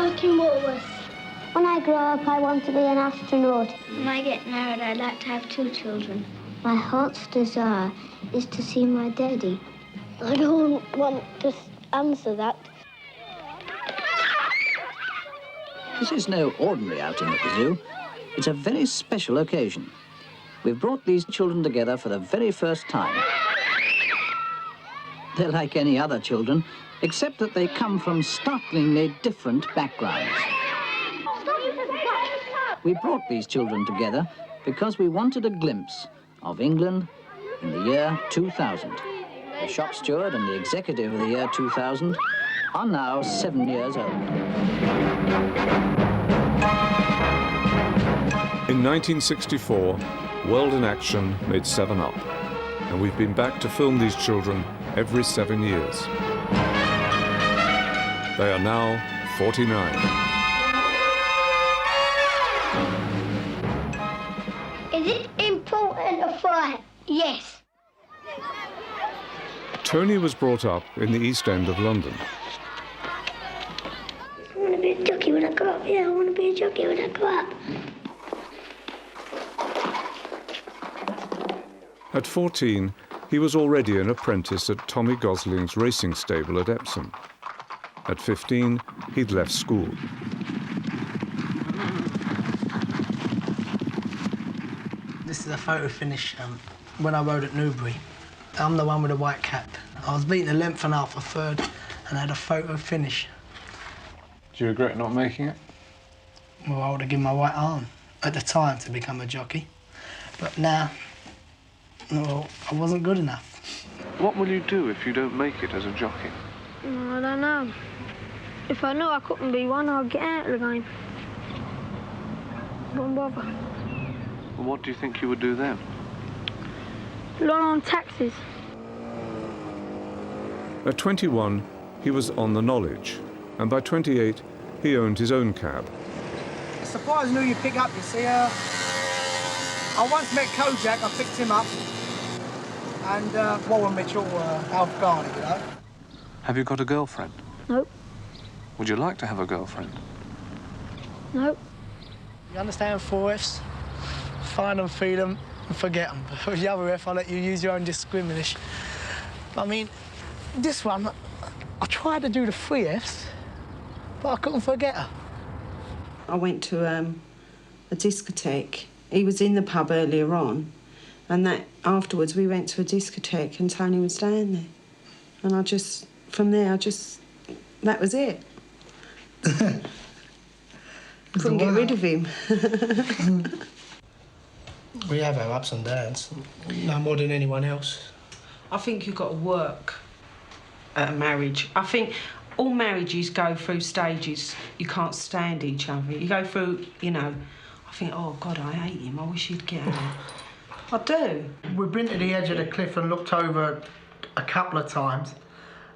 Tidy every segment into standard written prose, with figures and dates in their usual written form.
Joachim Walworth. When I grow up, I want to be an astronaut. When I get married, I'd like to have 2 children. My heart's desire is to see my daddy. I don't want to answer that. This is no ordinary outing at the zoo. It's a very special occasion. We've brought these children together for the very first time. They're like any other children, except that they come from startlingly different backgrounds. We brought these children together because we wanted a glimpse of England in the year 2000. The shop steward and the executive of the year 2000 are now 7 years old. In 1964, World in Action made 7up, and we've been back to film these children every 7 years. They are now 49. Is it important to fly? Yes. Tony was brought up in the East End of London. I want to be a jockey when I grow up. Yeah, I want to be a jockey when I grow up. At 14, he was already an apprentice at Tommy Gosling's racing stable at Epsom. At 15, he'd left school. This is a photo finish when I rode at Newbury. I'm the one with the white cap. I was beating a length and half a third and had a photo finish. Do you regret not making it? Well, I would have given my right arm at the time to become a jockey. But now, well, I wasn't good enough. What will you do if you don't make it as a jockey? I don't know. If I knew I couldn't be one, I'd get out of the game. Don't bother. Well, what do you think you would do then? Learn on taxis. At 21, he was on the knowledge, and by 28, he owned his own cab. It's surprising who you pick up, you see. I once met Kojak, I picked him up, and Warren Mitchell, Alf Garney, you know. Have you got a girlfriend? Nope. Would you like to have a girlfriend? Nope. You understand 4Fs? Find them, feed them, and forget them. With the other F, I'll let you use your own discrimination. I mean, this one, I tried to do the 3Fs, but I couldn't forget her. I went to a discotheque. He was in the pub earlier on, and that afterwards we went to a discotheque and Tony was down there. And from there, that was it. Couldn't get rid of him. We have our ups and downs, no more than anyone else. I think you've got to work at a marriage. I think all marriages go through stages. You can't stand each other. You go through, you know, I think, oh, God, I hate him. I wish he'd get out. I do. We've been to the edge of the cliff and looked over a couple of times,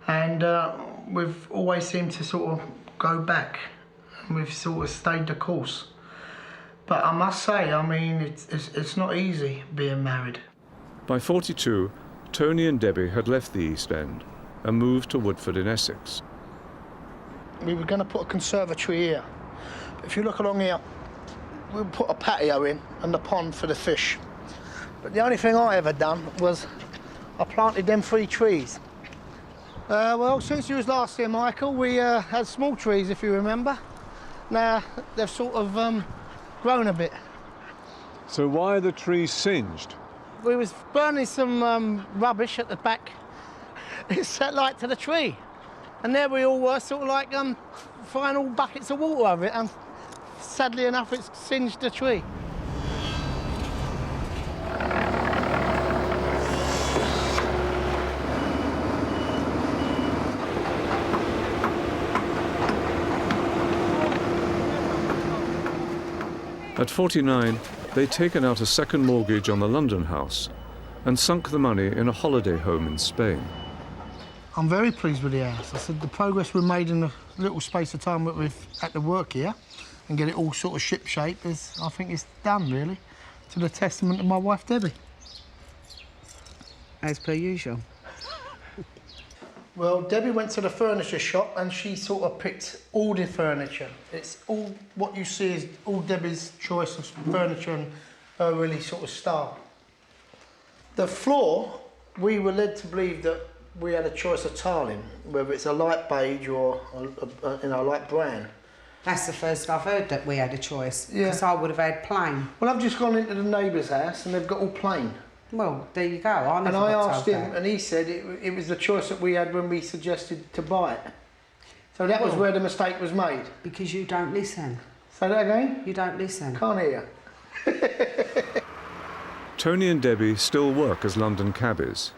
and we've always seemed to sort of go back. We've sort of stayed the course. But I must say, I mean, it's not easy being married. By 42, Tony and Debbie had left the East End and moved to Woodford in Essex. We were going to put a conservatory here. If you look along here, we'll put a patio in and the pond for the fish. But the only thing I ever done was I planted them 3 trees. Well, since you was last here, Michael, we had small trees, if you remember. Now, they've sort of grown a bit. So why are the trees singed? We was burning some rubbish at the back. It set light to the tree. And there we all were, sort of like throwing all buckets of water over it, and sadly enough, it's singed the tree. At 49, they'd taken out a second mortgage on the London house and sunk the money in a holiday home in Spain. I'm very pleased with the house. I said the progress we made in the little space of time that we've had to work here and get it all sort of ship-shape is, I think it's done, really, to the testament of my wife, Debbie. As per usual. Well, Debbie went to the furniture shop and she sort of picked all the furniture. It's all, what you see is all Debbie's choice of furniture and her really sort of style. The floor, we were led to believe that we had a choice of tiling, whether it's a light beige or a light brown. That's the first I've heard that we had a choice, Yeah. because I would have had plain. Well, I've just gone into the neighbour's house and they've got all plain. Well, there you go. I never And I got asked told him, that. and he said it was the choice that we had when we suggested to buy it. So that was Well- where the mistake was made. Because you don't listen. Say that again? You don't listen. Can't hear you. Tony and Debbie still work as London cabbies.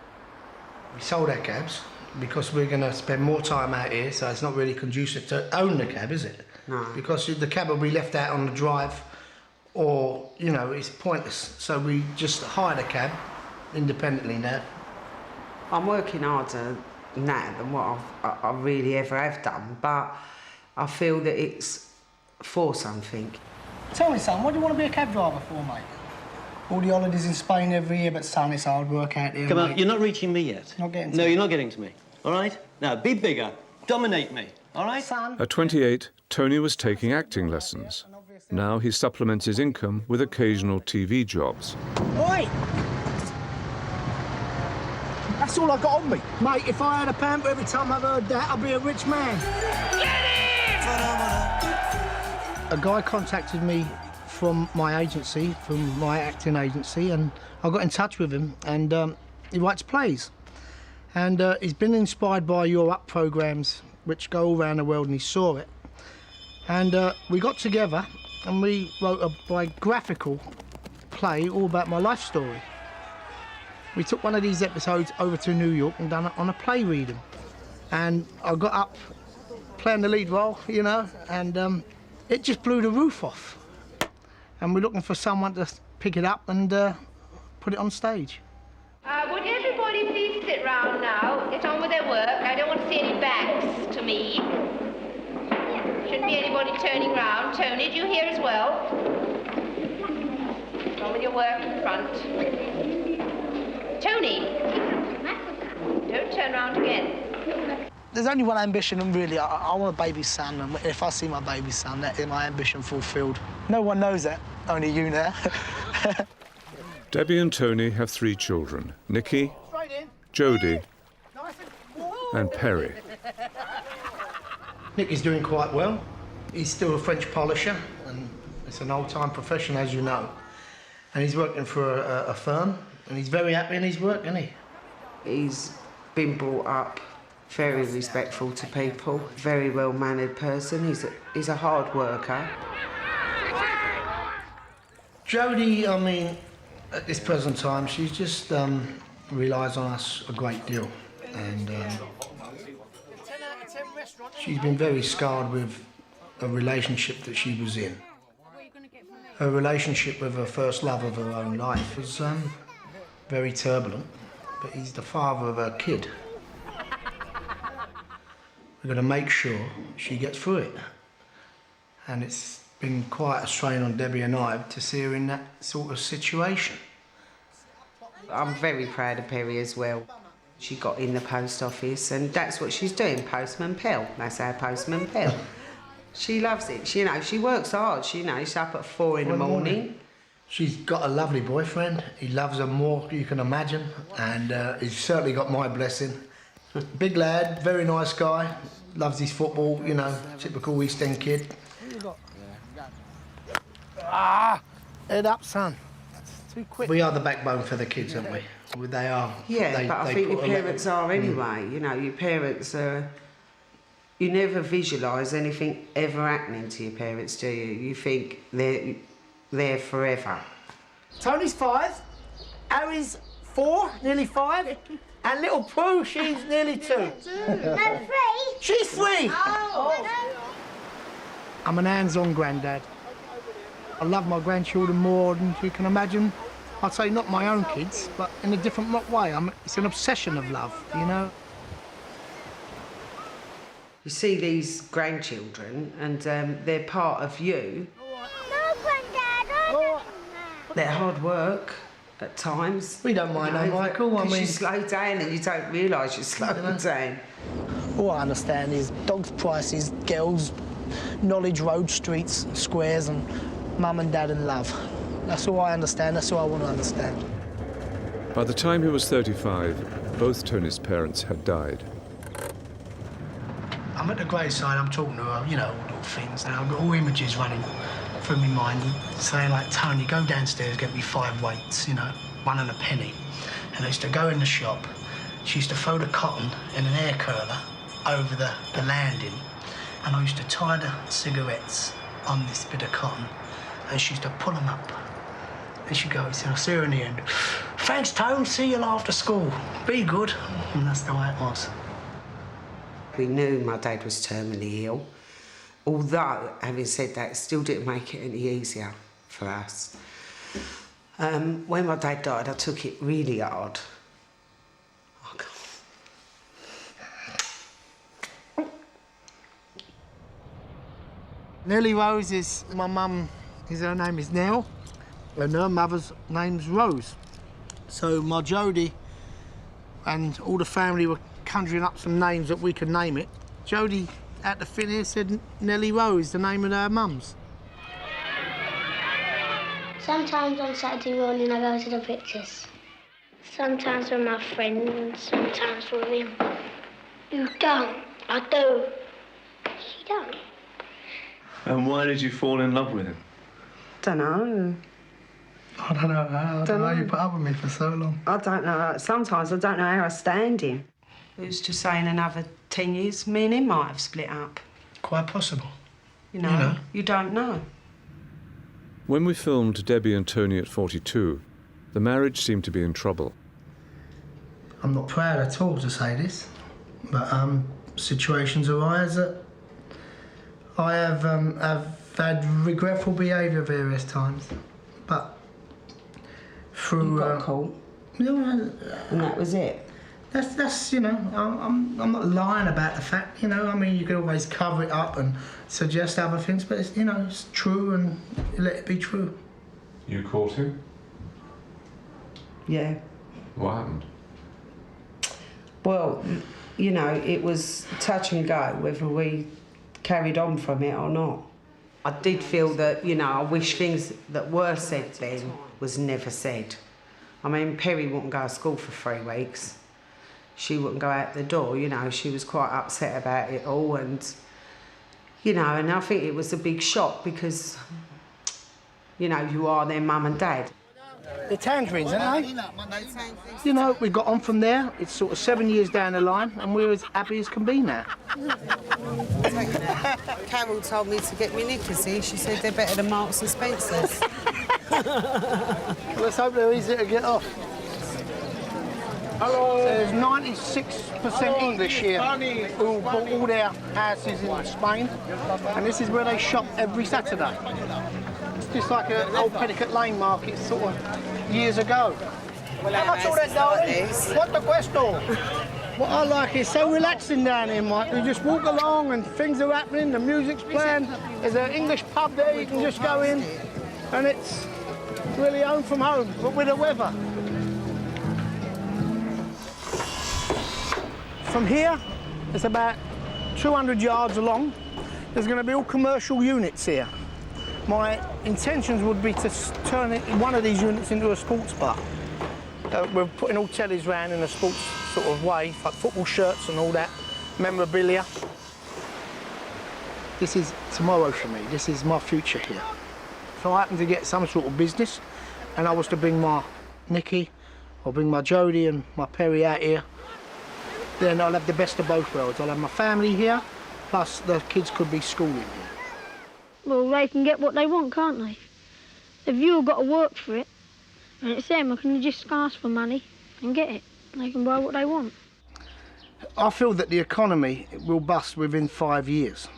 We sold our cabs because we're going to spend more time out here, so it's not really conducive to own the cab, is it? No. Because the cab will be left out on the drive, or, you know, it's pointless. So we just hired a cab independently now. I'm working harder now than what I really ever have done, but I feel that it's for something. Tell me, son, what do you want to be a cab driver for, mate? All the holidays in Spain every year, but son, it's hard work out here. Come on, mate. you're not reaching me yet. Not getting to No, me. you're not getting to me. All right? Now, be bigger. Dominate me. All right? Son. At 28, Tony was taking acting lessons. Now he supplements his income with occasional TV jobs. Oi! That's all I got on me. Mate, if I had a pound for every time I've heard that, I'd be a rich man. A guy contacted me from my agency, from my acting agency, and I got in touch with him, and he writes plays. And he's been inspired by your Up programmes, which go all around the world, and he saw it. And we got together and we wrote a biographical play all about my life story. We took one of these episodes over to New York and done it on a play reading. And I got up playing the lead role, you know, and it just blew the roof off. And we're looking for someone to pick it up and put it on stage. Would everybody please sit round now, get on with their work. I don't want to see any backs to me. Shouldn't be anybody turning round. Tony, do you hear as well? Get on with your work in front. Tony, don't turn round again. There's only one ambition, and really, I want a baby son, and if I see my baby son, that is my ambition fulfilled. No one knows that, only you now. Debbie and Tony have 3 children, Nikki, Jodie and Perry. Nicky's doing quite well. He's still a French polisher, and it's an old-time profession, as you know. And he's working for a firm, and he's very happy in his work, isn't he? He's been brought up very respectful to people, very well-mannered person. He's a hard worker. Jodie, I mean, at this present time, she's just relies on us a great deal, and she's been very scarred with a relationship that she was in. Her relationship with her first love of her own life was very turbulent, but he's the father of her kid. We're going to make sure she gets through it. And it's been quite a strain on Debbie and I to see her in that sort of situation. I'm very proud of Perry as well. She got in the post office, and that's what she's doing, Postman Pell. That's our Postman Pell. She loves it. She works hard. She's up at 4 in the morning. She's got a lovely boyfriend. He loves her more than you can imagine, and he's certainly got my blessing. Big lad, very nice guy, loves his football, you know, typical East End kid. Head up, son. Too quick. We are the backbone for the kids, aren't we? They are. Yeah, but I think your parents are anyway. You know, your parents are... You never visualise anything ever happening to your parents, do you? You think they're there forever. Tony's 5, Harry's 4, nearly 5, and little Prue, she's nearly 2. I'm 3. She's 3! Oh. I'm an hands-on granddad. I love my grandchildren more than you can imagine. I'd say not my own kids, but in a different way. It's an obsession of love, you know? You see these grandchildren, and they're part of you. No, Granddad, I don't. They're hard work, at times. We don't mind that, Michael. I Because mean, you slow down and you don't realise you're slowing down. all I understand is dogs' prices, girls, knowledge, road, streets, squares, and mum and dad and love. That's all I understand. That's all I want to understand. By the time he was 35, both Tony's parents had died. I'm at the graveside, I'm talking to her, you know, all little things, and I've got all images running through my mind, saying like, Tony, go downstairs, get me 5 weights, you know, 1 and a penny. And I used to go in the shop. She used to throw the cotton in an air curler over the landing, and I used to tie the cigarettes on this bit of cotton, and she used to pull them up. And she'd go, I'll see her in the end. Thanks, Tone, see you after school. Be good. And that's the way it was. We knew my dad was terminally ill, although, having said that, it still didn't make it any easier for us. When my dad died, I took it really hard. Oh, God. Nellie Rose is my mum, her name is Nell, and her mother's name's Rose. So my Jodie and all the family were conjuring up some names that we could name it. Jodie at the fin here said Nellie Rose, the name of her mum's. Sometimes on Saturday morning I go to the pictures. Sometimes with my friend and sometimes with him. You don't. I do. She don't. And why did you fall in love with him? Don't know. I don't know how. I don't know how you put up with me for so long. I don't know. Sometimes I don't know how I stand him. Who's to say in another 10 years, me and him might have split up. Quite possible. You know, you don't know. When we filmed Debbie and Tony at 42, the marriage seemed to be in trouble. I'm not proud at all to say this, but situations arise that I have had regretful behaviour various times, but through... You got caught? And that was it? That's you know, I'm not lying about the fact, you know, I mean, you can always cover it up and suggest other things, but it's, you know, it's true and let it be true. You caught him? Yeah. What happened? Well, you know, it was touch and go whether we carried on from it or not. I did feel that, you know, I wish things that were said then was never said. I mean, Perry wouldn't go to school for 3 weeks. She wouldn't go out the door, you know, she was quite upset about it all and, you know, and I think it was a big shock because, you know, you are their mum and dad. The tangerines, aren't they? You know, we got on from there, it's sort of 7 years down the line and we're as happy as can be now. Carol told me to get me knickers here, she said they're better than Marks and Spencer's. Let's hope they're easy to get off. Hello. There's 96% English here who bought all their houses in Spain, and this is where they shop every Saturday. It's just like an old Petticoat Lane market sort of years ago. How much all that, darling? What the cuesto? What I like is so relaxing down here, Mike. You just walk along and things are happening, the music's playing. There's an English pub there you can just go in, and it's really home from home, but with the weather. From here, it's about 200 yards along. There's going to be all commercial units here. My intentions would be to turn one of these units into a sports bar. We're putting all tellies round in a sports sort of way, like football shirts and all that, memorabilia. This is tomorrow for me. This is my future here. If I happen to get some sort of business and I was to bring my Nicky or bring my Jodie and my Perry out here, then I'll have the best of both worlds. I'll have my family here, plus the kids could be schooling here. Well, they can get what they want, can't they? If you've got to work for it, and it's them, I can just ask for money and get it. They can buy what they want. I feel that the economy will bust within 5 years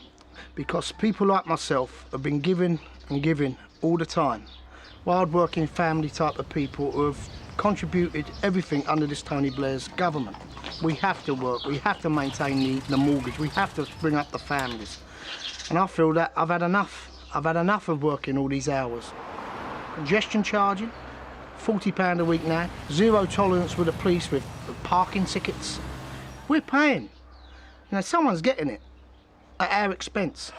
because people like myself have been giving and giving all the time. Hard-working family type of people who have contributed everything under this Tony Blair's government. We have to work, we have to maintain the mortgage, we have to bring up the families. And I feel that I've had enough. I've had enough of working all these hours. Congestion charging, £40 a week now, zero tolerance with the police with parking tickets. We're paying. You know, someone's getting it at our expense.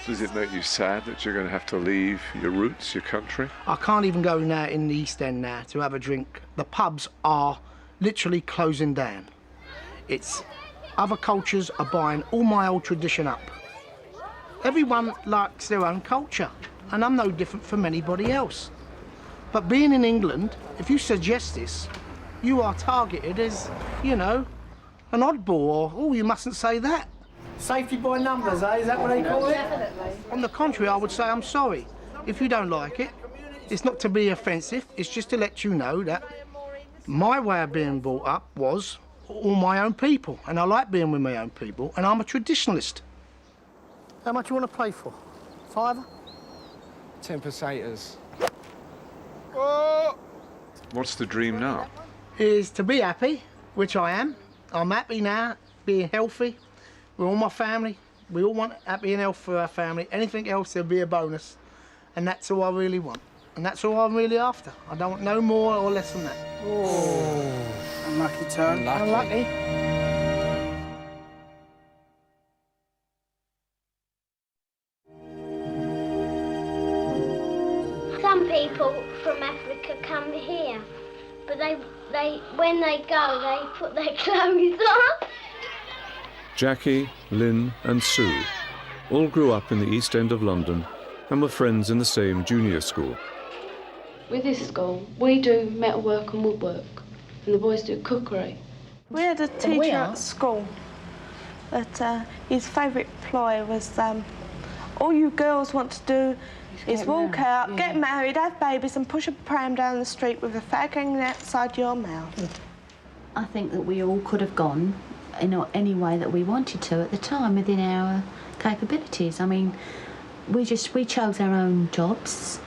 Does it make you sad that you're going to have to leave your roots, your country? I can't even go now in the East End now to have a drink. The pubs are literally closing down. It's other cultures are buying all my old tradition up. Everyone likes their own culture, and I'm no different from anybody else. But being in England, if you suggest this, you are targeted as, you know, an oddball, or, oh, you mustn't say that. Safety by numbers, eh? Is that what they call it? Definitely. On the contrary, I would say I'm sorry. If you don't like it, it's not to be offensive, it's just to let you know that my way of being brought up was all my own people, and I like being with my own people, and I'm a traditionalist. How much you want to play for? £5? 10 pesetas. Oh! What's the dream now? Is to be happy, which I am. I'm happy now, being healthy. We're all my family. We all want happy and health for our family. Anything else, there'll be a bonus. And that's all I really want. And that's all I'm really after. I don't want no more or less than that. Oh, unlucky turn. Unlucky. Some people from Africa come here, but when they go, they put their clothes on. Jackie, Lynn and Sue all grew up in the East End of London and were friends in the same junior school. With this school, we do metalwork and woodwork, and the boys do cookery. We had a teacher at school that his favourite ploy was all you girls want to do is walk out, get married, have babies and push a pram down the street with a fag hanging outside your mouth. I think that we all could have gone in any way that we wanted to at the time within our capabilities. I mean, we chose our own jobs.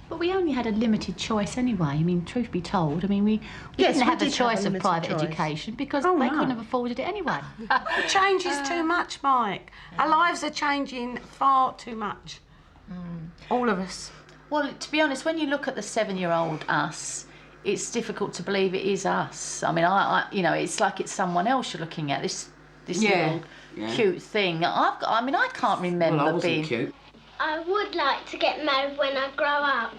But we only had a limited choice anyway. I mean, truth be told, I mean, we didn't have a choice of private education because they couldn't have afforded it anyway. It changes too much, Mike. Our lives are changing far too much. All of us. Well, to be honest, when you look at the 7-year-old us, it's difficult to believe it is us. I mean, I you know, it's like it's someone else you're looking at. This little cute thing. I mean, I can't remember I wasn't being cute. I would like to get married when I grow up.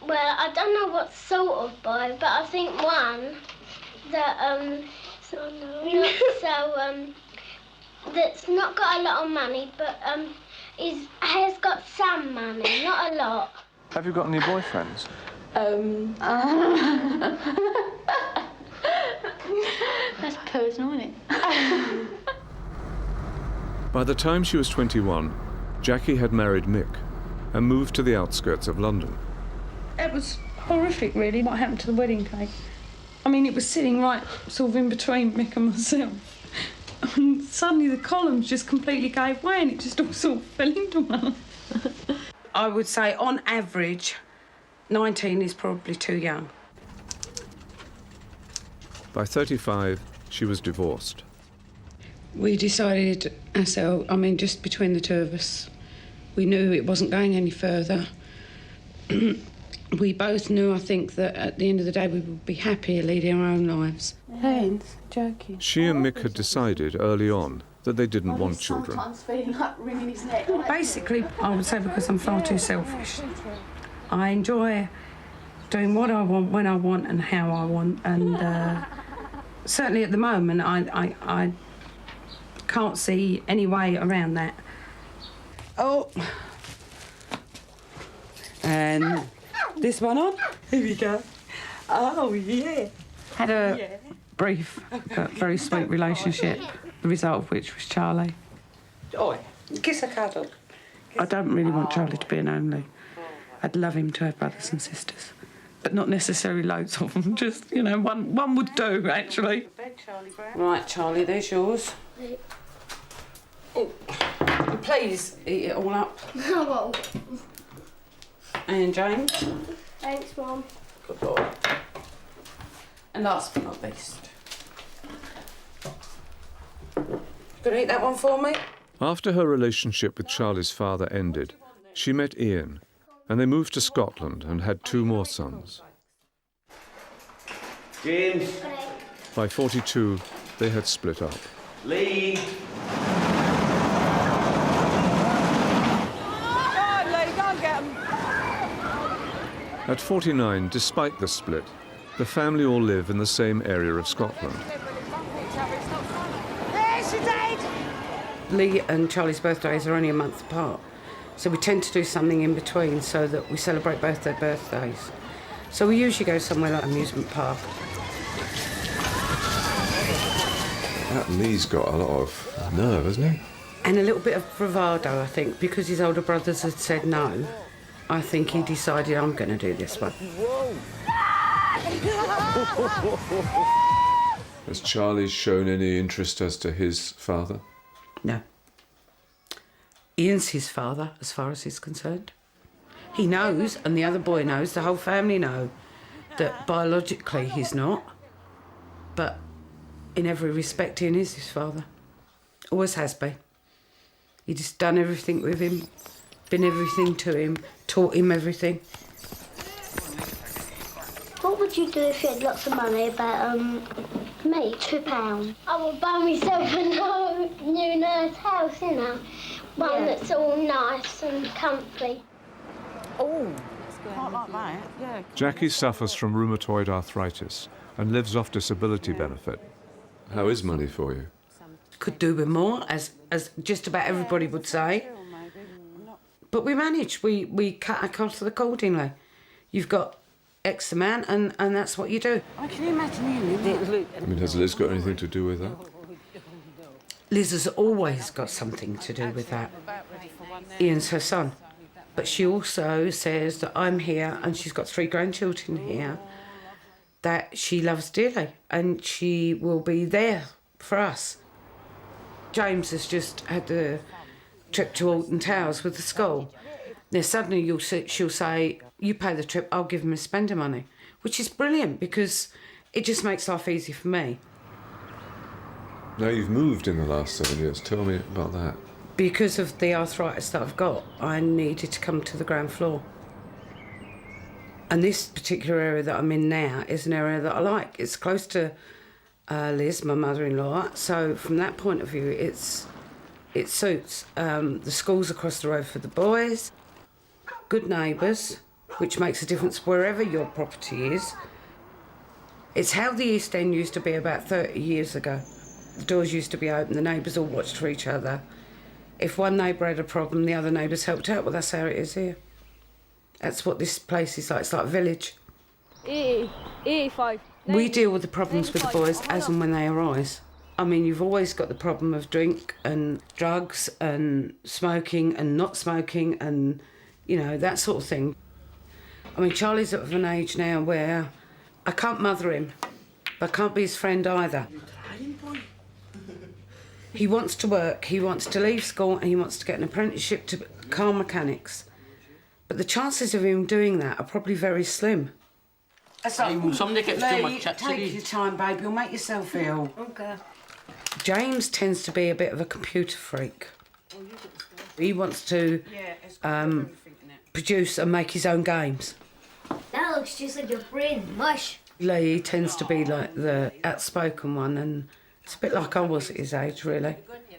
Well, I don't know what sort of boy, but I think one that that's not got a lot of money, but has got some money, not a lot. Have you got any boyfriends? That's personal, isn't it? By the time she was 21, Jackie had married Mick and moved to the outskirts of London. It was horrific, really, what happened to the wedding cake. I mean, it was sitting right sort of in between Mick and myself. And suddenly the columns just completely gave way and it just all sort of fell into one. I would say, on average, 19 is probably too young. By 35, she was divorced. We decided ourselves, I mean, just between the two of us, we knew it wasn't going any further. We both knew, I think, that at the end of the day we would be happier leading our own lives. Haynes, joking. She and Mick had decided early on that they didn't want children. Feeling like wringing his neck. Basically, I would say because I'm far too selfish. I enjoy doing what I want, when I want and how I want, and certainly at the moment I can't see any way around that. Oh. And this one on. Here we go. Oh, yeah. Had a brief but very sweet relationship, the result of which was Charlie. Oi, kiss a cuddle. I don't really want Charlie to be an only. I'd love him to have brothers and sisters, but not necessarily loads of them. Just, you know, one would do, actually. Right, Charlie, there's yours. Oh, please eat it all up. Oh, And James. thanks, Mum. Good boy. And last but not least. Gonna eat that one for me? After her relationship with Charlie's father ended, she met Ian, and they moved to Scotland and had 2 more sons. James. By 42, they had split up. Lee. At 49, despite the split, the family all live in the same area of Scotland. Lee and Charlie's birthdays are only a month apart, so we tend to do something in between so that we celebrate both their birthdays. So we usually go somewhere like amusement park. That Lee's got a lot of nerve, hasn't he? And a little bit of bravado, I think, because his older brothers had said no. I think he decided, I'm going to do this one. Has Charlie shown any interest as to his father? No. Ian's his father, as far as he's concerned. He knows, and the other boy knows, the whole family know, that biologically he's not. But in every respect, Ian is his father. Always has been. He just done everything with him, been everything to him, taught him everything. What would you do if you had lots of money about, me? £2. I would buy myself a new nice house, you know. One that's all nice and comfy. Oh, quite like that, yeah. Jackie suffers from rheumatoid arthritis and lives off disability benefit. How is money for you? Could do with more, as just about everybody would say. But we manage. We cut our costs accordingly. You've got X amount, and that's what you do. I can imagine you. I mean, has Liz got anything to do with that? Liz has always got something to do with that. Ian's her son. But she also says that I'm here, and she's got 3 grandchildren here, that she loves dearly, and she will be there for us. James has just had the trip to Alton Towers with the school. Now suddenly she'll say, you pay the trip, I'll give him his spending money, which is brilliant because it just makes life easy for me. Now you've moved in the last 7 years. Tell me about that. Because of the arthritis that I've got, I needed to come to the ground floor. And this particular area that I'm in now is an area that I like. It's close to Liz, my mother-in-law, so from that point of view, it suits. The school's across the road for the boys, good neighbours, which makes a difference wherever your property is. It's how the East End used to be about 30 years ago. The doors used to be open, the neighbours all watched for each other. If one neighbour had a problem, the other neighbours helped out. Well, that's how it is here. That's what this place is like. It's like a village. 85. We deal with the problems with the boys as and when they arise. I mean, you've always got the problem of drink and drugs and smoking and not smoking and, you know, that sort of thing. I mean, Charlie's of an age now where I can't mother him, but I can't be his friend either. He wants to work, he wants to leave school and he wants to get an apprenticeship to car mechanics. But the chances of him doing that are probably very slim. Somebody gets too much chat to take your time, babe. You'll make yourself ill. Okay. James tends to be a bit of a computer freak. He wants to produce and make his own games. That looks just like your friend, Mush. Lee tends to be like the outspoken one, and it's a bit like I was at his age, really. In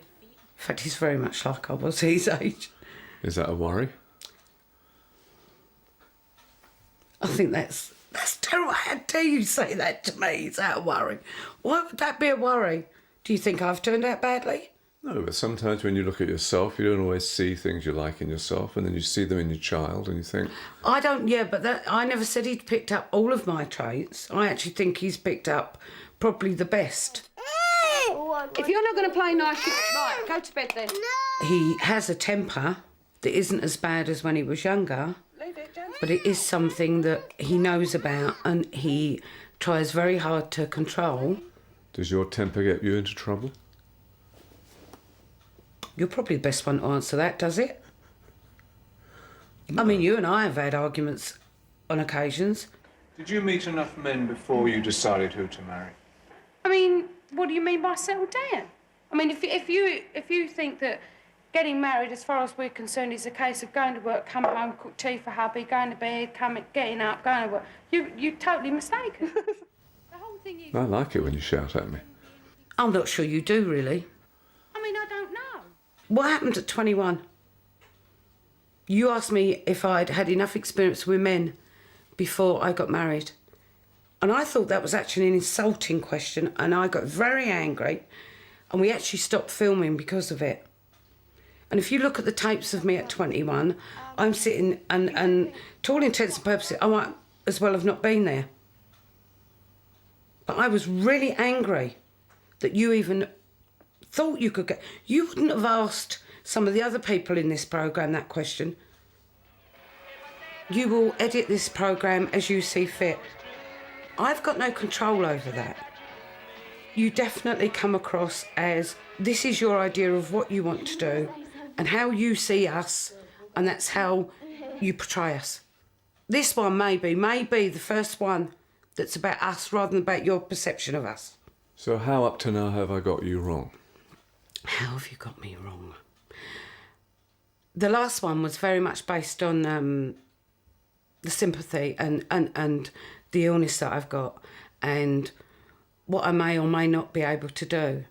fact, he's very much like I was at his age. Is that a worry? I think that's terrible. How dare you say that to me? Is that a worry? Why would that be a worry? Do you think I've turned out badly? No, but sometimes when you look at yourself, you don't always see things you like in yourself, and then you see them in your child, and you think... I don't, yeah, but I never said he'd picked up all of my traits. I actually think he's picked up probably the best. If you're not going to play nice, right, go to bed then. He has a temper that isn't as bad as when he was younger, but it is something that he knows about and he tries very hard to control. Does your temper get you into trouble? You're probably the best one to answer that, does it? No. I mean, you and I have had arguments on occasions. Did you meet enough men before you decided who to marry? I mean, what do you mean by settle down? I mean, if you think that getting married, as far as we're concerned, is a case of going to work, come home, cook tea for hubby, going to bed, getting up, going to work. You're totally mistaken. The whole thing is... I like it when you shout at me. I'm not sure you do, really. I mean, I don't know. What happened at 21? You asked me if I'd had enough experience with men before I got married. And I thought that was actually an insulting question, and I got very angry, and we actually stopped filming because of it. And if you look at the tapes of me at 21, I'm sitting and to all intents and purposes, I might as well have not been there. But I was really angry that you even thought you could get... You wouldn't have asked some of the other people in this programme that question. You will edit this programme as you see fit. I've got no control over that. You definitely come across as this is your idea of what you want to do and how you see us, and that's how you portray us. This one may be the first one that's about us rather than about your perception of us. So how up to now have I got you wrong? How have you got me wrong? The last one was very much based on the sympathy and the illness that I've got and what I may or may not be able to do.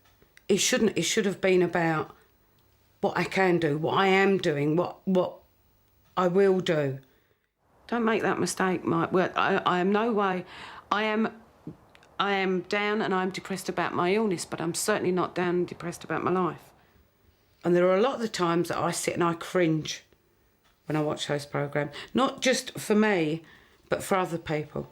It should have been about what I can do, what I am doing, what I will do. Don't make that mistake, Mike. I am no way... I am down and I'm depressed about my illness, but I'm certainly not down and depressed about my life. And there are a lot of the times that I sit and I cringe when I watch those programmes. Not just for me, but for other people.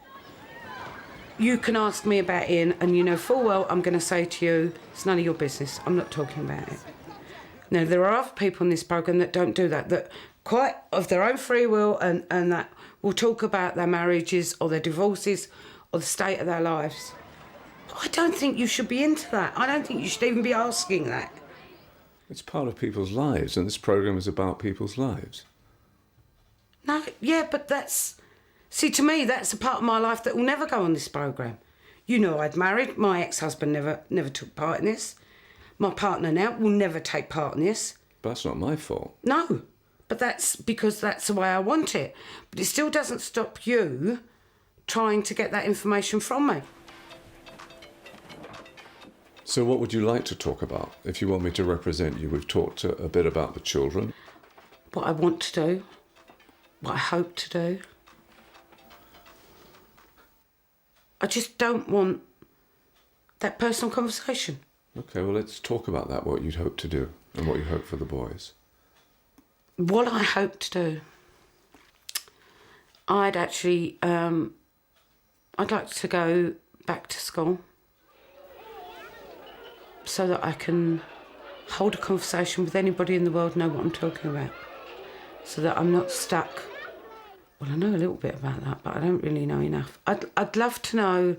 You can ask me about Ian and you know full well I'm going to say to you, it's none of your business, I'm not talking about it. Now, there are other people in this programme that don't do that quite of their own free will and that will talk about their marriages or their divorces or the state of their lives. I don't think you should be into that. I don't think you should even be asking that. It's part of people's lives, and this programme is about people's lives. No, yeah, but that's... See, to me, that's a part of my life that will never go on this programme. You know I'd married. My ex-husband never took part in this. My partner now will never take part in this. But that's not my fault. No, but that's because that's the way I want it. But it still doesn't stop you trying to get that information from me. So what would you like to talk about? If you want me to represent you, we've talked a bit about the children. What I want to do, what I hope to do. I just don't want that personal conversation. OK, well, let's talk about that, what you'd hope to do and what you hope for the boys. What I hope to do, I'd actually... I'd like to go back to school so that I can hold a conversation with anybody in the world, know what I'm talking about, so that I'm not stuck. Well, I know a little bit about that, but I don't really know enough. I'd love to know...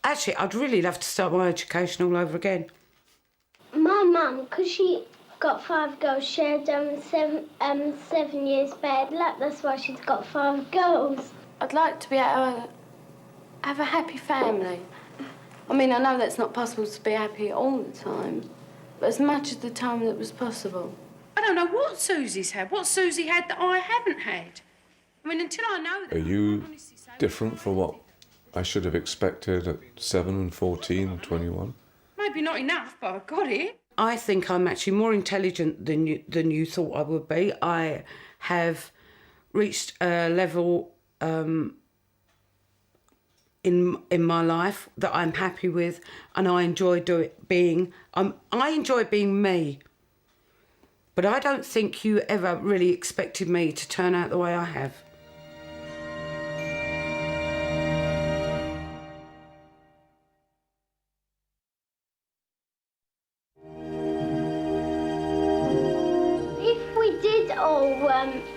Actually, I'd really love to start my education all over again. My mum, because she got 5 girls, she had 7 years bad luck. That's why she's got 5 girls. I'd like to be able to have a happy family. I mean, I know that's not possible to be happy all the time, but as much of the time that was possible. I don't know what Susie's had, what Susie had that I haven't had. I mean, until I know that... Are you different from what I should have expected at 7 and 14 and 21? Maybe not enough, but I got it. I think I'm actually more intelligent than you thought I would be. I have reached a level in my life that I'm happy with, and I enjoy being me. But I don't think you ever really expected me to turn out the way I have.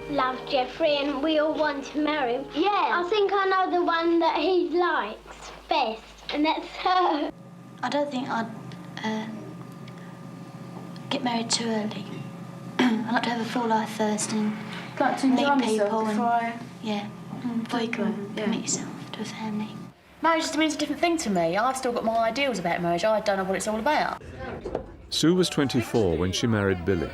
Love Jeffrey and we all want to marry him. Yeah. I think I know the one that he likes best, and that's her. I don't think I'd get married too early. I'd like to have a full life first and meet people and before you can commit yourself to a family. Marriage is a different thing to me. I've still got my ideals about marriage. I don't know what it's all about. Sue was 24 when she married Billy.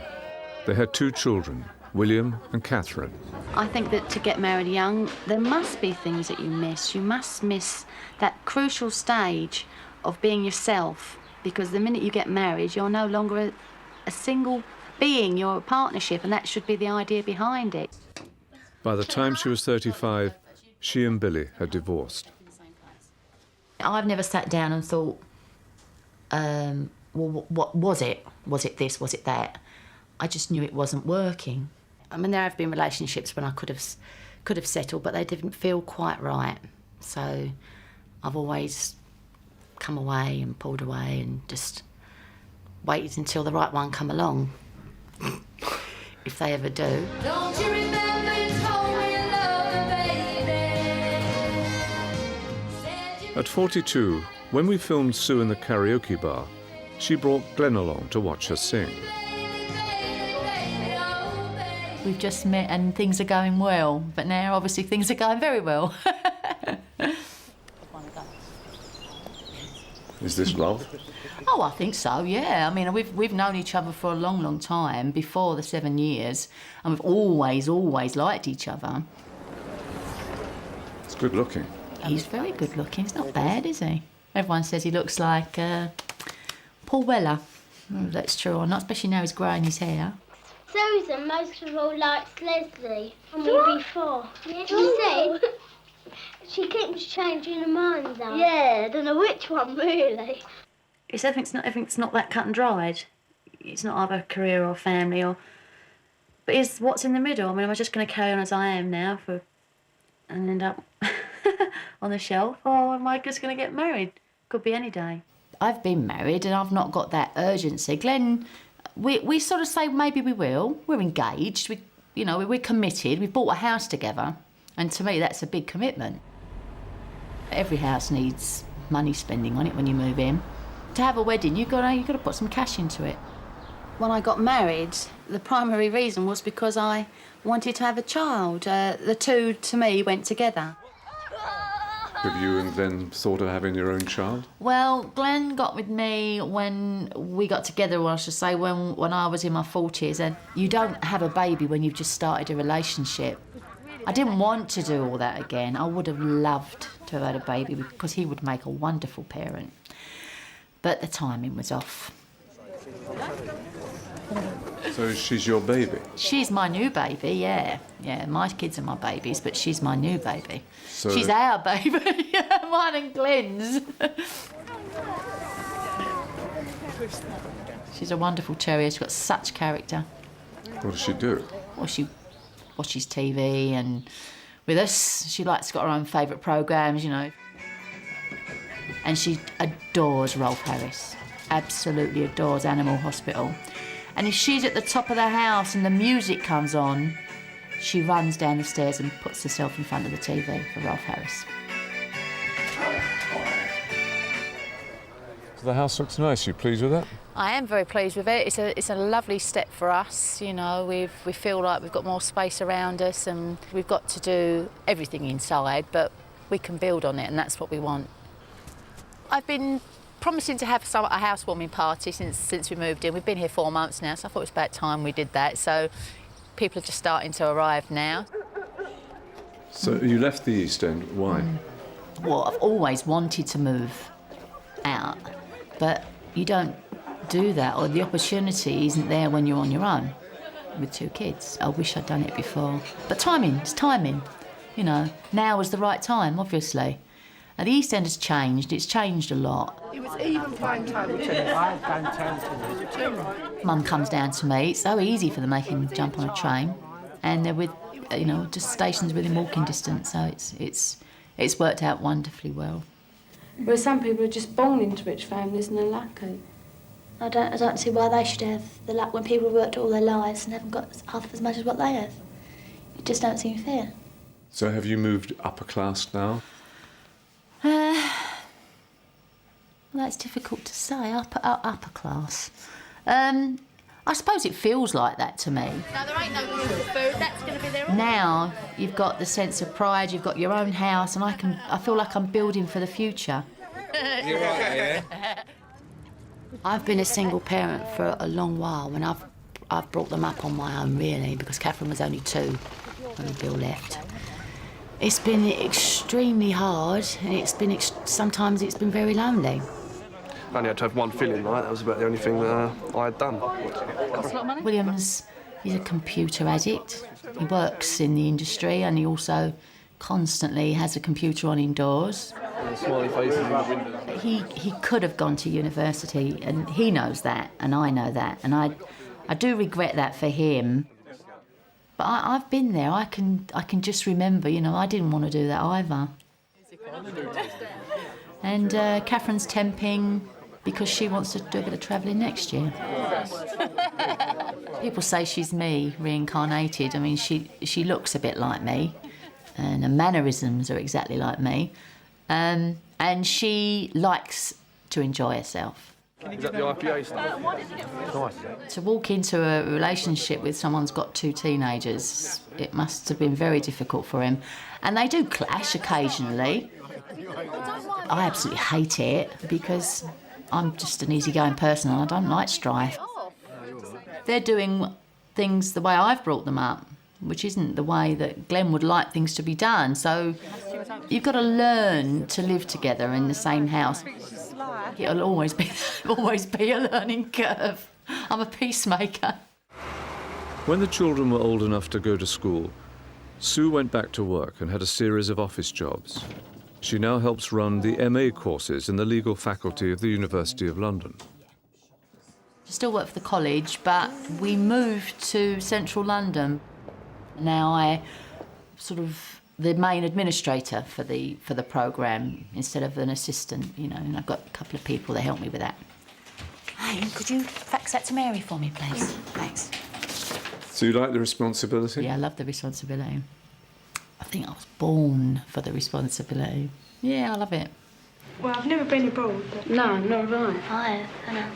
They had 2 children, William and Catherine. I think that to get married young, there must be things that you miss. You must miss that crucial stage of being yourself, because the minute you get married, you're no longer a single being, you're a partnership, and that should be the idea behind it. By the time she was 35, she and Billy had divorced. I've never sat down and thought, well, what was it? Was it this? Was it that? I just knew it wasn't working. I mean, there have been relationships when I could have settled, but they didn't feel quite right. So I've always come away and pulled away and just waited until the right one come along, if they ever do. Don't you remember you told me you loved me, baby? At 42, when we filmed Sue in the karaoke bar, she brought Glenn along to watch her sing. We've just met and things are going well, but now obviously things are going very well. Is this love? Oh, I think so, yeah. I mean, we've known each other for a long, long time, before the 7 years, and we've always liked each other. It's good looking. He's very good looking. He's not bad, is he? Everyone says he looks like Paul Weller. Whether that's true or not, especially now he's growing his hair. Susan most of all likes Leslie. And me before. Yeah, she said she keeps changing her mind though. Yeah, I don't know which one really. Everything's not that cut and dried. It's not either career or family but it's what's in the middle. I mean, am I just going to carry on as I am now and end up on the shelf, or am I just going to get married? Could be any day. I've been married and I've not got that urgency. Glenn, we sort of say maybe we will. We're engaged. We're committed. We've bought a house together, and to me that's a big commitment. Every house needs money spending on it when you move in. To have a wedding, you've got to put some cash into it. When I got married, the primary reason was because I wanted to have a child. The two, to me, went together. Have you and Glenn thought of having your own child? Well, Glenn got with me when we got together, or I should say when I was in my 40s, and you don't have a baby when you've just started a relationship. I didn't want to do all that again. I would have loved to have had a baby because he would make a wonderful parent. But the timing was off. So she's your baby? She's my new baby, yeah. Yeah, my kids are my babies, but she's my new baby. So she's our baby, mine and Glenn's. She's a wonderful terrier. She's got such character. What does she do? Well, she watches TV, and with us, she likes got her own favourite programmes, And she adores Rolf Harris. Absolutely adores Animal Hospital. And if she's at the top of the house and the music comes on, she runs down the stairs and puts herself in front of the TV for Rolf Harris. So the house looks nice. You pleased with it? I am very pleased with it. It's a lovely step for us. We feel like we've got more space around us, and we've got to do everything inside, but we can build on it, and that's what we want. I've been promising to have a housewarming party since we moved in. We've been here 4 months now, so I thought it was about time we did that. So people are just starting to arrive now. So you left the East End. Why? Well, I've always wanted to move out, but you don't do that, or the opportunity isn't there when you're on your own with 2 kids. I wish I'd done it before. But it's timing. Now is the right time, obviously. And the East End has changed. It's changed a lot. It was even playing table tennis. I had playing table tennis. Mum comes down to me. It's so easy for them. They can jump on a train, and they're with, just stations within walking distance. So it's worked out wonderfully well. Where some people are just born into rich families and they're lucky. I don't see why they should have the luck when people have worked all their lives and haven't got half as much as what they have. It just don't seem fair. So have you moved upper class now? That's difficult to say. Upper class. I suppose it feels like that to me. No, there ain't no food. That's going to be there. Now you've got the sense of pride. You've got your own house, and I feel like I'm building for the future. You're right, yeah. I've been a single parent for a long while, and I've brought them up on my own, really, because Catherine was only 2 when Bill left. It's been extremely hard, and sometimes it's been very lonely. I only had to have one filling, right? That was about the only thing that I had done. William's, he's a computer addict. He works in the industry, and he also constantly has a computer on indoors. Smiley faces in the window. He could have gone to university, and he knows that, and I know that, and I do regret that for him. But I've been there. I can just remember, you know, I didn't want to do that either. And Catherine's temping because she wants to do a bit of travelling next year. People say she's me reincarnated. I mean, she looks a bit like me, and her mannerisms are exactly like me. And she likes to enjoy herself. Is that the IPA stuff? Nice. To walk into a relationship with someone who's got 2 teenagers, it must have been very difficult for him. And they do clash occasionally. I absolutely hate it because I'm just an easygoing person and I don't like strife. They're doing things the way I've brought them up, which isn't the way that Glenn would like things to be done. So you've got to learn to live together in the same house. It'll always be a learning curve. I'm a peacemaker. When the children were old enough to go to school, Sue went back to work and had a series of office jobs. She now helps run the MA courses in the legal faculty of the University of London. I still work for the college, but we moved to central London. Now I sort of the main administrator for the programme instead of an assistant, you know, and I've got a couple of people that help me with that. Hey, could you fax that to Mary for me, please? Thanks. So you like the responsibility? Yeah, I love the responsibility. I think I was born for the responsibility. Yeah, I love it. Well, I've never been abroad, but... No, nor have I know.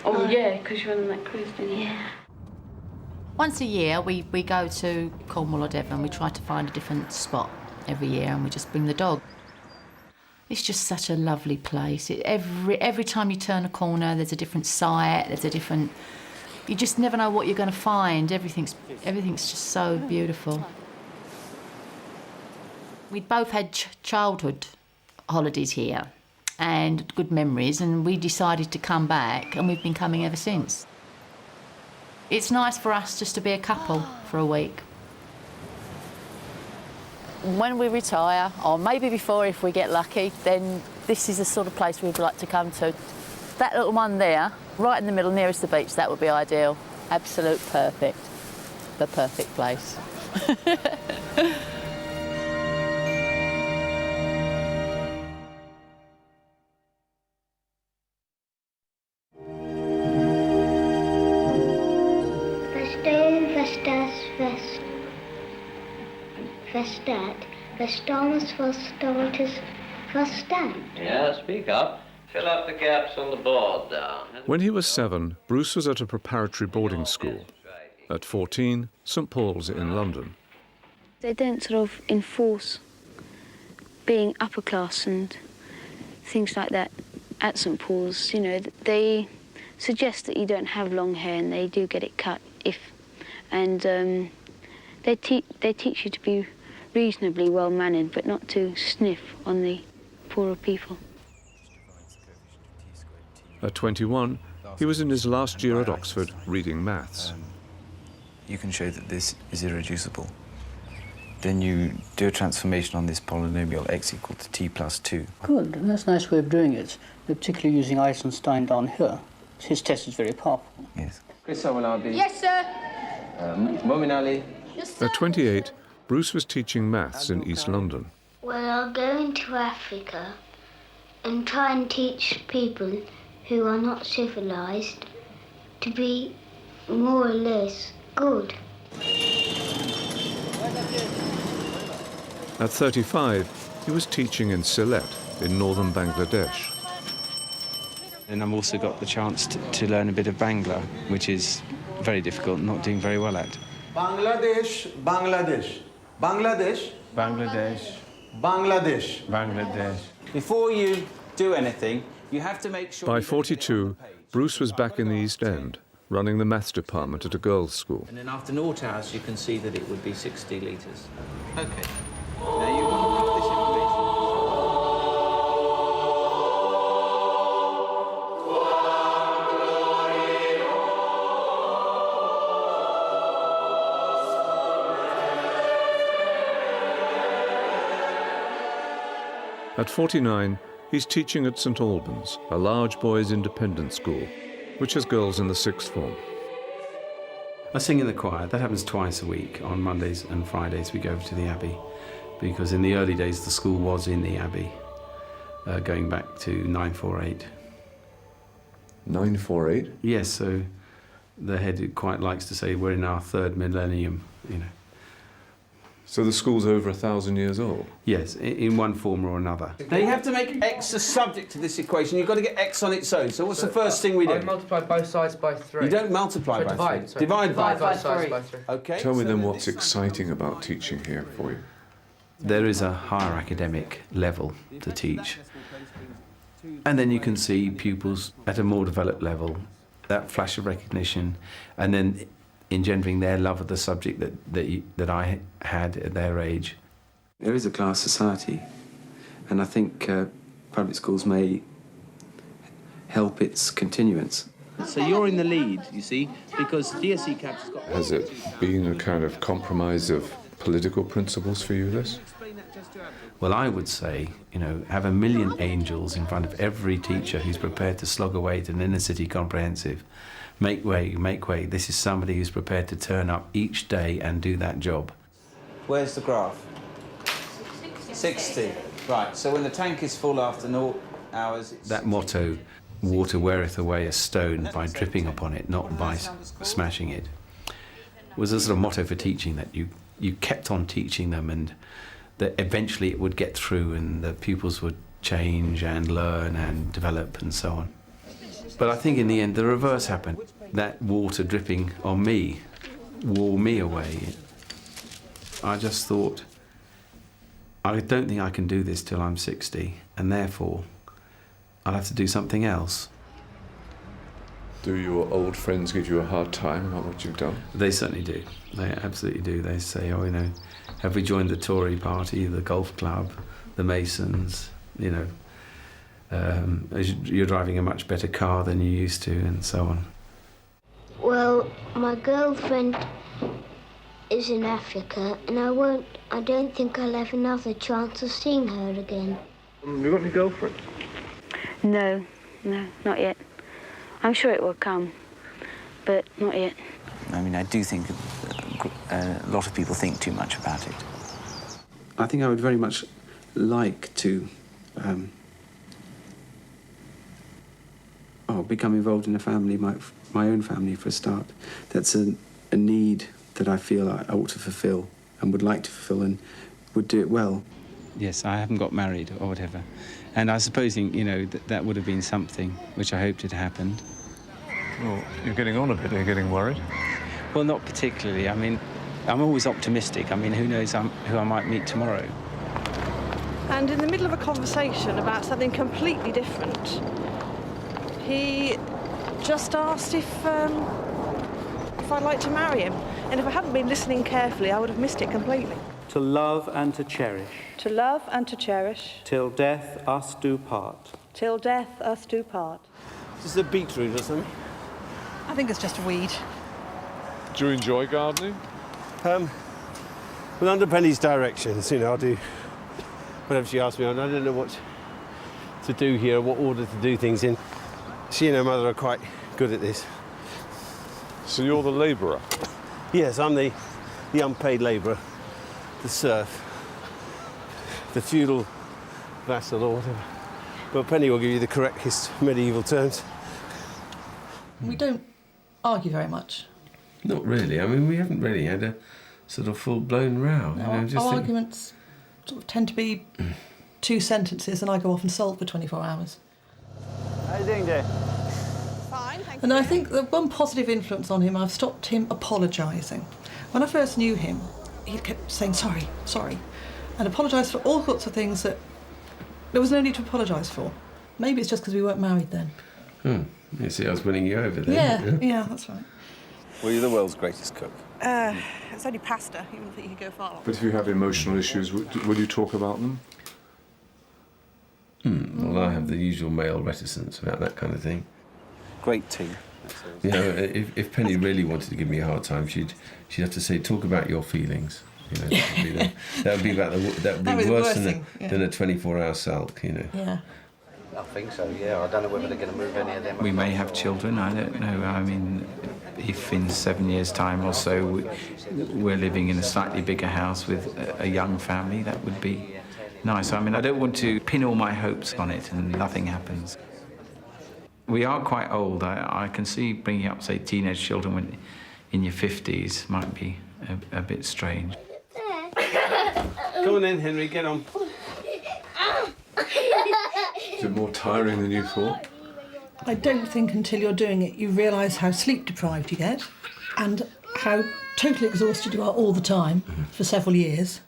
Oh, yeah, because you went on that cruise, didn't you? Yeah. Once a year, we go to Cornwall or Devon. We try to find a different spot every year, and we just bring the dog. It's just such a lovely place. Every time you turn a corner, there's a different sight, there's a different... You just never know what you're going to find. Everything's just so beautiful. We'd both had childhood holidays here and good memories, and we decided to come back, and we've been coming ever since. It's nice for us just to be a couple for a week. When we retire, or maybe before if we get lucky, then this is the sort of place we'd like to come to. That little one there, right in the middle, nearest the beach, that would be ideal. Absolute perfect. The perfect place. Yeah, speak up. Fill up the gaps on the board down. When he was 7, Bruce was at a preparatory boarding school. At 14, St Paul's in London. They don't sort of enforce being upper class and things like that at St Paul's. You know, they suggest that you don't have long hair, and they do get it cut and they teach you to be reasonably well-mannered, but not to sniff on the poorer people. At 21, he was in his last year at Oxford reading maths. You can show that this is irreducible. Then you do a transformation on this polynomial x equal to t plus 2. Good, that's a nice way of doing it, particularly using Eisenstein down here. His test is very powerful. Yes. Yes, sir. At 28, Bruce was teaching maths in East London. Well, I'll go into Africa and try and teach people who are not civilised to be more or less good. At 35, he was teaching in Sylhet in northern Bangladesh. And I've also got the chance to learn a bit of Bangla, which is very difficult, not doing very well at. Bangladesh, Bangladesh, Bangladesh, Bangladesh, Bangladesh, Bangladesh. Before you do anything, You have to make sure... By 42, Bruce was back in the East End, running the maths department at a girls' school. And then after naught hours, you can see that it would be 60 litres. OK. Now you want to put this information... At 49, he's teaching at St Albans, a large boys' independent school, which has girls in the sixth form. I sing in the choir. That happens twice a week. On Mondays and Fridays we go over to the Abbey, because in the early days the school was in the Abbey, going back to 948. 948? Yes, so the head quite likes to say we're in our third millennium, you know. So the school's over 1,000 years old? Yes, in one form or another. Now you have to make x the subject to this equation. You've got to get x on its own. So what's the first thing we do? I multiply both sides by 3. You don't multiply by 3. Divide by 3. OK. Tell me then what's exciting about teaching here for you. There is a higher academic level to teach. And then you can see pupils at a more developed level, that flash of recognition, and then engendering their love of the subject that I had at their age. There is a class society, and I think public schools may help its continuance. So you're in the lead, you see, because DSE Cabs has got... Has it been a kind of compromise of political principles for you, this? Well, I would say, you know, have a million angels in front of every teacher who's prepared to slog away at an inner city comprehensive. Make way, make way. This is somebody who's prepared to turn up each day and do that job. Where's the graph? 60. Right, so when the tank is full after 0 hours... That motto, water weareth away a stone by dripping upon it, not by smashing it, was a sort of motto for teaching, that you kept on teaching them, and that eventually it would get through and the pupils would change and learn and develop and so on. But I think in the end the reverse happened. That water dripping on me wore me away. I just thought, I don't think I can do this till I'm 60, and therefore I'll have to do something else. Do your old friends give you a hard time about what you've done? They certainly do. They absolutely do. They say, oh, you know, have we joined the Tory party, the golf club, the Masons, you know, you're driving a much better car than you used to, and so on. Well, my girlfriend is in Africa, and I don't think I'll have another chance of seeing her again. Have you got any girlfriend? No, not yet. I'm sure it will come, but not yet. I mean, I do think a lot of people think too much about it. I think I would very much like to become involved in a family, my own family for a start. That's a need that I feel I ought to fulfil and would like to fulfil, and would do it well. Yes, I haven't got married or whatever. And I suppose, you know, that would have been something which I hoped had happened. Well, you're getting on a bit. Are you getting worried? Well, not particularly. I mean, I'm always optimistic. I mean, who knows who I might meet tomorrow. And in the middle of a conversation about something completely different, he just asked if I'd like to marry him. And if I hadn't been listening carefully, I would have missed it completely. To love and to cherish. To love and to cherish. Till death us do part. Till death us do part. Is this a beetroot or something? I think it's just a weed. Do you enjoy gardening? Well, under Penny's directions, you know, I'll do whatever she asks me. I don't know what to do here, what order to do things in. She and her mother are quite good at this. So you're the labourer? Yes, I'm the unpaid labourer, the serf, the feudal vassal or whatever. But Penny will give you the correct medieval terms. We don't argue very much. Not really. I mean, we haven't really had a sort of full-blown row. No, our arguments sort of tend to be 2 sentences, and I go off and sulk for 24 hours. How are you doing, dear? Fine, thank you. And I think the one positive influence on him, I've stopped him apologising. When I first knew him, he kept saying sorry, sorry, and apologised for all sorts of things that there was no need to apologise for. Maybe it's just because we weren't married then. You see, I was winning you over there. Yeah, that's right. Were you the world's greatest cook? It's only pasta. You wouldn't think you could go far. But if you have emotional issues, will you talk about them? Well, I have the usual male reticence about that kind of thing. Great team. You know, if Penny really wanted to give me a hard time, she'd have to say, talk about your feelings. You know, that would be worse than a 24-hour sulk. You know. Yeah. I think so, yeah. I don't know whether they're going to move any of them. We may have children, I don't know. I mean, if in 7 years' time or so we're living in a slightly bigger house with a young family, that would be nice. I mean, I don't want to pin all my hopes on it and nothing happens. We are quite old. I can see bringing up, say, teenage children when in your 50s might be a bit strange. Come on then, Henry, get on. Is it more tiring than you thought? I don't think until you're doing it you realise how sleep deprived you get and how totally exhausted you are all the time for several years.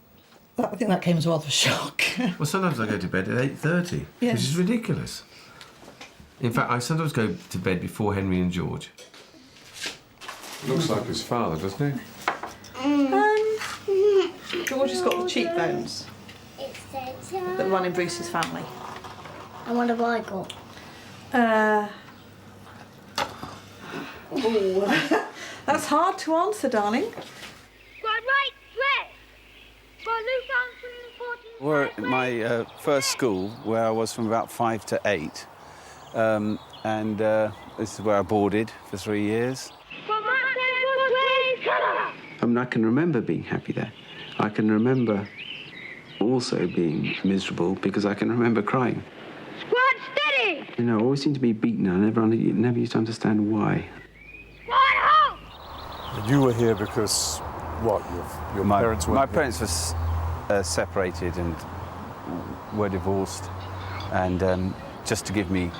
I think that came as rather a shock. Well, sometimes I go to bed at 8:30, Yes. which is ridiculous. In fact, I sometimes go to bed before Henry and George. Looks like his father, doesn't he? George has got the cheekbones that run in Bruce's family. And what have I got? That's hard to answer, darling. We're at my first school, where I was from about 5 to 8. And this is where I boarded for 3 years. I mean, I can remember being happy there. I can remember also being miserable because I can remember crying. Squad steady! You know, I always seem to be beaten. I never used to understand why. You were here because, what, your parents were... My parents were separated and were divorced, and just to give me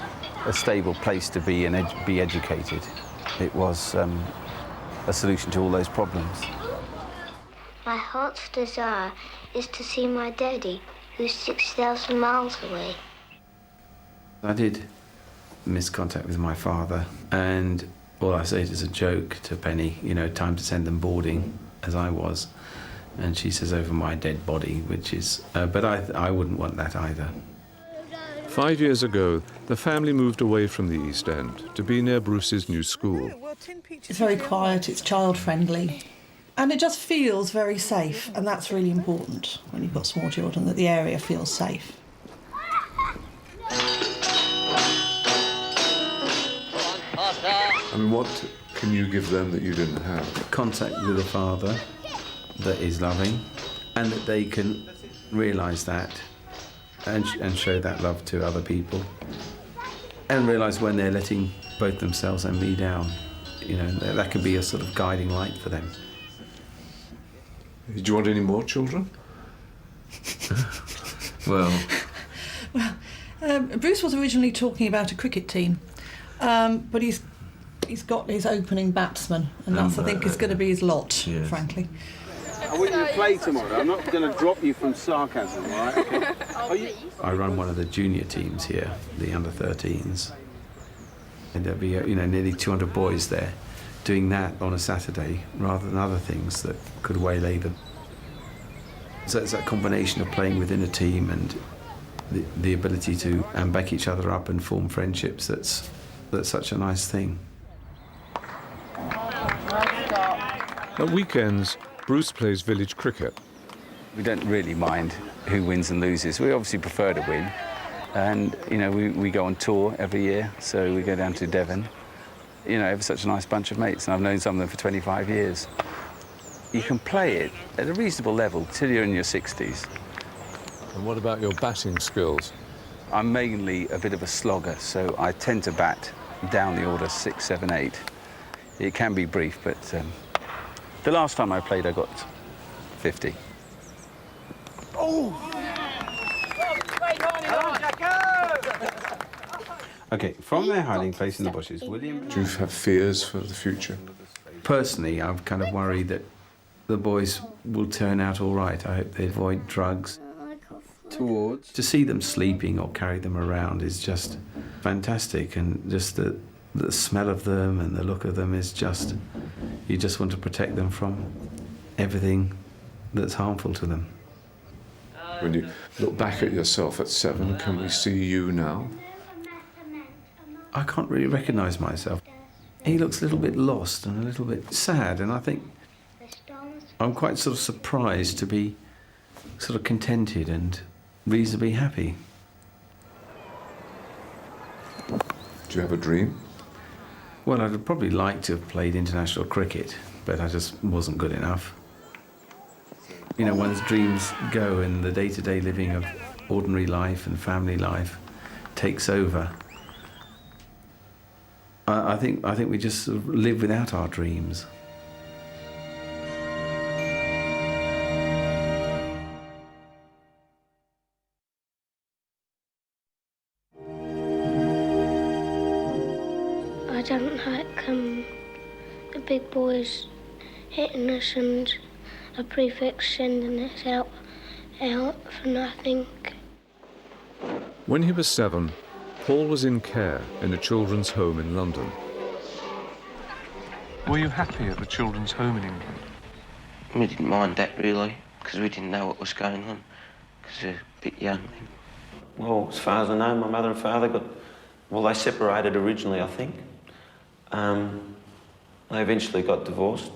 a stable place to be and be educated, it was a solution to all those problems. My heart's desire is to see my daddy, who's 6,000 miles away. I did miss contact with my father, and all I say is a joke to Penny, you know, time to send them boarding, as I was. And she says, over my dead body, which is... but I wouldn't want that either. 5 years ago, the family moved away from the East End to be near Bruce's new school. It's very quiet, it's child-friendly, and it just feels very safe, and that's really important when you've got small children, that the area feels safe. I mean, what can you give them that you didn't have? Contact with a father that is loving, and that they can realise that and show that love to other people, and realise when they're letting both themselves and me down. You know, that could be a sort of guiding light for them. Do you want any more children? Well, Bruce was originally talking about a cricket team, but he's got his opening batsman, and that's, I think, is going to be his lot, yes. frankly. When you play tomorrow, I'm not going to drop you from sarcasm, all right? Okay. I run one of the junior teams here, the under-13s, and there'll be nearly 200 boys there doing that on a Saturday rather than other things that could waylay them. So it's that combination of playing within a team and the ability to back each other up and form friendships that's such a nice thing. At weekends, Bruce plays village cricket. We don't really mind who wins and loses. We obviously prefer to win. And, you know, we go on tour every year, so we go down to Devon. You know, ever such a nice bunch of mates, and I've known some of them for 25 years. You can play it at a reasonable level till you're in your 60s. And what about your batting skills? I'm mainly a bit of a slogger, so I tend to bat down the order 6, 7, 8. It can be brief, but the last time I played, I got 50. Oh! Okay, from their hiding place in the bushes, William... Do you have fears for the future? Personally, I'm kind of worried that the boys will turn out all right. I hope they avoid drugs. towards. To see them sleeping or carry them around is just fantastic, and just the smell of them and the look of them is just, you just want to protect them from everything that's harmful to them. When you look back at yourself at 7, can we see you now? I can't really recognise myself. He looks a little bit lost and a little bit sad, and I think I'm quite sort of surprised to be sort of contented and reasonably happy. Do you have a dream? Well, I'd probably like to have played international cricket, but I just wasn't good enough. You know, one's dreams go and the day-to-day living of ordinary life and family life takes over. I think we just sort of live without our dreams. I don't like the big boys hitting us and a prefect sending us out for nothing. When he was 7, Paul was in care in a children's home in London. Were you happy at the children's home in England? We didn't mind that really, because we didn't know what was going on, because we were a bit young then. Well, as far as I know, my mother and father they separated originally, I think. They eventually got divorced.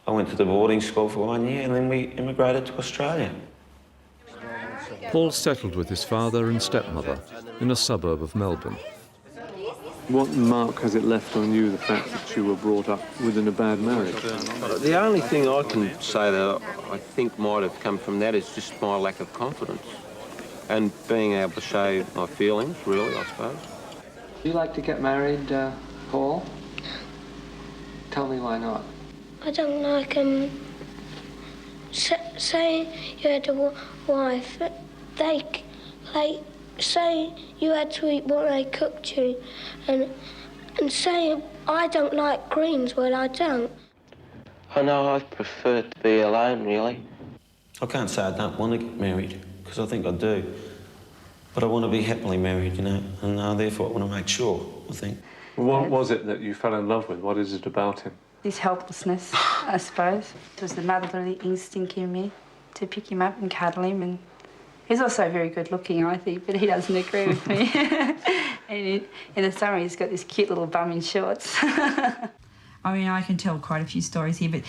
I went to the boarding school for 1 year and then we immigrated to Australia. Paul settled with his father and stepmother in a suburb of Melbourne. What mark has it left on you, the fact that you were brought up within a bad marriage? The only thing I can say that I think might have come from that is just my lack of confidence and being able to show my feelings, really, I suppose. Do you like to get married, Paul? Tell me why not. I don't like say you had a wife, they say you had to eat what they cooked you, and say I don't like greens. Well, I don't. I know I prefer to be alone, really. I can't say I don't want to get married, because I think I do. But I want to be happily married, you know, and therefore I want to make sure, I think. What was it that you fell in love with? What is it about him? His helplessness, I suppose. It was the motherly instinct in me to pick him up and cuddle him, and he's also very good looking, I think, but he doesn't agree with me. And in the summer he's got this cute little bum in shorts. I mean, I can tell quite a few stories here, but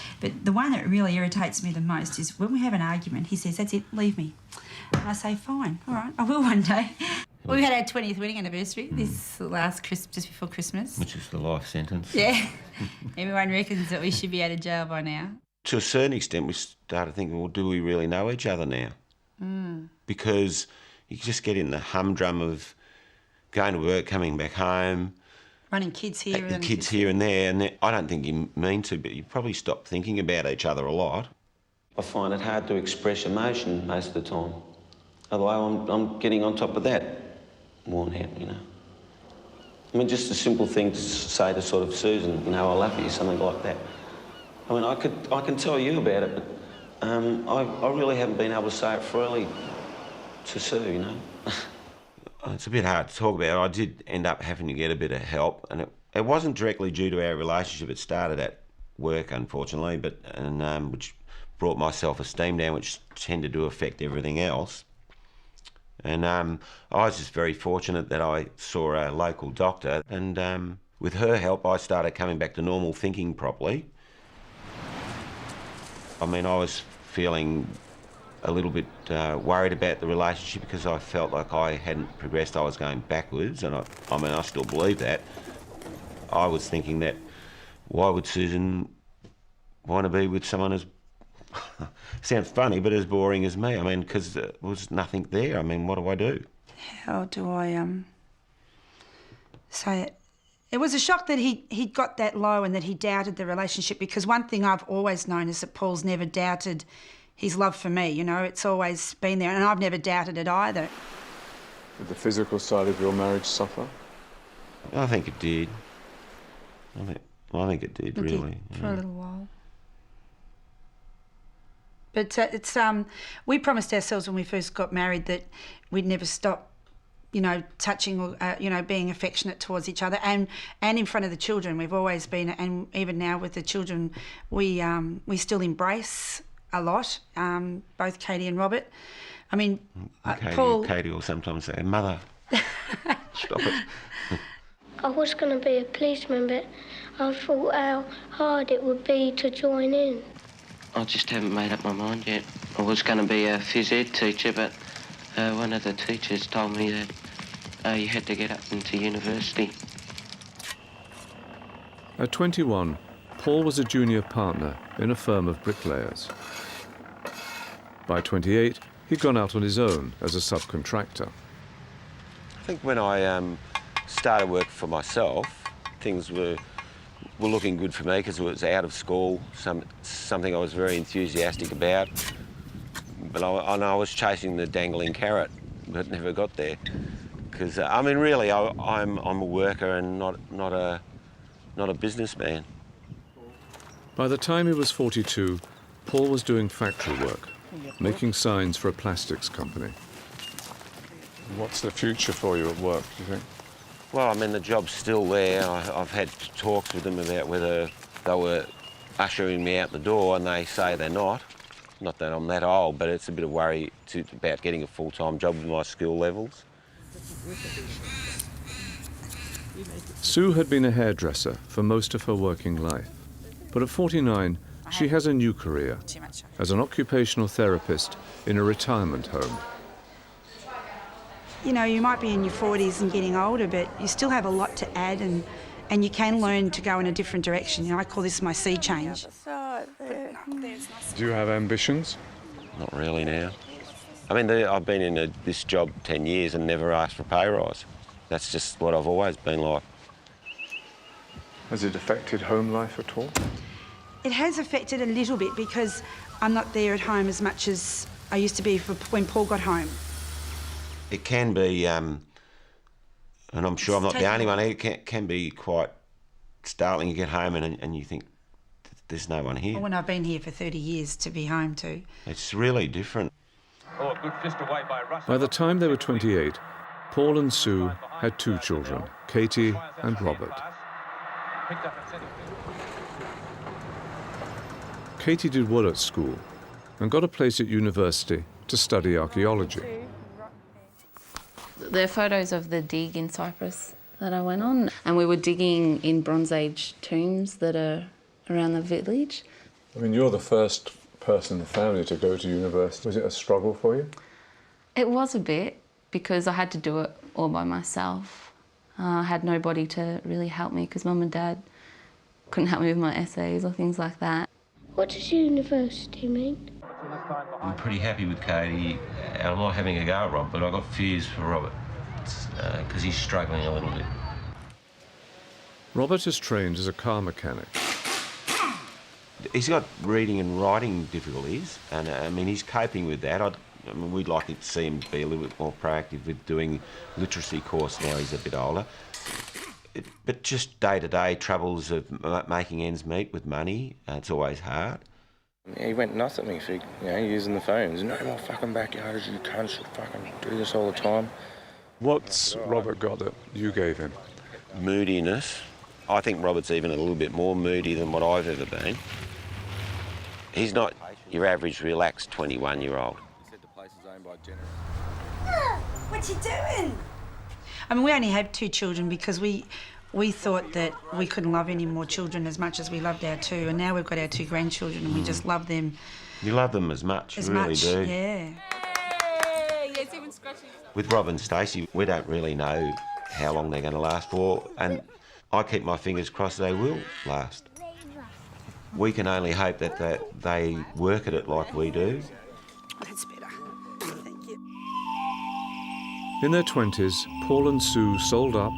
the one that really irritates me the most is when we have an argument, he says, "That's it, leave me." And I say, "Fine, all right, I will one day." We had our 20th wedding anniversary this last just before Christmas. Which is the life sentence. Yeah. Everyone reckons that we should be out of jail by now. To a certain extent, we started thinking, well, do we really know each other now? Mm. Because you just get in the humdrum of going to work, coming back home. Running kids here and kids here and there. And I don't think you mean to, but you probably stop thinking about each other a lot. I find it hard to express emotion most of the time. Although I'm getting on top of that more now, you know. I mean, just a simple thing to say to sort of Susan, you know, I love you, something like that. I mean, I can tell you about it, but I really haven't been able to say it freely to Sue, you know. It's a bit hard to talk about. I did end up having to get a bit of help, and it wasn't directly due to our relationship. It started at work, unfortunately, which brought my self-esteem down, which tended to affect everything else. And I was just very fortunate that I saw a local doctor, and with her help I started coming back to normal, thinking properly. I mean, I was feeling a little bit worried about the relationship because I felt like I hadn't progressed, I was going backwards, and I mean, I still believe that. I was thinking that, why would Susan want to be with someone as sounds funny, but as boring as me? I mean, because there was nothing there. I mean, what do I do? How do I say it? It was a shock that he got that low and that he doubted the relationship, because one thing I've always known is that Paul's never doubted his love for me, you know. It's always been there, and I've never doubted it either. Did the physical side of your marriage suffer? I think it did. I think it did, really. For a little while. But we promised ourselves when we first got married that we'd never stop, touching or, being affectionate towards each other and in front of the children. We've always been, and even now with the children, we still embrace a lot, both Katie and Robert. I mean, Paul... Katie will sometimes say, Mother, stop it. I was going to be a policeman, but I thought how hard it would be to join in. I just haven't made up my mind yet. I was going to be a phys ed teacher, but one of the teachers told me that you had to get up into university. At 21, Paul was a junior partner in a firm of bricklayers. By 28, he'd gone out on his own as a subcontractor. I think when I started work for myself, things were looking good for me because it was out of school, something I was very enthusiastic about. But I was chasing the dangling carrot, but never got there. Because really, I'm a worker and not a businessman. By the time he was 42, Paul was doing factory work, making signs for a plastics company. What's the future for you at work, do you think? Well, the job's still there. I've had talks with them about whether they were ushering me out the door, and they say they're not. Not that I'm that old, but it's a bit of worry about getting a full-time job with my skill levels. Sue had been a hairdresser for most of her working life, but at 49, she has a new career as an occupational therapist in a retirement home. You might be in your 40s and getting older, but you still have a lot to add and you can learn to go in a different direction. I call this my sea change. Do you have ambitions? Not really now. I've been in this job 10 years and never asked for a pay rise. That's just what I've always been like. Has it affected home life at all? It has affected a little bit because I'm not there at home as much as I used to be when Paul got home. It can be, and I'm sure I'm not the only one, it can be quite startling. You get home and you think, there's no one here. When I've been here for 30 years to be home too. It's really different. Oh, good fist away by Russell. By the time they were 28, Paul and Sue had 2 children, Katie and Robert. Katie did well at school and got a place at university to study archaeology. There are photos of the dig in Cyprus that I went on, and we were digging in Bronze Age tombs that are around the village. You're the first person in the family to go to university. Was it a struggle for you? It was a bit, because I had to do it all by myself. I had nobody to really help me because Mum and Dad couldn't help me with my essays or things like that. What does university mean? I'm pretty happy with Katie. I'm not having a go at Rob, but I've got fears for Robert because he's struggling a little bit. Robert is trained as a car mechanic. He's got reading and writing difficulties, and he's coping with that. We'd like to see him be a little bit more proactive with doing literacy course now he's a bit older. But just day-to-day troubles of making ends meet with money, it's always hard. Yeah, he went nuts at me for using the phones. No more fucking backyards, you cunts, you fucking do this all the time. What's Robert got that you gave him? Moodiness. I think Robert's even a little bit more moody than what I've ever been. He's not your average relaxed 21-year-old. What you doing? We only had 2 children because we thought that we couldn't love any more children as much as we loved our 2, and now we've got our 2 grandchildren and we just love them. You love them as much, you really do. Yeah. With Rob and Stacey, we don't really know how long they're going to last for, and I keep my fingers crossed they will last. We can only hope that they work at it like we do. That's better. Thank you. In their 20s, Paul and Sue sold up,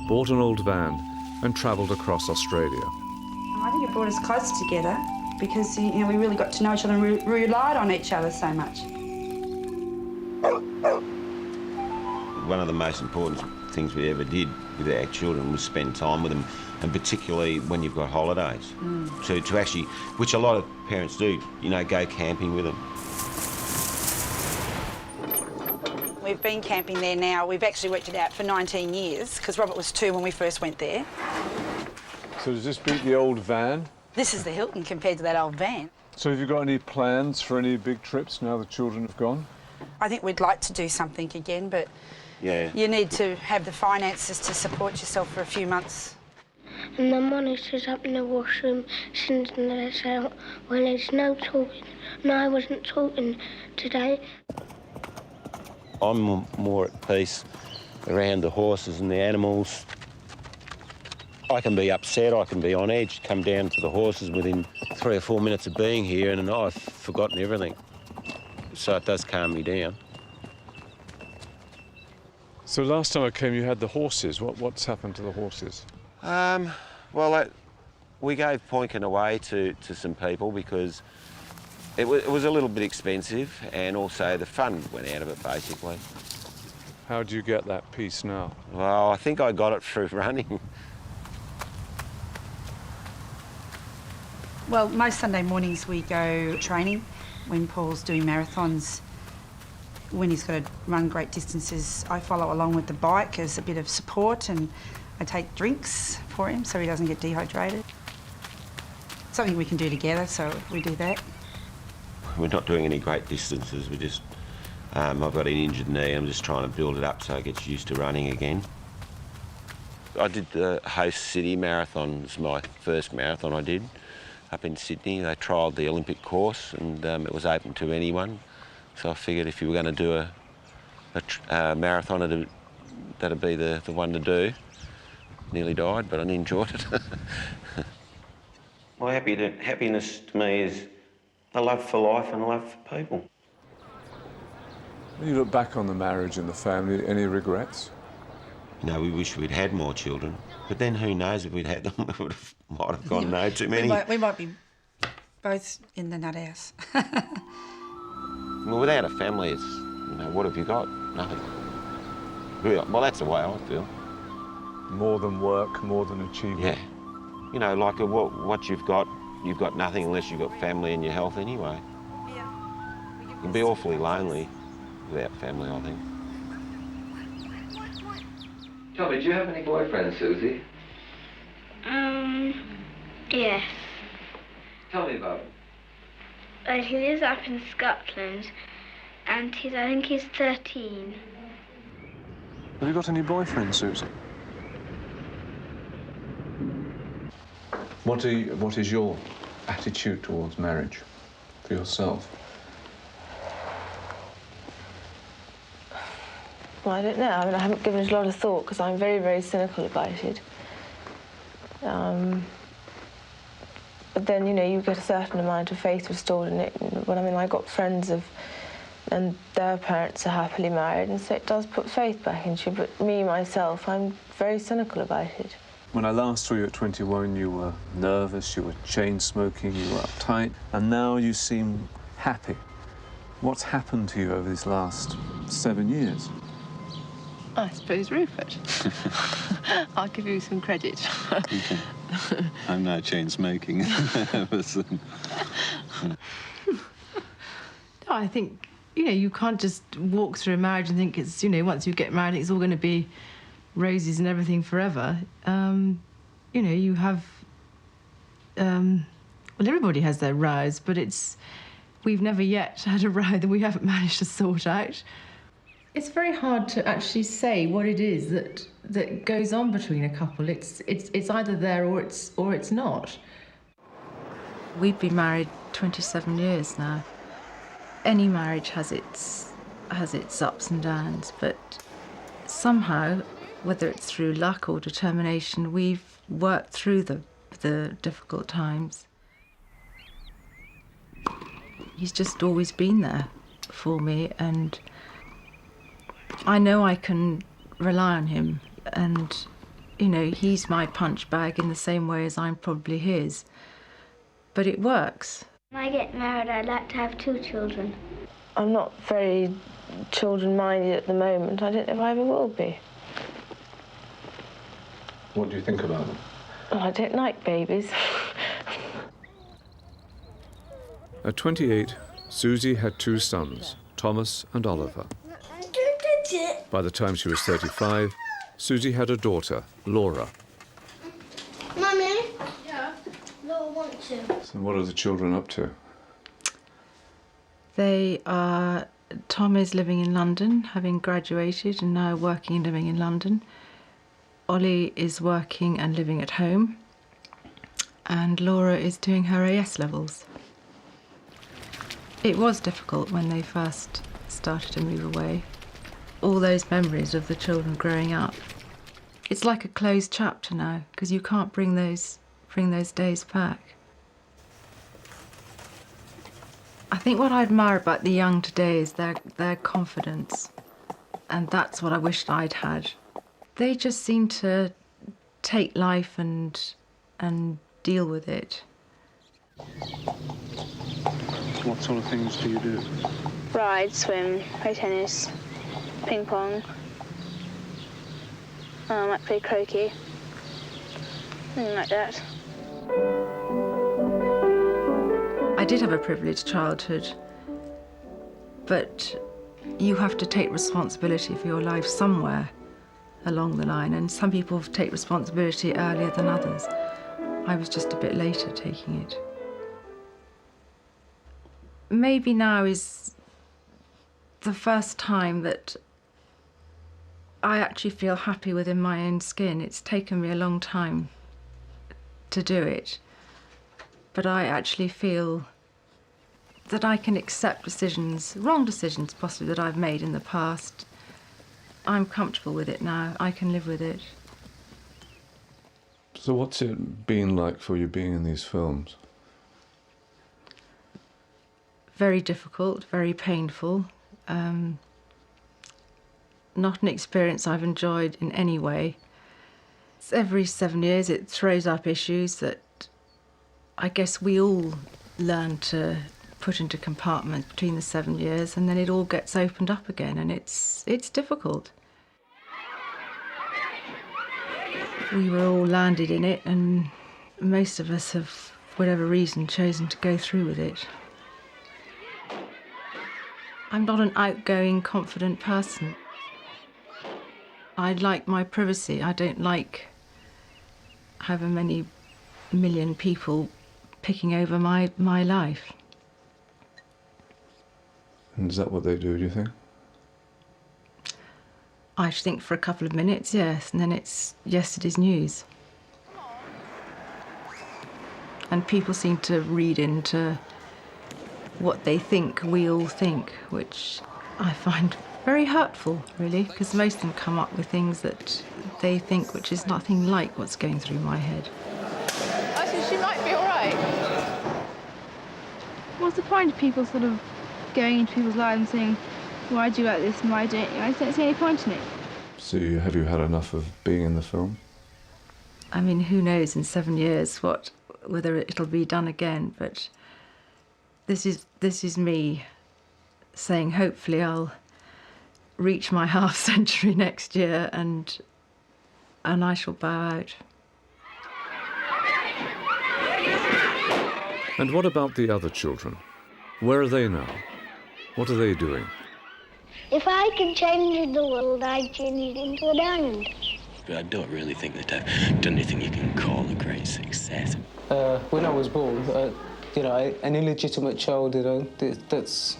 bought an old van and travelled across Australia. I think it brought us close together because we really got to know each other and we relied on each other so much. One of the most important things we ever did with our children was spend time with them and particularly when you've got holidays. To actually, which a lot of parents do, you know, go camping with them. We've been camping there now. We've actually worked it out for 19 years, because Robert was 2 when we first went there. So does this beat the old van? This is the Hilton compared to that old van. So have you got any plans for any big trips now the children have gone? I think we'd like to do something again, but you need to have the finances to support yourself for a few months. And the monitor's up in the washroom sending us out when there's no talking. No, I wasn't talking today. I'm more at peace around the horses and the animals. I can be upset, I can be on edge, come down to the horses within 3 or 4 minutes of being here and I've forgotten everything. So it does calm me down. So last time I came you had the horses. What's happened to the horses? Well, we gave Poinkin away to some people because it was a little bit expensive and also the fun went out of it, basically. How do you get that peace now? Well, I think I got it through running. Well, most Sunday mornings we go training when Paul's doing marathons. When he's got to run great distances, I follow along with the bike as a bit of support, and I take drinks for him so he doesn't get dehydrated. Something we can do together, so we do that. We're not doing any great distances. We just, I've got an injured knee. I'm just trying to build it up so it gets used to running again. I did the Host City Marathon. It's my first marathon I did up in Sydney. They trialled the Olympic course and it was open to anyone. So I figured if you were going to do a marathon, that'd be the one to do. Nearly died, but I enjoyed it. My happiness to me is a love for life and a love for people. When you look back on the marriage and the family, any regrets? You know, we wish we'd had more children, but then who knows if we'd had them, we might have gone no too many. We might be both in the nut house. Well, without a family, it's, you know, what have you got? Nothing. Well, that's the way I feel. More than work, more than achievement. Yeah. You know, like what you've got nothing unless you've got family and your health anyway. You'd be awfully lonely without family, I think. Tommy, do you have any boyfriends, Susie? Yes. Tell me about him. He lives up in Scotland, and I think he's 13. Have you got any boyfriends, Susie? What is your attitude towards marriage for yourself? Well, I don't know. I mean, I haven't given it a lot of thought because I'm very, very cynical about it. But then, you know, you get a certain amount of faith restored in it. But I mean, I got friends and their parents are happily married, and so it does put faith back into you. But me, myself, I'm very cynical about it. When I last saw you at 21, you were nervous, you were chain-smoking, you were uptight, and now you seem happy. What's happened to you over these last 7 years? I suppose Rupert. I'll give you some credit. I'm not chain-smoking. I think, you know, you can't just walk through a marriage and think it's, you know, once you get married, it's all going to be roses and everything forever. You know, you have... well, everybody has their rows, but we've never yet had a row that we haven't managed to sort out. It's very hard to actually say what it is that goes on between a couple. It's either there or it's not. We've been married 27 years now. Any marriage has its ups and downs, but somehow, whether it's through luck or determination, we've worked through the difficult times. He's just always been there for me, and I know I can rely on him, and, you know, he's my punch bag in the same way as I'm probably his. But it works. When I get married, I'd like to have 2 children. I'm not very children-minded at the moment. I don't know if I ever will be. What do you think about them? Oh, I don't like babies. At 28, Susie had 2 sons, Thomas and Oliver. By the time she was 35, Susie had a daughter, Laura. Mummy? Yeah? Laura wants you. So what are the children up to? Tom is living in London, having graduated and now working and living in London. Ollie is working and living at home. And Laura is doing her AS levels. It was difficult when they first started to move away. All those memories of the children growing up. It's like a closed chapter now, because you can't bring those days back. I think what I admire about the young today is their confidence, and that's what I wished I'd had. They just seem to take life and deal with it. What sort of things do you do? Ride, swim, play tennis, ping pong. I might play croquet. Something like that. I did have a privileged childhood, but you have to take responsibility for your life somewhere along the line, and some people take responsibility earlier than others. I was just a bit later taking it. Maybe now is the first time that I actually feel happy within my own skin. It's taken me a long time to do it, but I actually feel that I can accept decisions, wrong decisions possibly, that I've made in the past. I'm comfortable with it now. I can live with it. So what's it been like for you being in these films? Very difficult, very painful. Not an experience I've enjoyed in any way. Every 7 years it throws up issues that I guess we all learn to put into compartments between the 7 years, and then it all gets opened up again, and it's difficult. We were all landed in it, and most of us have, for whatever reason, chosen to go through with it. I'm not an outgoing, confident person. I like my privacy. I don't like however many million people picking over my life. And is that what they do you think? I think for a couple of minutes, yes, and then it's yesterday's news. And people seem to read into what they think we all think, which I find very hurtful, really, because most of them come up with things that they think which is nothing like what's going through my head. I think she might be all right. What's the point of people sort of going into people's lives and saying, why do you like this and why don't you? I don't see any point in it. So have you had enough of being in the film? I mean, who knows in 7 years whether it'll be done again, but this is me saying hopefully I'll reach my half century next year and I shall bow out. And what about the other children? Where are they now? What are they doing? If I can change the world, I'd change it into a diamond. But I don't really think they've done anything you can call a great success. When I was born, you know, an illegitimate child, you know, that's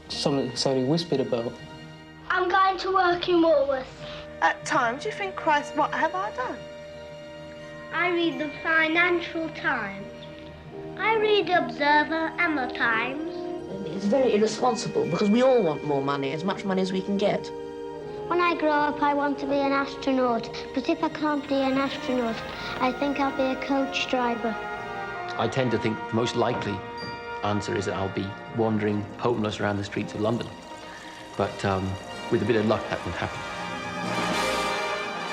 something that's only whispered about. I'm going to work in Woolworths. At times you think, Christ, what have I done? I read the Financial Times. I read the Observer and the Times. It's very irresponsible because we all want more money, as much money as we can get. When I grow up, I want to be an astronaut. But if I can't be an astronaut, I think I'll be a coach driver. I tend to think the most likely answer is that I'll be wandering homeless around the streets of London. But with a bit of luck, that can happen.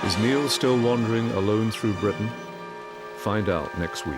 Is Neil still wandering alone through Britain? Find out next week.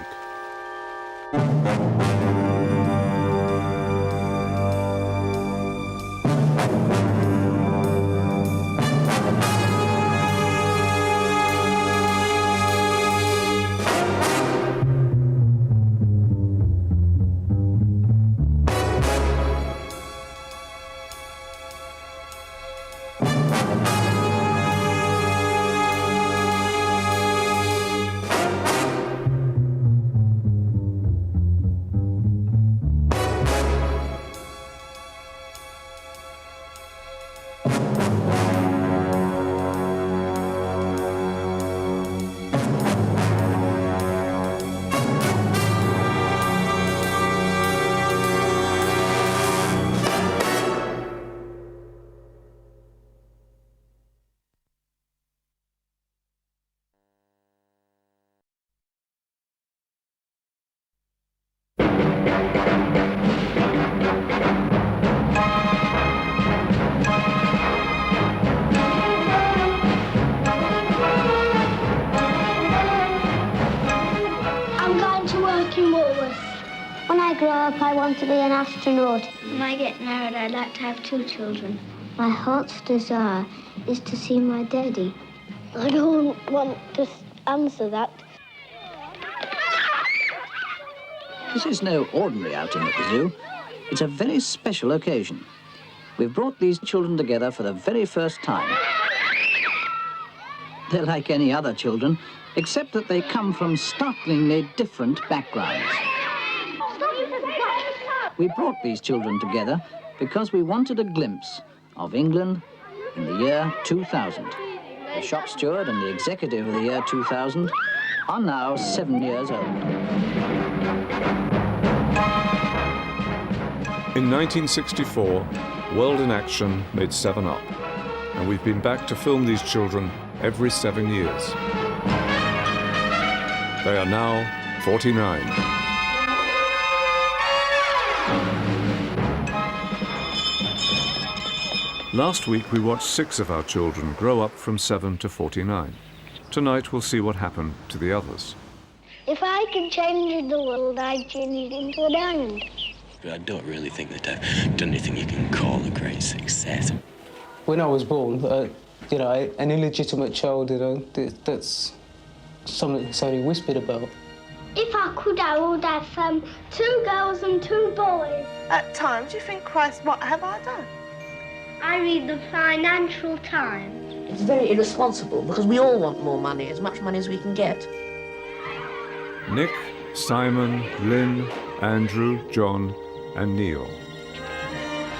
want to be an astronaut. When I get married, I'd like to have 2 children. My heart's desire is to see my daddy. I don't want to answer that. This is no ordinary outing at the zoo. It's a very special occasion. We've brought these children together for the very first time. They're like any other children, except that they come from startlingly different backgrounds. We brought these children together because we wanted a glimpse of England in the year 2000. The shop steward and the executive of the year 2000 are now 7 years old. In 1964, World in Action made 7 Up, and we've been back to film these children every 7 years. They are now 49. Last week we watched 6 of our children grow up from 7 to 49. Tonight we'll see what happened to the others. If I could change the world, I'd change it into a diamond. I don't really think that I've done anything you can call a great success. When I was born, you know, an illegitimate child, you know, that's something that's only whispered about. If I could, I would have 2 girls and 2 boys. At times you think, Christ, what have I done? I read the Financial Times. It's very irresponsible because we all want more money, as much money as we can get. Nick, Simon, Lynn, Andrew, John, and Neil.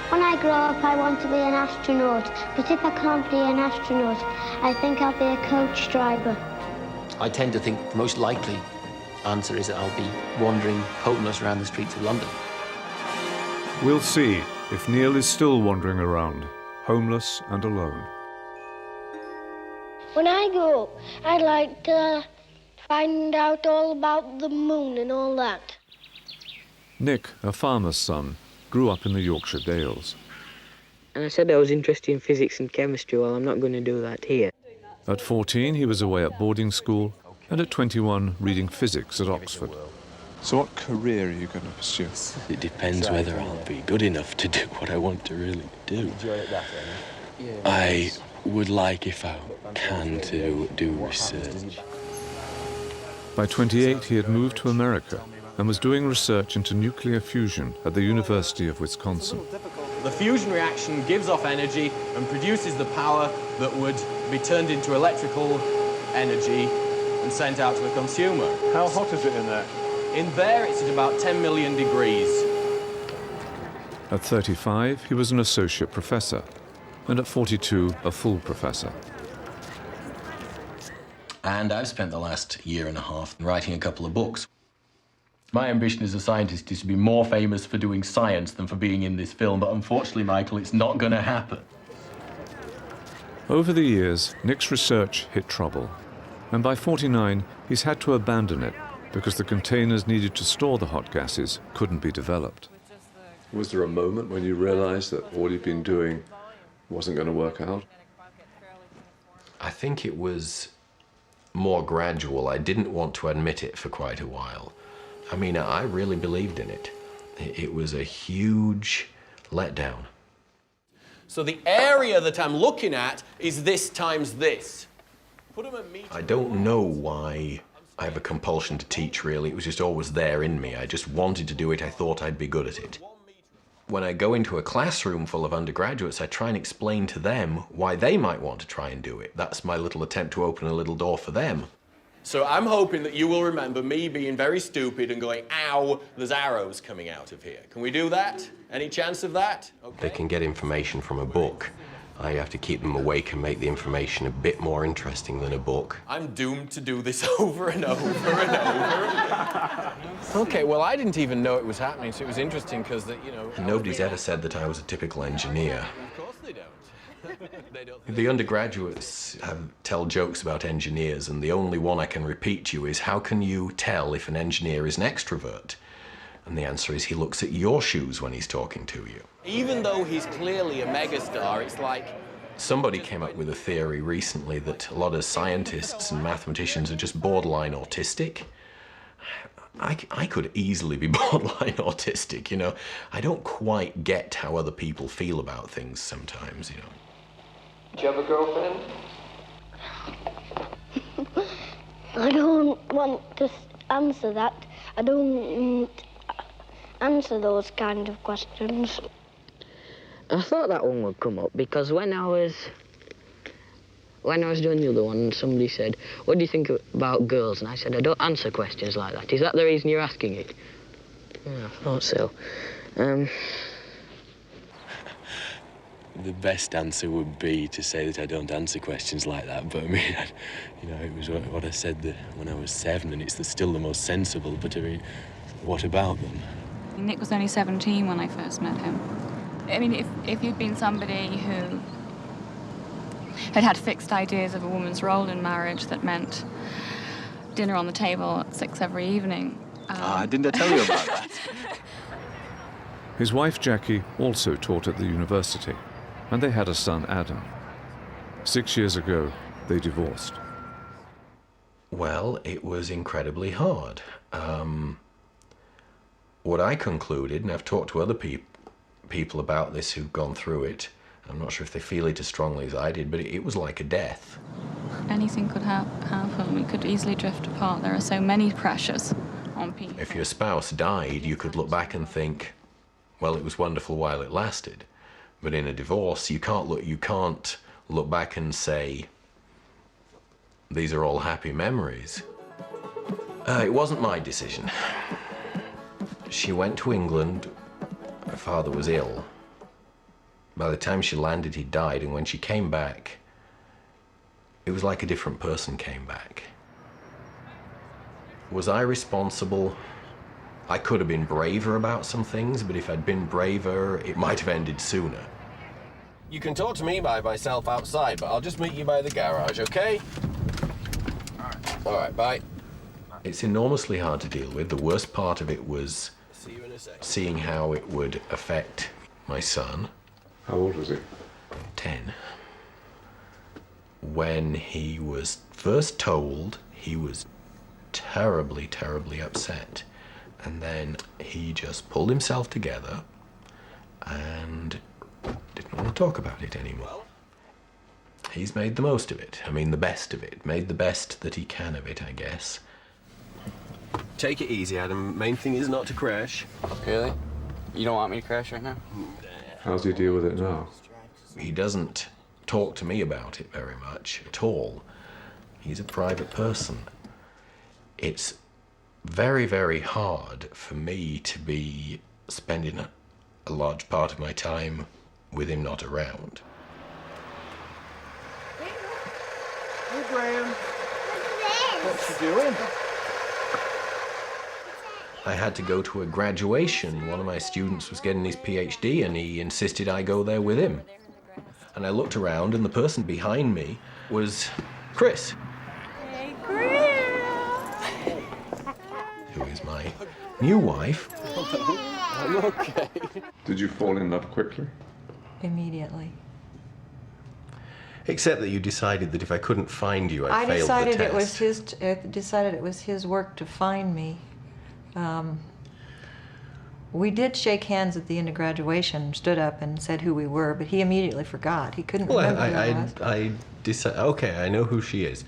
When I grow up, I want to be an astronaut. But if I can't be an astronaut, I think I'll be a coach driver. I tend to think the most likely answer is that I'll be wandering homeless around the streets of London. We'll see if Neil is still wandering around, homeless and alone. When I grow up, I'd like to find out all about the moon and all that. Nick, a farmer's son, grew up in the Yorkshire Dales. And I said I was interested in physics and chemistry. Well, I'm not going to do that here. At 14, he was away at boarding school, and at 21, reading physics at Oxford. So what career are you going to pursue? It depends whether I'll be good enough to do what I want to really do. I would like, if I can, to do research. By 28, he had moved to America and was doing research into nuclear fusion at the University of Wisconsin. The fusion reaction gives off energy and produces the power that would be turned into electrical energy and sent out to the consumer. How hot is it in there? In there, it's at about 10 million degrees. At 35, he was an associate professor, and at 42, a full professor. And I've spent the last year and a half writing a couple of books. My ambition as a scientist is to be more famous for doing science than for being in this film, but unfortunately, Michael, it's not going to happen. Over the years, Nick's research hit trouble, and by 49, he's had to abandon it because the containers needed to store the hot gases couldn't be developed. Was there a moment when you realised that all you'd been doing wasn't going to work out? I think it was more gradual. I didn't want to admit it for quite a while. I mean, I really believed in it. It was a huge letdown. So the area that I'm looking at is this times this. I don't know why I have a compulsion to teach, really. It was just always there in me. I just wanted to do it. I thought I'd be good at it. When I go into a classroom full of undergraduates, I try and explain to them why they might want to try and do it. That's my little attempt to open a little door for them. So I'm hoping that you will remember me being very stupid and going, ow, there's arrows coming out of here. Can we do that? Any chance of that? Okay. They can get information from a book. I have to keep them awake and make the information a bit more interesting than a book. I'm doomed to do this over and over and over. Okay, well, I didn't even know it was happening, so it was interesting because, you know... Nobody's ever said that I was a typical engineer. Of course they don't. The undergraduates tell jokes about engineers, and the only one I can repeat to you is, how can you tell if an engineer is an extrovert? And the answer is, he looks at your shoes when he's talking to you. Even though he's clearly a megastar, it's like... Somebody came up with a theory recently that a lot of scientists and mathematicians are just borderline autistic. I could easily be borderline autistic, you know. I don't quite get how other people feel about things sometimes, you know. Do you have a girlfriend? I don't want to answer that. I don't answer those kind of questions. I thought that one would come up because when I was doing the other one, somebody said, "What do you think about girls?" And I said, "I don't answer questions like that. Is that the reason you're asking it?" Yeah, I thought so. The best answer would be to say that I don't answer questions like that, but I mean, you know, it was what I said when I was 7, and it's still the most sensible, but I mean, what about them? Nick was only 17 when I first met him. I mean, if you'd been somebody who had fixed ideas of a woman's role in marriage that meant dinner on the table at 6 every evening... didn't I tell you about that? His wife Jackie also taught at the university, and they had a son, Adam. 6 years ago, they divorced. Well, it was incredibly hard. What I concluded, and I've talked to other people about this who've gone through it, I'm not sure if they feel it as strongly as I did, but it was like a death. Anything could happen. We could easily drift apart. There are so many pressures on people. If your spouse died, you could look back and think, well, it was wonderful while it lasted. But in a divorce, you can't look back and say, these are all happy memories. It wasn't my decision. She went to England. Her father was ill. By the time she landed, he died, and when she came back, it was like a different person came back. Was I responsible? I could have been braver about some things, but if I'd been braver, it might have ended sooner. You can talk to me by myself outside, but I'll just meet you by the garage, okay? All right, bye. It's enormously hard to deal with. The worst part of it was seeing how it would affect my son. How old was he? 10. When he was first told, he was terribly, terribly upset. And then he just pulled himself together and didn't want to talk about it anymore. He's made the most of it. I mean, the best of it. Made the best that he can of it, I guess. Take it easy, Adam. Main thing is not to crash. Really? You don't want me to crash right now? How does he deal with it now? He doesn't talk to me about it very much at all. He's a private person. It's very, very hard for me to be spending a large part of my time with him not around. Hey, Graham. What you doing? I had to go to a graduation. One of my students was getting his PhD, and he insisted I go there with him. And I looked around, and the person behind me was Chris. Hey, Chris! Who is my new wife. I'm okay. Did you fall in love quickly? Immediately. Except that you decided that if I couldn't find you, I failed the test. Decided it was his work to find me. We did shake hands at the end of graduation, stood up and said who we were, but he immediately forgot. He couldn't remember who I was. I decided, okay, I know who she is,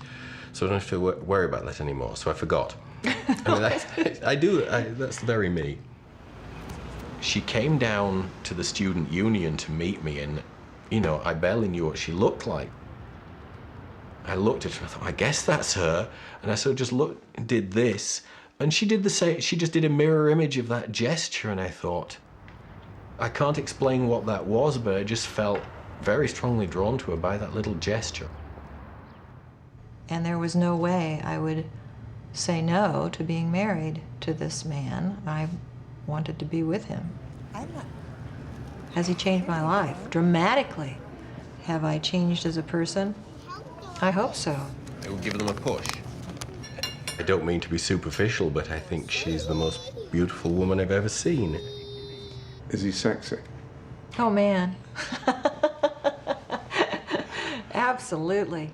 so I don't have to worry about that anymore, so I forgot. I mean, that's very me. She came down to the student union to meet me, and, you know, I barely knew what she looked like. I looked at her, I thought, I guess that's her, and I sort of just looked and did this, and she did the same. She just did a mirror image of that gesture, and I thought, I can't explain what that was, but I just felt very strongly drawn to her by that little gesture. And there was no way I would say no to being married to this man. I wanted to be with him. Has he changed my life? Dramatically. Have I changed as a person? I hope so. It will give them a push. I don't mean to be superficial, but I think she's the most beautiful woman I've ever seen. Is he sexy? Oh, man. Absolutely.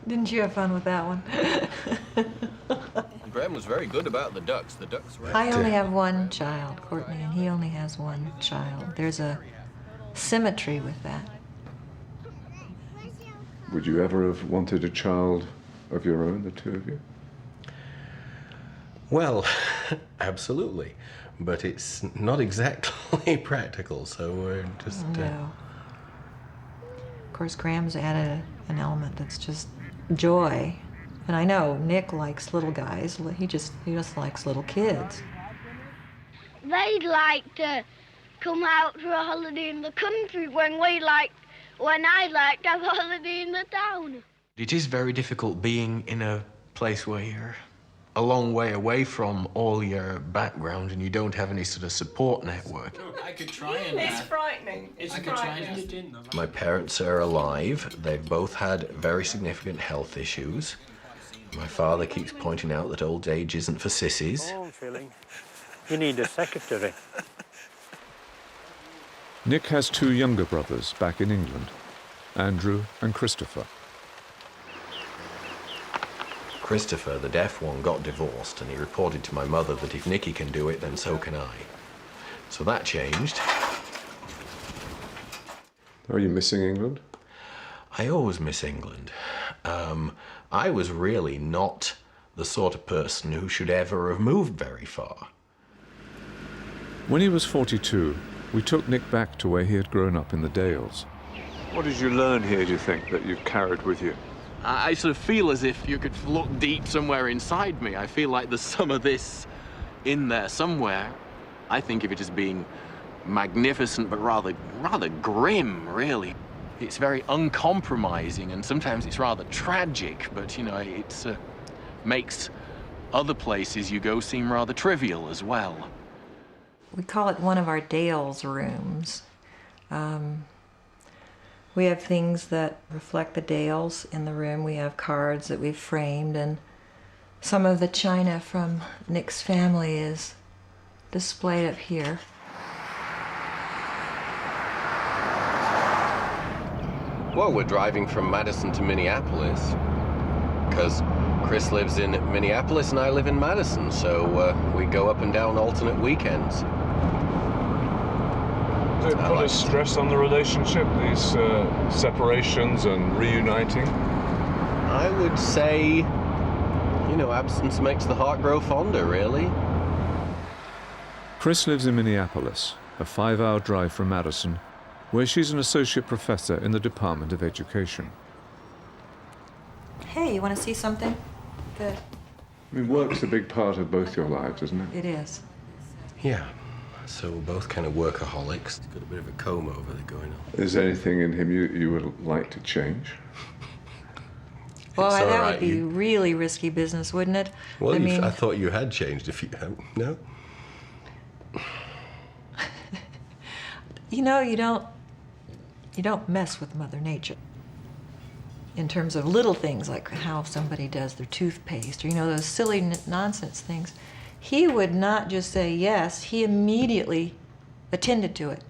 Didn't you have fun with that one? Graham was very good about the ducks. The ducks were... I only have one child, Courtney, and he only has one child. There's a symmetry with that. Would you ever have wanted a child of your own, the two of you? Well, absolutely. But it's not exactly practical, so we're just... No. Of course, Graham's added an element that's just joy. And I know Nick likes little guys. He just likes little kids. They'd like to come out for a holiday in the country when I like to have a holiday in the town. It is very difficult being in a place where you're a long way away from all your background and you don't have any sort of support network. I could try and... It's frightening. I could try and fit in. My parents are alive. They've both had very significant health issues. My father keeps pointing out that old age isn't for sissies. Oh, I'm feeling you need a secretary. Nick has two younger brothers back in England, Andrew and Christopher. Christopher, the deaf one, got divorced, and he reported to my mother that if Nicky can do it, then so can I. So that changed. Are you missing England? I always miss England. I was really not the sort of person who should ever have moved very far. When he was 42, we took Nick back to where he had grown up in the Dales. What did you learn here, do you think, that you've carried with you? I sort of feel as if you could look deep somewhere inside me. I feel like there's some of this in there somewhere. I think of it as being magnificent, but rather grim, really. It's very uncompromising, and sometimes it's rather tragic, but, you know, it makes other places you go seem rather trivial as well. We call it one of our Dales rooms. We have things that reflect the Dales in the room. We have cards that we've framed, and some of the china from Nick's family is displayed up here. Well, we're driving from Madison to Minneapolis, because Chris lives in Minneapolis and I live in Madison, so we go up and down alternate weekends. Does it put a stress on the relationship, these separations and reuniting? I would say, you know, absence makes the heart grow fonder, really. Chris lives in Minneapolis, a 5-hour drive from Madison, where she's an associate professor in the Department of Education. Hey, you want to see something? Good. I mean, work's a big part of both your lives, isn't it? It is. Yeah. So we're both kind of workaholics. Got a bit of a comb over there going on. Is there anything in him you would like to change? Well, that would be really risky business, wouldn't it? Well, I thought you had changed if you have. No? You know, you don't mess with Mother Nature. In terms of little things like how somebody does their toothpaste, or, you know, those silly nonsense things. He would not just say yes, he immediately attended to it.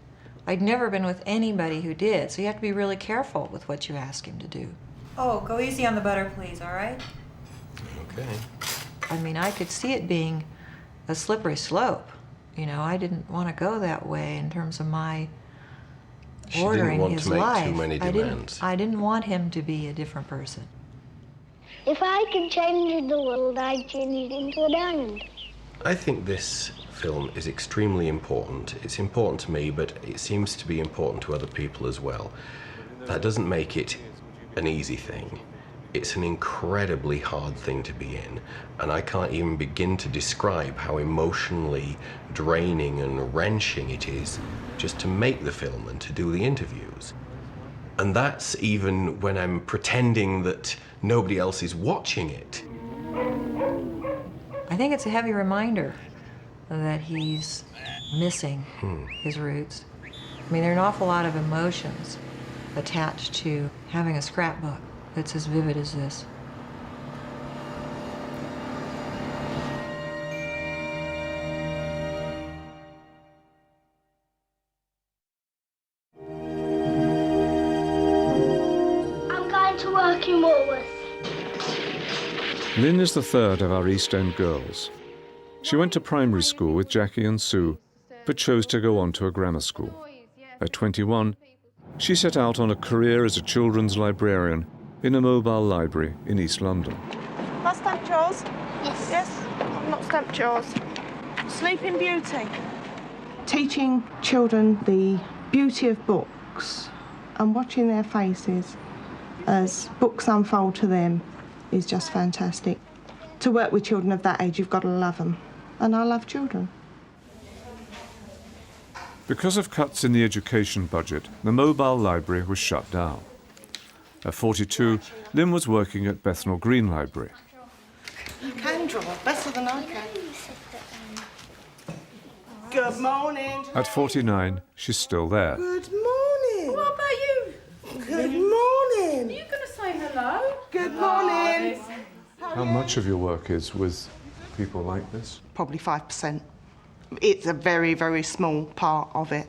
I'd never been with anybody who did, so you have to be really careful with what you ask him to do. Oh, go easy on the butter, please, all right? Okay. I mean, I could see it being a slippery slope. You know, I didn't want to go that way in terms of my ordering his life. She didn't want to make too many demands. I didn't want him to be a different person. If I could change the world, I'd change it into a diamond. I think this film is extremely important. It's important to me, but it seems to be important to other people as well. That doesn't make it an easy thing. It's an incredibly hard thing to be in, and I can't even begin to describe how emotionally draining and wrenching it is just to make the film and to do the interviews. And that's even when I'm pretending that nobody else is watching it. I think it's a heavy reminder that he's missing his roots. I mean, there are an awful lot of emotions attached to having a scrapbook that's as vivid as this. I'm going to work in Woolworths. Lynn is the third of our East End girls. She went to primary school with Jackie and Sue, but chose to go on to a grammar school. At 21, she set out on a career as a children's librarian in a mobile library in East London. Have I stamped yours? Yes. Yes? I've not stamped yours. Sleeping Beauty. Teaching children the beauty of books and watching their faces as books unfold to them is just fantastic. To work with children of that age, you've got to love them. And I love children. Because of cuts in the education budget, the mobile library was shut down. At 42, Lynn was working at Bethnal Green Library. You can draw better than I can. Good morning. At 49, she's still there. Good morning. What about you? Good morning. Are you going to say hello? Good morning. How much of your work is with people like this? Probably 5%. It's a very, very small part of it,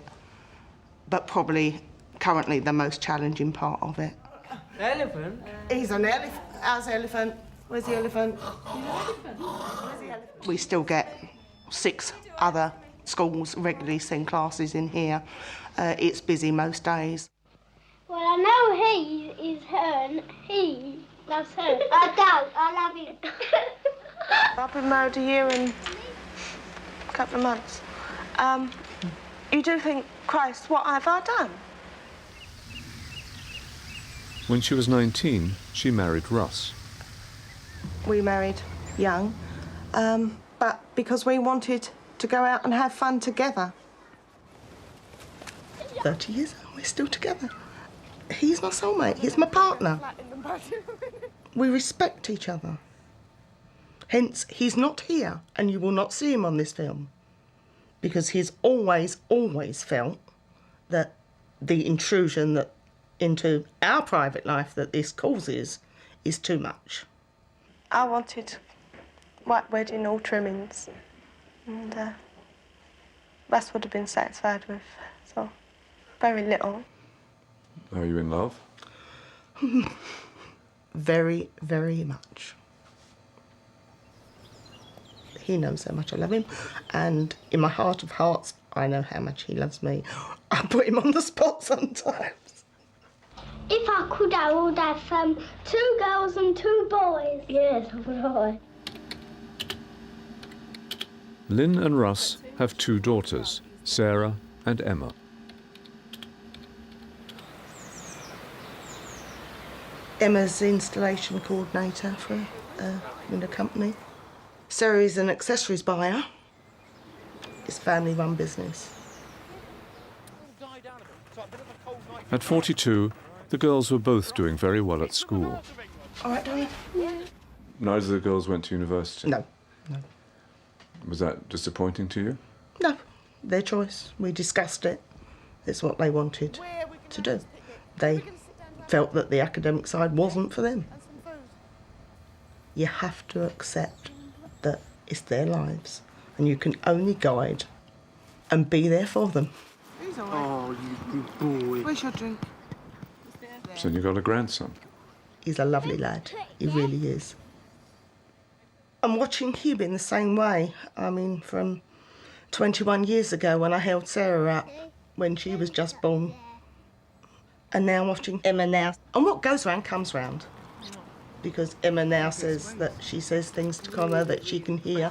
but probably currently the most challenging part of it. Elephant? He's an elephant. How's the elephant? Where's the elephant? Where's the elephant? We still get 6 other schools regularly send classes in here. It's busy most days. Well, I know he is her. He loves her. I don't. I love him. I've been married a year and a couple of months. You do think, Christ, what have I done? When she was 19, she married Russ. We married young, but because we wanted to go out and have fun together. 30 years and we're still together. He's my soulmate, he's my partner. We respect each other. Hence, he's not here, and you will not see him on this film, because he's always, always felt that the intrusion that into our private life that this causes is too much. I wanted white wedding, all trimmings, and Russ would have been satisfied with, so very little. Are you in love? Very, very much. He knows how much I love him, and in my heart of hearts, I know how much he loves me. I put him on the spot sometimes. If I could, I would have 2 girls and 2 boys. Yes, I would. Lynn and Russ have 2 daughters, Sarah and Emma. Emma's the installation coordinator for in a company. Sarah is an accessories buyer. It's a family-run business. At 42, the girls were both doing very well at school. All right, darling? Yeah. Neither of the girls went to university? No. Was that disappointing to you? No, their choice. We discussed it. It's what they wanted to do. They felt that the academic side wasn't for them. You have to accept that it's their lives, and you can only guide and be there for them. Oh, you good boy. Where's your drink? So you got a grandson? He's a lovely lad. He really is. I'm watching him in the same way. I mean, from 21 years ago when I held Sarah up when she was just born, and now watching Emma now. And what goes round comes round. Because Emma now says that she says things to Connor that she can hear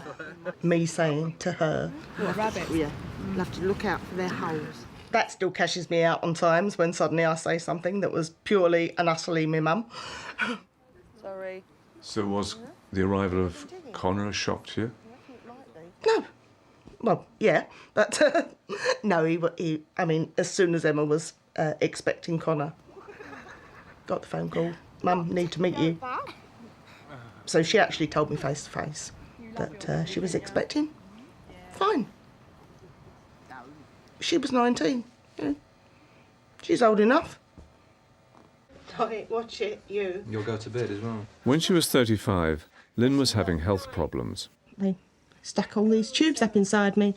me saying to her. What, rabbits? Yeah, you'll have to look out for their holes. That still cashes me out on times when suddenly I say something that was purely and utterly me mum. Sorry. So was the arrival of Connor a shock to you? No. Well, yeah, but no, he, I mean, as soon as Emma was expecting Connor, got the phone call, Mum, need to meet you. So she actually told me face to face that she was expecting. Fine. She was 19. Yeah. She's old enough. Watch it, you. You'll go to bed as well. When she was 35, Lynn was having health problems. They stuck all these tubes up inside me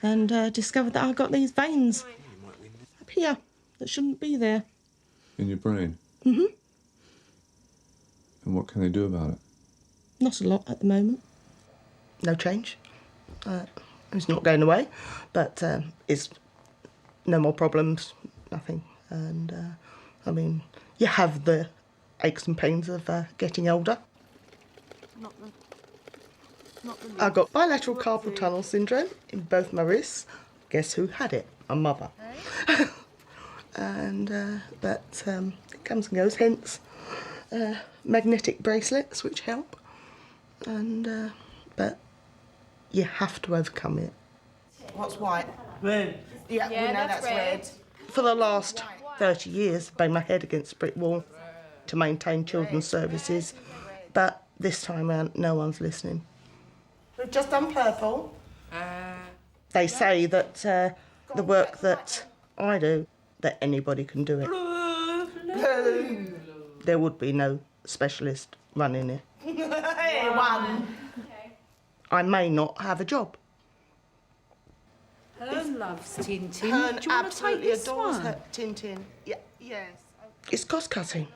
and discovered that I got these veins up here that shouldn't be there. In your brain? Mm-hmm. And what can they do about it? Not a lot at the moment. No change. It's not going away, but it's no more problems, nothing. And, I mean, you have the aches and pains of getting older. I got bilateral carpal tunnel syndrome in both my wrists. Guess who had it? My mother. And but it comes and goes. Hence, magnetic bracelets which help. And but you have to overcome it. What's white? Red. Yeah, we know that's red. For the last 30 years, I banged my head against a brick wall to maintain children's services, but this time around, no one's listening. We've just done purple. They say that the work that I do, that anybody can do it. There would be no specialist running it. I may not have a job. Hern loves Tintin. Hern Do you want to take absolutely this adores one? her Tintin. Yeah, yes. It's cost cutting.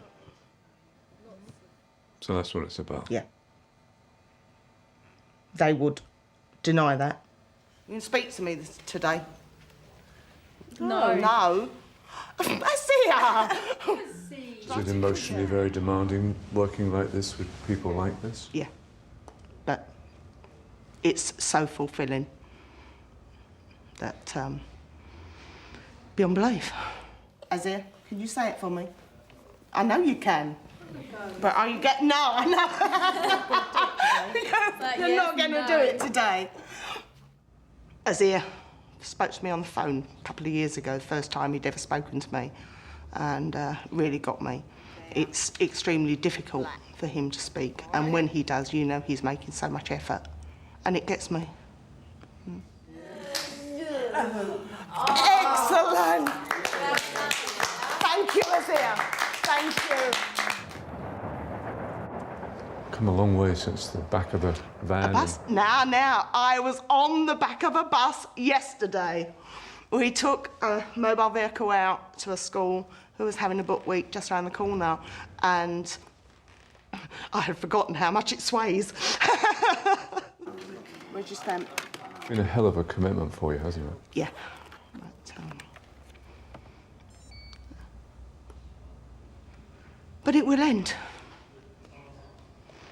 So that's what it's about. Yeah. They would deny that. You can speak to me today. No. No. Basia! Is it emotionally very demanding working like this with people like this? Yeah. But it's so fulfilling that beyond belief. Azir, can you say it for me? I know you can. But are you getting... No, I know. You're not going to do it today. Azir spoke to me on the phone a couple of years ago, the first time he'd ever spoken to me, and really got me. It's extremely difficult for him to speak, and when he does, you know he's making so much effort, and it gets me. Excellent! Thank you, Azir. Thank you. Come a long way since the back of a van. A bus? Now, I was on the back of a bus yesterday. We took a mobile vehicle out to a school who was having a book week just around the corner, and I had forgotten how much it sways. Where's your stamp? It's been a hell of a commitment for you, hasn't it? Yeah. But it will end.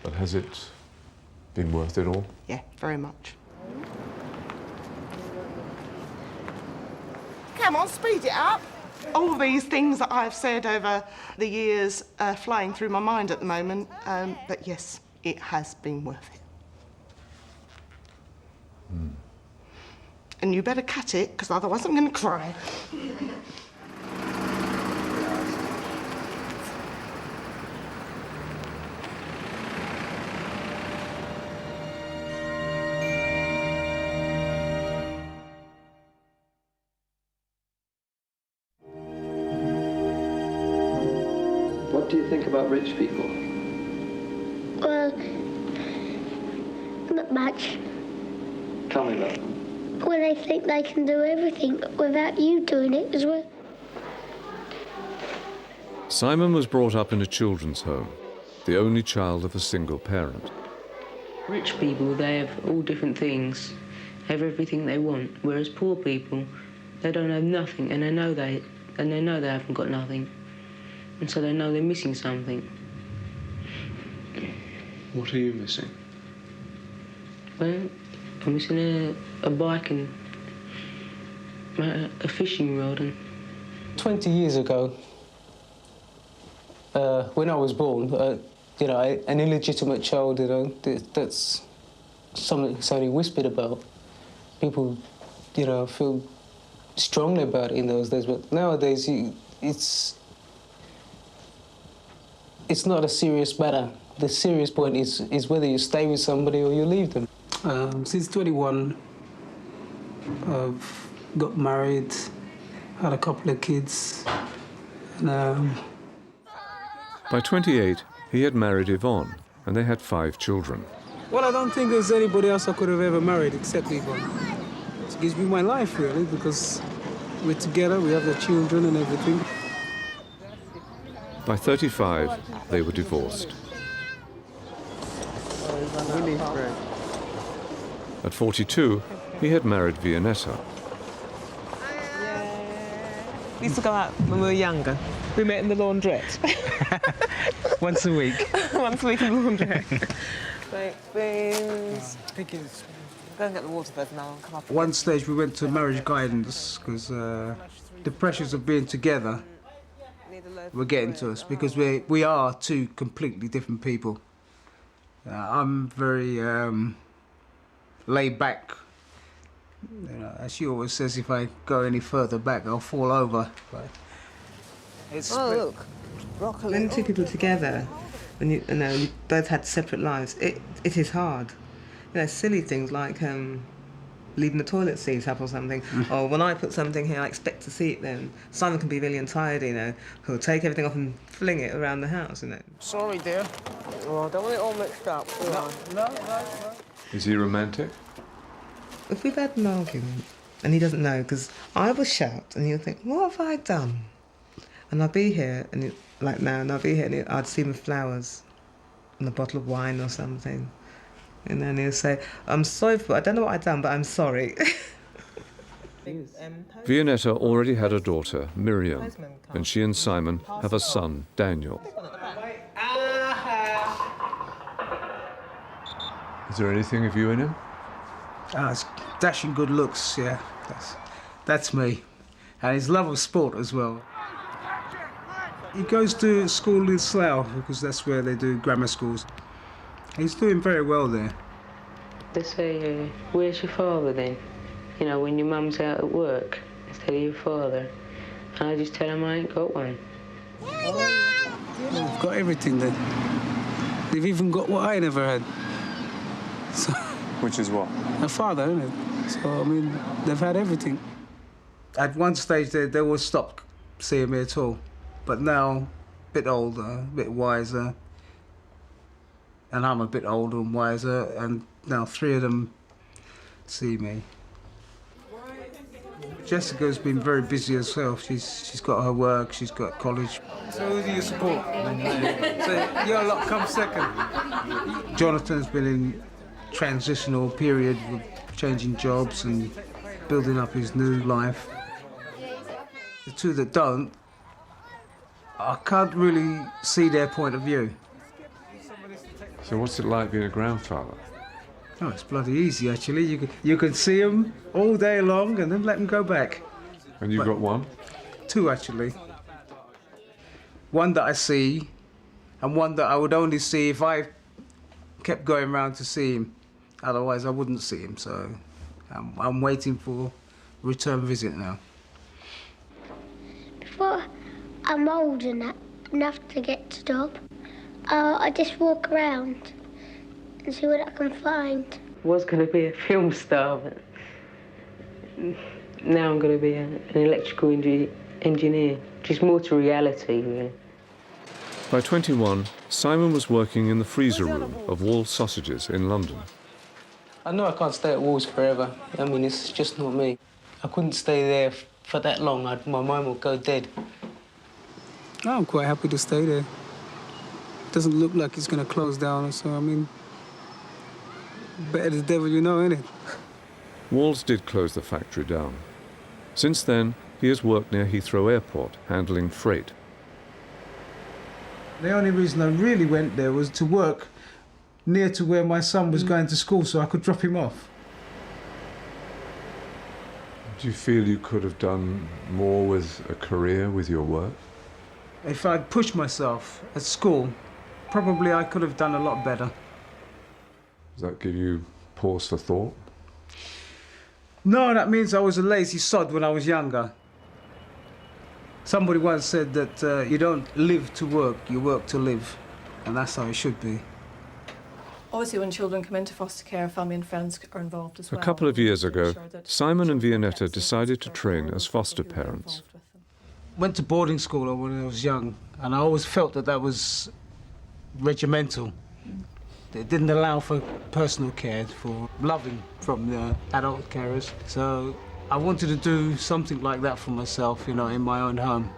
But has it been worth it all? Yeah, very much. Come on, speed it up. All these things that I've said over the years are flying through my mind at the moment, but yes, it has been worth it. And you better cut it, because otherwise I'm going to cry. What do you think about rich people? Well, not much. Tell me about them. Well, they think they can do everything without you doing it as well. Simon was brought up in a children's home, the only child of a single parent. Rich people, they have all different things, have everything they want, whereas poor people, they don't have nothing, and they know they haven't got nothing, and so they know they're missing something. What are you missing? Well, I'm missing a bike and a fishing rod. And 20 years ago, when I was born, you know, an illegitimate child, you know, that's something that's only whispered about. People, you know, feel strongly about it in those days, but nowadays it's not a serious matter. The serious point is whether you stay with somebody or you leave them. Since 21, I've got married, had a couple of kids, and By 28, he had married Yvonne, and they had 5 children. well, I don't think there's anybody else I could have ever married except Yvonne. She gives me my life, really, because we're together, we have the children and everything. By 35, they were divorced. At 42, he had married Vianetta. We used to go out when we were younger. We met in the laundrette. Once a week. Once a week in the laundrette. Baked beans. Pickles. Go and get the water first and I'll come up. At one stage we went to marriage guidance because the pressures of being together were getting to us because we are two completely different people. I'm very laid back. You know, as she always says, if I go any further back, I'll fall over. But it's look, broccoli. When two people are together, when you both had separate lives, it is hard. You know, silly things like leaving the toilet seat up or something, or when I put something here, I expect to see it then. Simon can be really untidy, you know. He'll take everything off and fling it around the house, you know. Sorry, dear. Oh, I don't want it all mixed up. No. Is he romantic? If we've had an argument and he doesn't know, because I will shout and he'll think, what have I done? And I'll be here, and like now, and I'll be here and I'd see him with flowers and a bottle of wine or something. And then he'll say, I'm sorry I don't know what I've done, but I'm sorry. Vianetta already had a daughter, Miriam, and she and Simon have a son, Daniel. Is there anything of you in him? It's dashing good looks, yeah. That's me. And his love of sport as well. He goes to school in Slough because that's where they do grammar schools. He's doing very well there. They say, where's your father then? You know, when your mum's out at work, instead of your father. And I just tell him I ain't got one. They've got everything then. They've even got what I never had. So, which is what? A father, isn't it? So, I mean, they've had everything. At one stage, they would stop seeing me at all. But now, a bit older, a bit wiser. And I'm a bit older and wiser, and now 3 of them see me. Jessica's been very busy herself. She's got her work, she's got college. So who do you support? So your lot come second. Jonathan's been in transitional period with changing jobs and building up his new life. The 2 that don't, I can't really see their point of view. So what's it like being a grandfather? Oh, it's bloody easy, actually. You can see them all day long and then let them go back. And you've got one? 2, actually. One that I see, and one that I would only see if I kept going round to see him. Otherwise, I wouldn't see him, so I'm waiting for return visit now. Before I'm old enough to get to job, I just walk around and see what I can find. Was going to be a film star, but now I'm going to be an electrical engineer, just more to reality, really. By 21, Simon was working in the freezer room of Wall's Sausages in London. I know I can't stay at Wall's forever. I mean, it's just not me. I couldn't stay there for that long. My mind would go dead. I'm quite happy to stay there. It doesn't look like it's going to close down, so, I mean, better the devil you know, innit? Wall's did close the factory down. Since then, he has worked near Heathrow Airport, handling freight. The only reason I really went there was to work near to where my son was going to school so I could drop him off. Do you feel you could have done more with a career, with your work? If I'd pushed myself at school, probably I could have done a lot better. Does that give you pause for thought? No, that means I was a lazy sod when I was younger. Somebody once said that you don't live to work, you work to live. And that's how it should be. Obviously, when children come into foster care, family and friends are involved as well. A couple of years ago, Simon and Vianetta decided to train as foster parents. Went to boarding school when I was young, and I always felt that that was regimental. It didn't allow for personal care, for loving from the adult carers. So I wanted to do something like that for myself, you know, in my own home.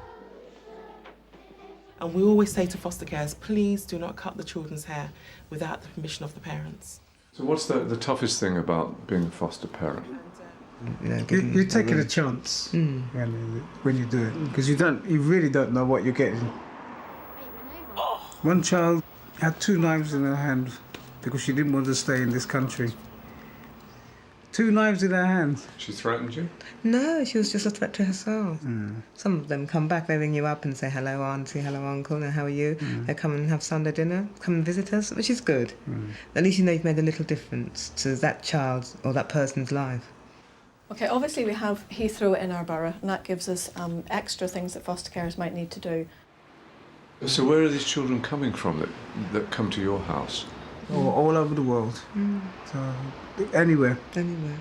And we always say to foster carers, please do not cut the children's hair without the permission of the parents. So what's the toughest thing about being a foster parent? You're taking a chance when you do it, because you really don't know what you're getting. One child had 2 knives in her hand because she didn't want to stay in this country. 2 knives in her hand. She threatened you? No, she was just a threat to herself. Some of them come back, they ring you up and say, hello auntie, hello uncle, and how are you? They come and have Sunday dinner, come and visit us, which is good. At least you know you've made a little difference to that child's or that person's life. Okay, obviously we have Heathrow in our borough, and that gives us extra things that foster carers might need to do. So where are these children coming from that come to your house? All over the world. So, anywhere. Anywhere.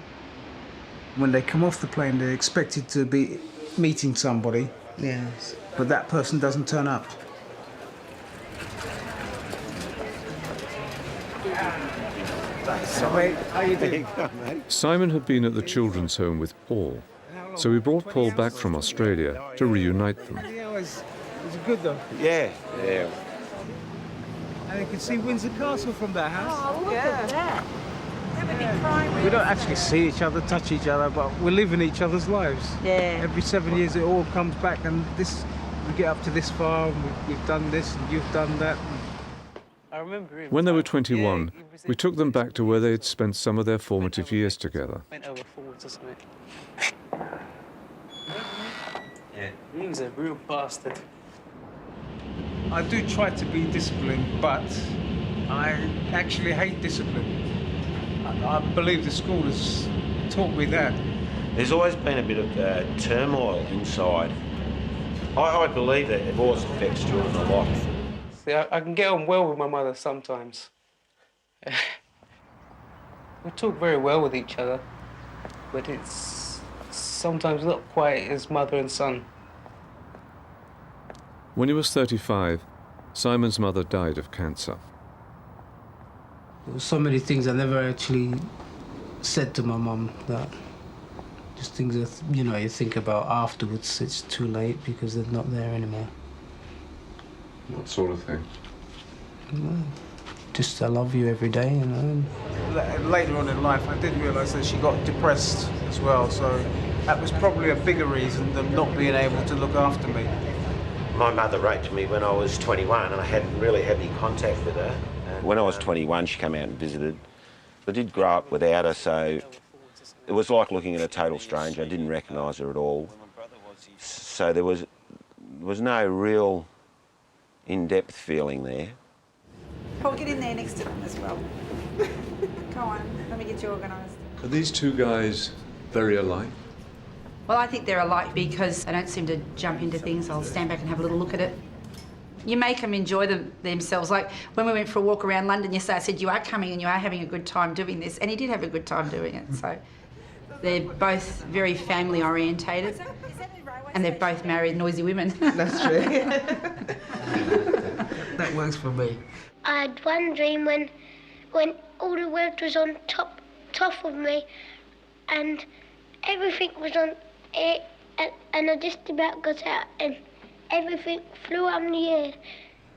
When they come off the plane, they're expected to be meeting somebody. Yes. But that person doesn't turn up. Sorry, how you doing? Simon had been at the children's home with Paul, so we brought Paul back from Australia to reunite them. Yeah, it was good though. Yeah. And you can see Windsor Castle from that house. Oh, look at that. We don't actually see each other, touch each other, but we're living each other's lives. Yeah. Every 7 years it all comes back, and we get up to this far, and we've done this, and you've done that. I remember him. When they were 21, we took them back to where they had spent some of their formative years together. Went over forwards or something. Yeah. He was a real bastard. I do try to be disciplined, but I actually hate discipline. I believe the school has taught me that. There's always been a bit of turmoil inside. I believe that divorce affects children a lot. See, I can get on well with my mother sometimes. We talk very well with each other, but it's sometimes not quite as mother and son. When he was 35, Simon's mother died of cancer. There were so many things I never actually said to my mum, that just things that, you think about afterwards. It's too late because they're not there anymore. What sort of thing? Just I love you every day, Later on in life, I did realise that she got depressed as well, so that was probably a bigger reason than not being able to look after me. My mother wrote to me when I was 21 and I hadn't really had any contact with her. When I was 21, she came out and visited. I did grow up without her, so it was like looking at a total stranger. I didn't recognise her at all. So there was no real in-depth feeling there. Paul, get in there next to them as well. Come on, let me get you organised. Are these 2 guys very alike? Well, I think they're alike because they don't seem to jump into things. I'll stand back and have a little look at it. You make them enjoy themselves. Like when we went for a walk around London yesterday, I said, you are coming and you are having a good time doing this. And he did have a good time doing it. So they're both very family orientated and they're both married, noisy women. That's true. That works for me. I had one dream when all the world was on top of me and everything was on it, and I just about got out and everything flew up in the air.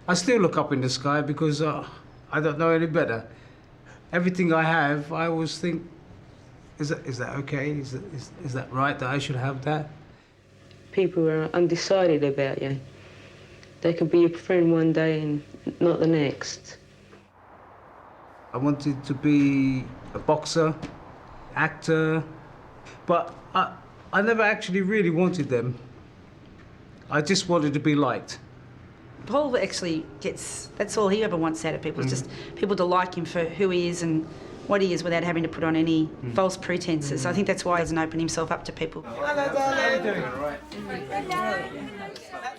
I still look up in the sky because I don't know any better. Everything I have, I always think, is that okay? Is that right that I should have that? People are undecided about you. They could be your friend one day and not the next. I wanted to be a boxer, actor, but I never actually really wanted them. I just wanted to be liked. Paul actually that's all he ever wants out of people, is just people to like him for who he is and what he is without having to put on any false pretences. So I think that's why he doesn't open himself up to people. Hello, darling. How are you doing?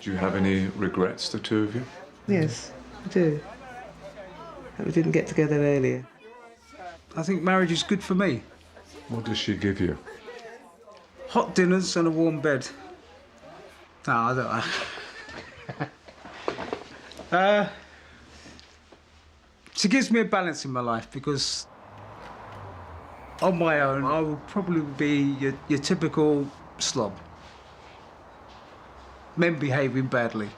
Do you have any regrets, the 2 of you? Yes, I do. That we didn't get together earlier. I think marriage is good for me. What does she give you? Hot dinners and a warm bed. No, I don't. She gives me a balance in my life because on my own, I will probably be your typical slob. Men behaving badly.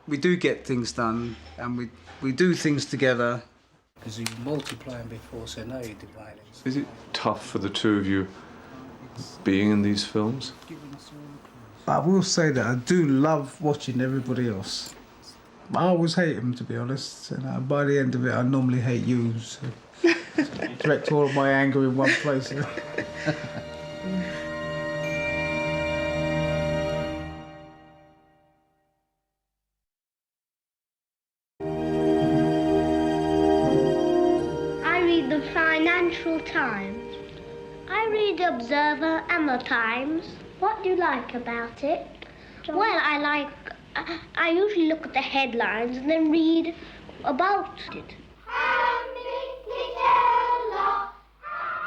We do get things done, and we do things together. Because you multiplying before, so now you're dividing. Is it tough for the two of you being in these films? I will say that I do love watching everybody else. I always hate them, to be honest. And by the end of it, I normally hate you. So direct all of my anger in one place. I read the Financial Times. I read the Observer and the Times. What do you like about it? Well, I usually look at the headlines and then read about it.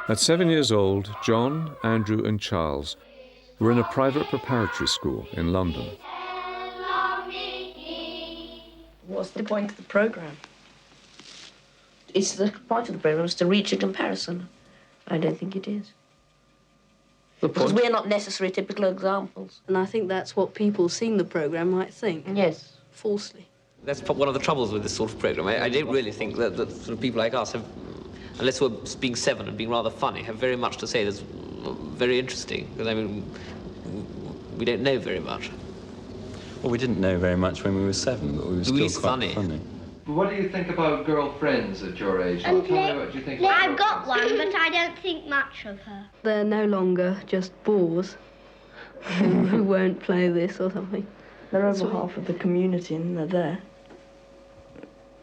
At 7 years old, John, Andrew and Charles were in a private preparatory school in London. What's the point of the programme? The point of the programme is to reach a comparison. I don't think it is. Because we're not necessarily typical examples. And I think that's what people seeing the programme might think. Yes. Falsely. That's one of the troubles with this sort of programme. I don't really think that sort of people like us have, unless we're being seven and being rather funny, have very much to say that's very interesting. Because, I mean, we don't know very much. Well, we didn't know very much when we were 7, but we were still quite funny. What do you think about girlfriends at your age? Tell me what you think. I've got one, but I don't think much of her. They're no longer just bores who won't play this or something. They're over half of the community and they're there.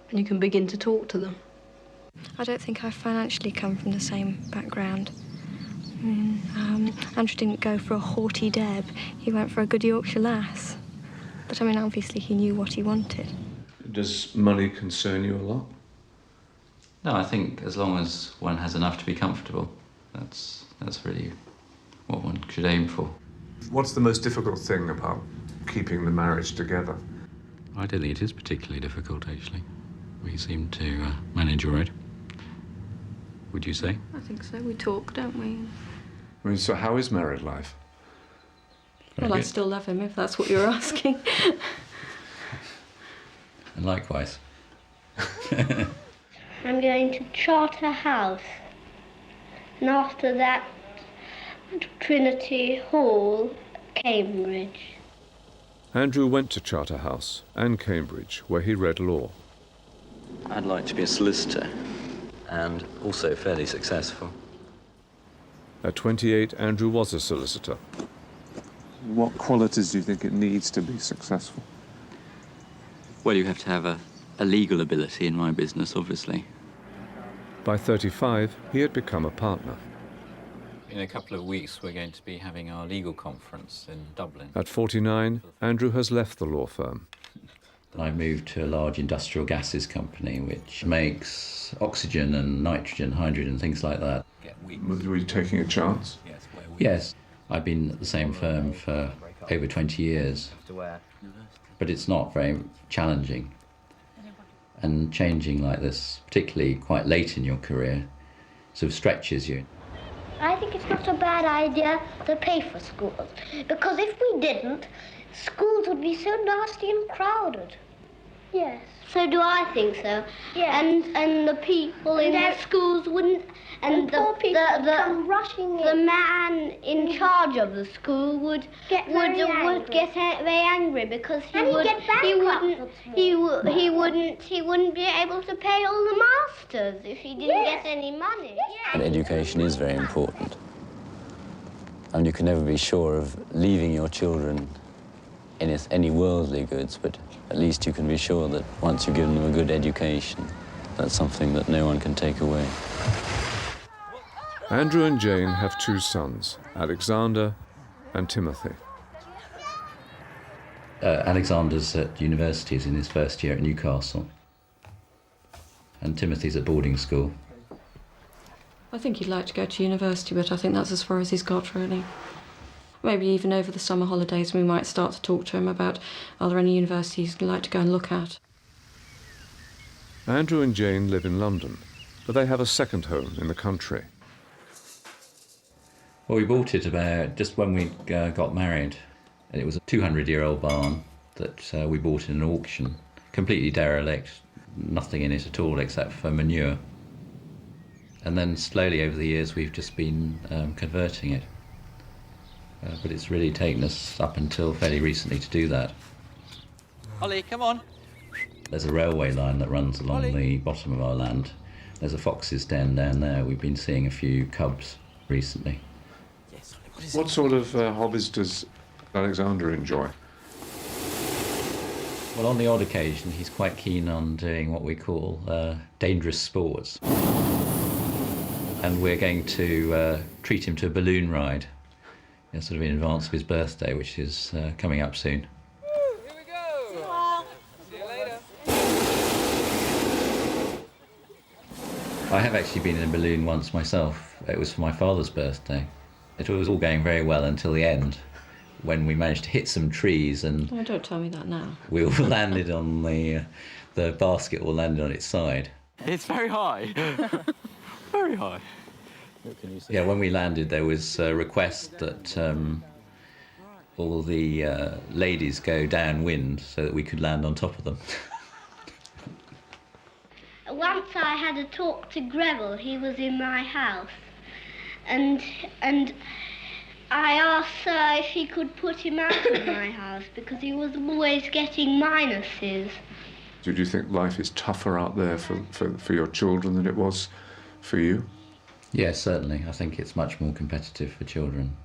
And you can begin to talk to them. I don't think I financially come from the same background. Andrew didn't go for a haughty Deb. He went for a good Yorkshire lass. But, I mean, obviously he knew what he wanted. Does money concern you a lot? No, I think as long as one has enough to be comfortable, that's really what one should aim for. What's the most difficult thing about keeping the marriage together? I don't think it is particularly difficult, actually. We seem to manage all right. Would you say? I think so. We talk, don't we? I mean, so how is married life? Well, I still love him, if that's what you're asking. And likewise. I'm going to Charterhouse. And after that, Trinity Hall, Cambridge. Andrew went to Charterhouse and Cambridge, where he read law. I'd like to be a solicitor, and also fairly successful. At 28, Andrew was a solicitor. What qualities do you think it needs to be successful? Well, you have to have a legal ability in my business, obviously. By 35, he had become a partner. In a couple of weeks, we're going to be having our legal conference in Dublin. At 49, Andrew has left the law firm. I moved to a large industrial gases company which makes oxygen and nitrogen, hydrogen, things like that. Were you taking a chance? Yes. I've been at the same firm for over 20 years. But it's not very challenging. And changing like this, particularly quite late in your career, sort of stretches you. I think it's not a bad idea to pay for schools, because if we didn't, schools would be so nasty and crowded. Yes. So do I think so. Yeah. And the people in the schools wouldn't, and the poor people come rushing in. The man in charge of the school would get very angry because he wouldn't be able to pay all the masters if he didn't get any money. And education is very important. And you can never be sure of leaving your children any worldly goods, but at least you can be sure that once you've given them a good education, that's something that no one can take away. Andrew and Jane have 2 sons, Alexander and Timothy. Alexander's at university, he's in his first year at Newcastle. And Timothy's at boarding school. I think he'd like to go to university, but I think that's as far as he's got, really. Maybe even over the summer holidays we might start to talk to him about are there any universities he'd like to go and look at. Andrew and Jane live in London, but they have a second home in the country. Well, we bought it about just when we got married. It was a 200-year-old barn, that we bought in an auction, completely derelict, nothing in it at all except for manure. And then slowly over the years we've just been converting it. But it's really taken us up until fairly recently to do that. Ollie, come on. There's a railway line that runs along the bottom of our land. There's a fox's den down there. We've been seeing a few cubs recently. What sort of hobbies does Alexander enjoy? Well, on the odd occasion, he's quite keen on doing what we call dangerous sports. And we're going to treat him to a balloon ride, sort of in advance of his birthday, which is coming up soon. I have actually been in a balloon once myself. It was for my father's birthday. It was all going very well until the end, when we managed to hit some trees and... Oh, don't tell me that now. We all landed on the basket all landed on its side. It's very high. Very high. Yeah, when we landed there was a request that all the ladies go downwind so that we could land on top of them. Once I had a talk to Greville. He was in my house, and I asked if he could put him out of my house because he was always getting minuses. Do you think life is tougher out there for your children than it was for you? Yes, certainly. I think it's much more competitive for children.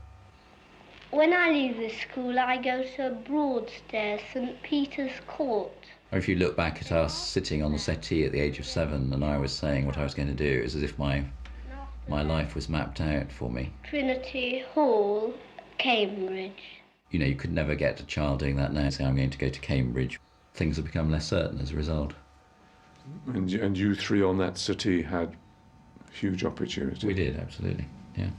When I leave the school, I go to Broadstairs, St Peter's Court. Or if you look back at us sitting on the settee at the age of 7 and I was saying what I was going to do, it was as if my life was mapped out for me. Trinity Hall, Cambridge. You know, you could never get a child doing that now, say I'm going to go to Cambridge. Things have become less certain as a result. And you three on that settee had huge opportunity. We did, absolutely, yeah.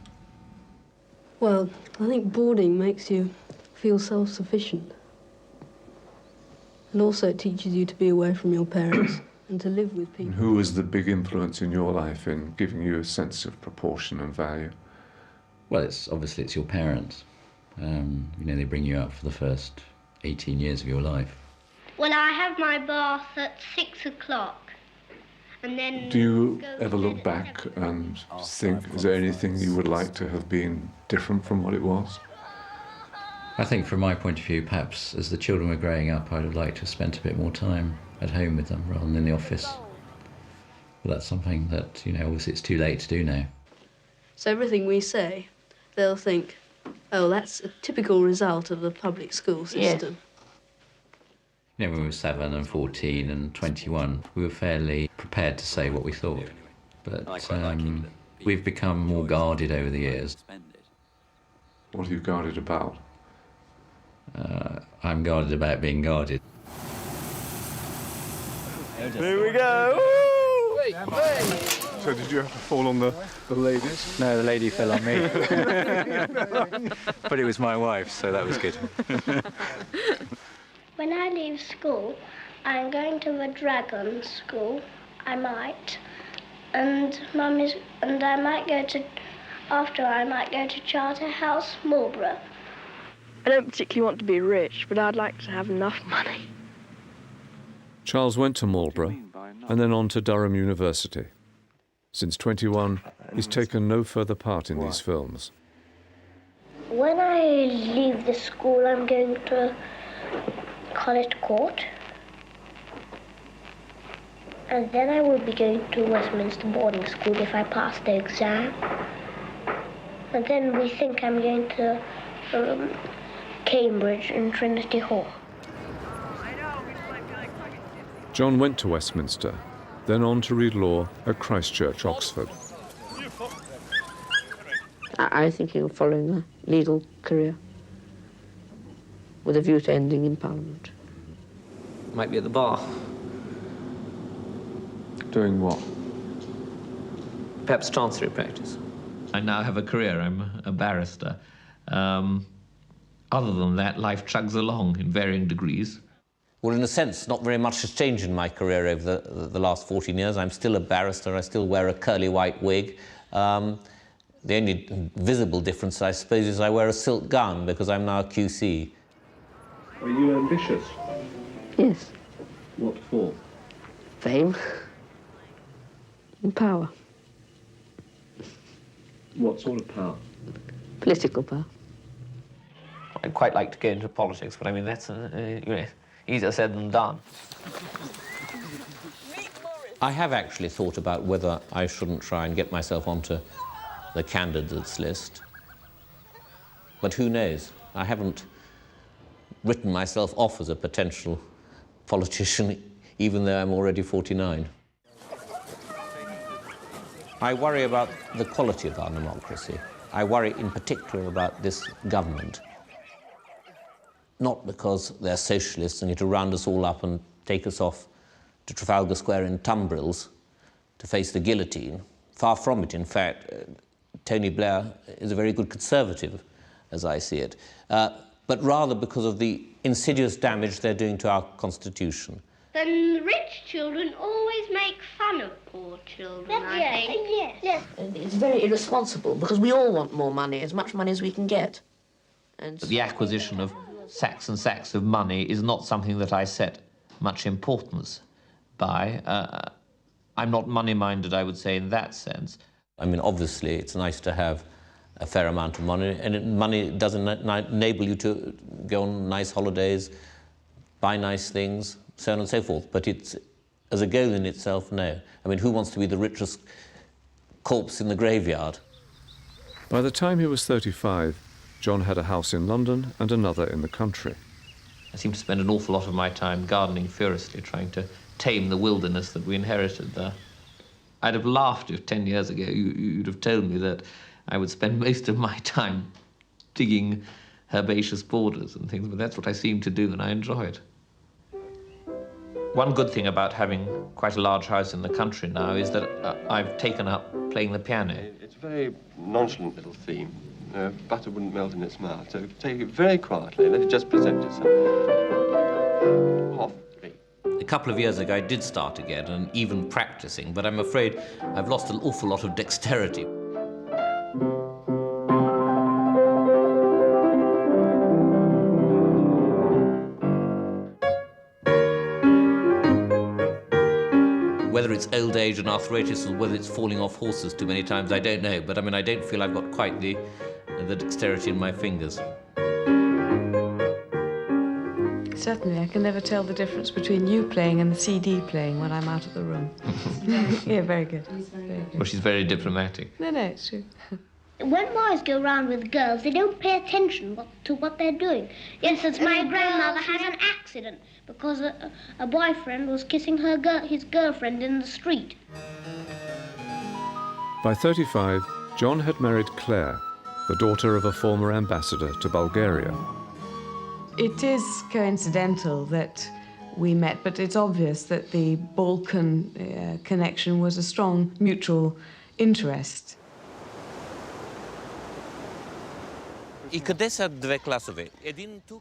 Well, I think boarding makes you feel self-sufficient. And also it teaches you to be away from your parents and to live with people. And who was the big influence in your life in giving you a sense of proportion and value? Well, obviously it's your parents. You know, they bring you up for the first 18 years of your life. Well, I have my bath at 6 o'clock, and then... Do you ever look back and think, is there anything you would like to have been different from what it was? I think from my point of view, perhaps as the children were growing up, I'd have liked to have spent a bit more time at home with them rather than in the office. But that's something that, you know, obviously it's too late to do now. So everything we say, they'll think, oh, that's a typical result of the public school system. You know, when we were 7 and 14 and 21, we were fairly prepared to say what we thought. But we've become more guarded over the years. What are you guarded about? I'm guarded about being guarded. Here we go! So did you have to fall on the ladies? No, the lady fell on me. But it was my wife, so that was good. When I leave school, I'm going to the Dragon School. I might. And I might go to... After, I might go to Charterhouse, Marlborough. I don't particularly want to be rich, but I'd like to have enough money. Charles went to Marlborough and then on to Durham University. Since 21, he's taken no further part in these films. When I leave the school, I'm going to College Court. And then I will be going to Westminster Boarding School if I pass the exam. And then we think I'm going to Cambridge and Trinity Hall. John went to Westminster, then on to read law at Christ Church, Oxford. I think he'll follow a legal career with a view to ending in Parliament. Might be at the bar. Doing what? Perhaps chancery practice. I now have a career. I'm a barrister. Other than that, life chugs along in varying degrees. Well, in a sense, not very much has changed in my career over the last 14 years. I'm still a barrister. I still wear a curly white wig. The only visible difference, I suppose, is I wear a silk gown because I'm now a QC. Are you ambitious? Yes. What for? Fame. And power. What sort of power? Political power. I'd quite like to go into politics, but I mean, that's you know, easier said than done. I have actually thought about whether I shouldn't try and get myself onto the candidates list. But who knows? I haven't written myself off as a potential politician, even though I'm already 49. I worry about the quality of our democracy. I worry in particular about this government. Not because they're socialists and need to round us all up and take us off to Trafalgar Square in tumbrils to face the guillotine. Far from it, in fact. Tony Blair is a very good conservative, as I see it, but rather because of the insidious damage they're doing to our constitution. Then rich children always make fun of poor children, I think. Yes. And it's very irresponsible because we all want more money, as much money as we can get. And The acquisition of sacks and sacks of money is not something that I set much importance by. I'm not money-minded, I would say, in that sense. I mean, obviously, it's nice to have a fair amount of money, and money doesn't enable you to go on nice holidays, buy nice things, so on and so forth. But it's, as a goal in itself, no. I mean, who wants to be the richest corpse in the graveyard? By the time he was 35, John had a house in London and another in the country. I seem to spend an awful lot of my time gardening furiously, trying to tame the wilderness that we inherited there. I'd have laughed if 10 years ago you'd have told me that I would spend most of my time digging herbaceous borders and things, but that's what I seem to do, and I enjoy it. One good thing about having quite a large house in the country now is that I've taken up playing the piano. It's a very nonchalant little theme. Butter wouldn't melt in its mouth, so take it very quietly, let it just present itself. Off. A couple of years ago, I did start again and even practicing, but I'm afraid I've lost an awful lot of dexterity. Whether it's old age and arthritis or whether it's falling off horses too many times, I don't know. But I mean, I don't feel I've got quite the dexterity in my fingers. Certainly, I can never tell the difference between you playing and the CD playing when I'm out of the room. Yeah, very good. Very good. Well, she's very diplomatic. No, it's true. When boys go around with girls, they don't pay attention to what they're doing. For instance, my grandmother had an accident because a boyfriend was kissing his girlfriend in the street. By 35, John had married Claire, the daughter of a former ambassador to Bulgaria. It is coincidental that we met, but it's obvious that the Balkan connection was a strong mutual interest.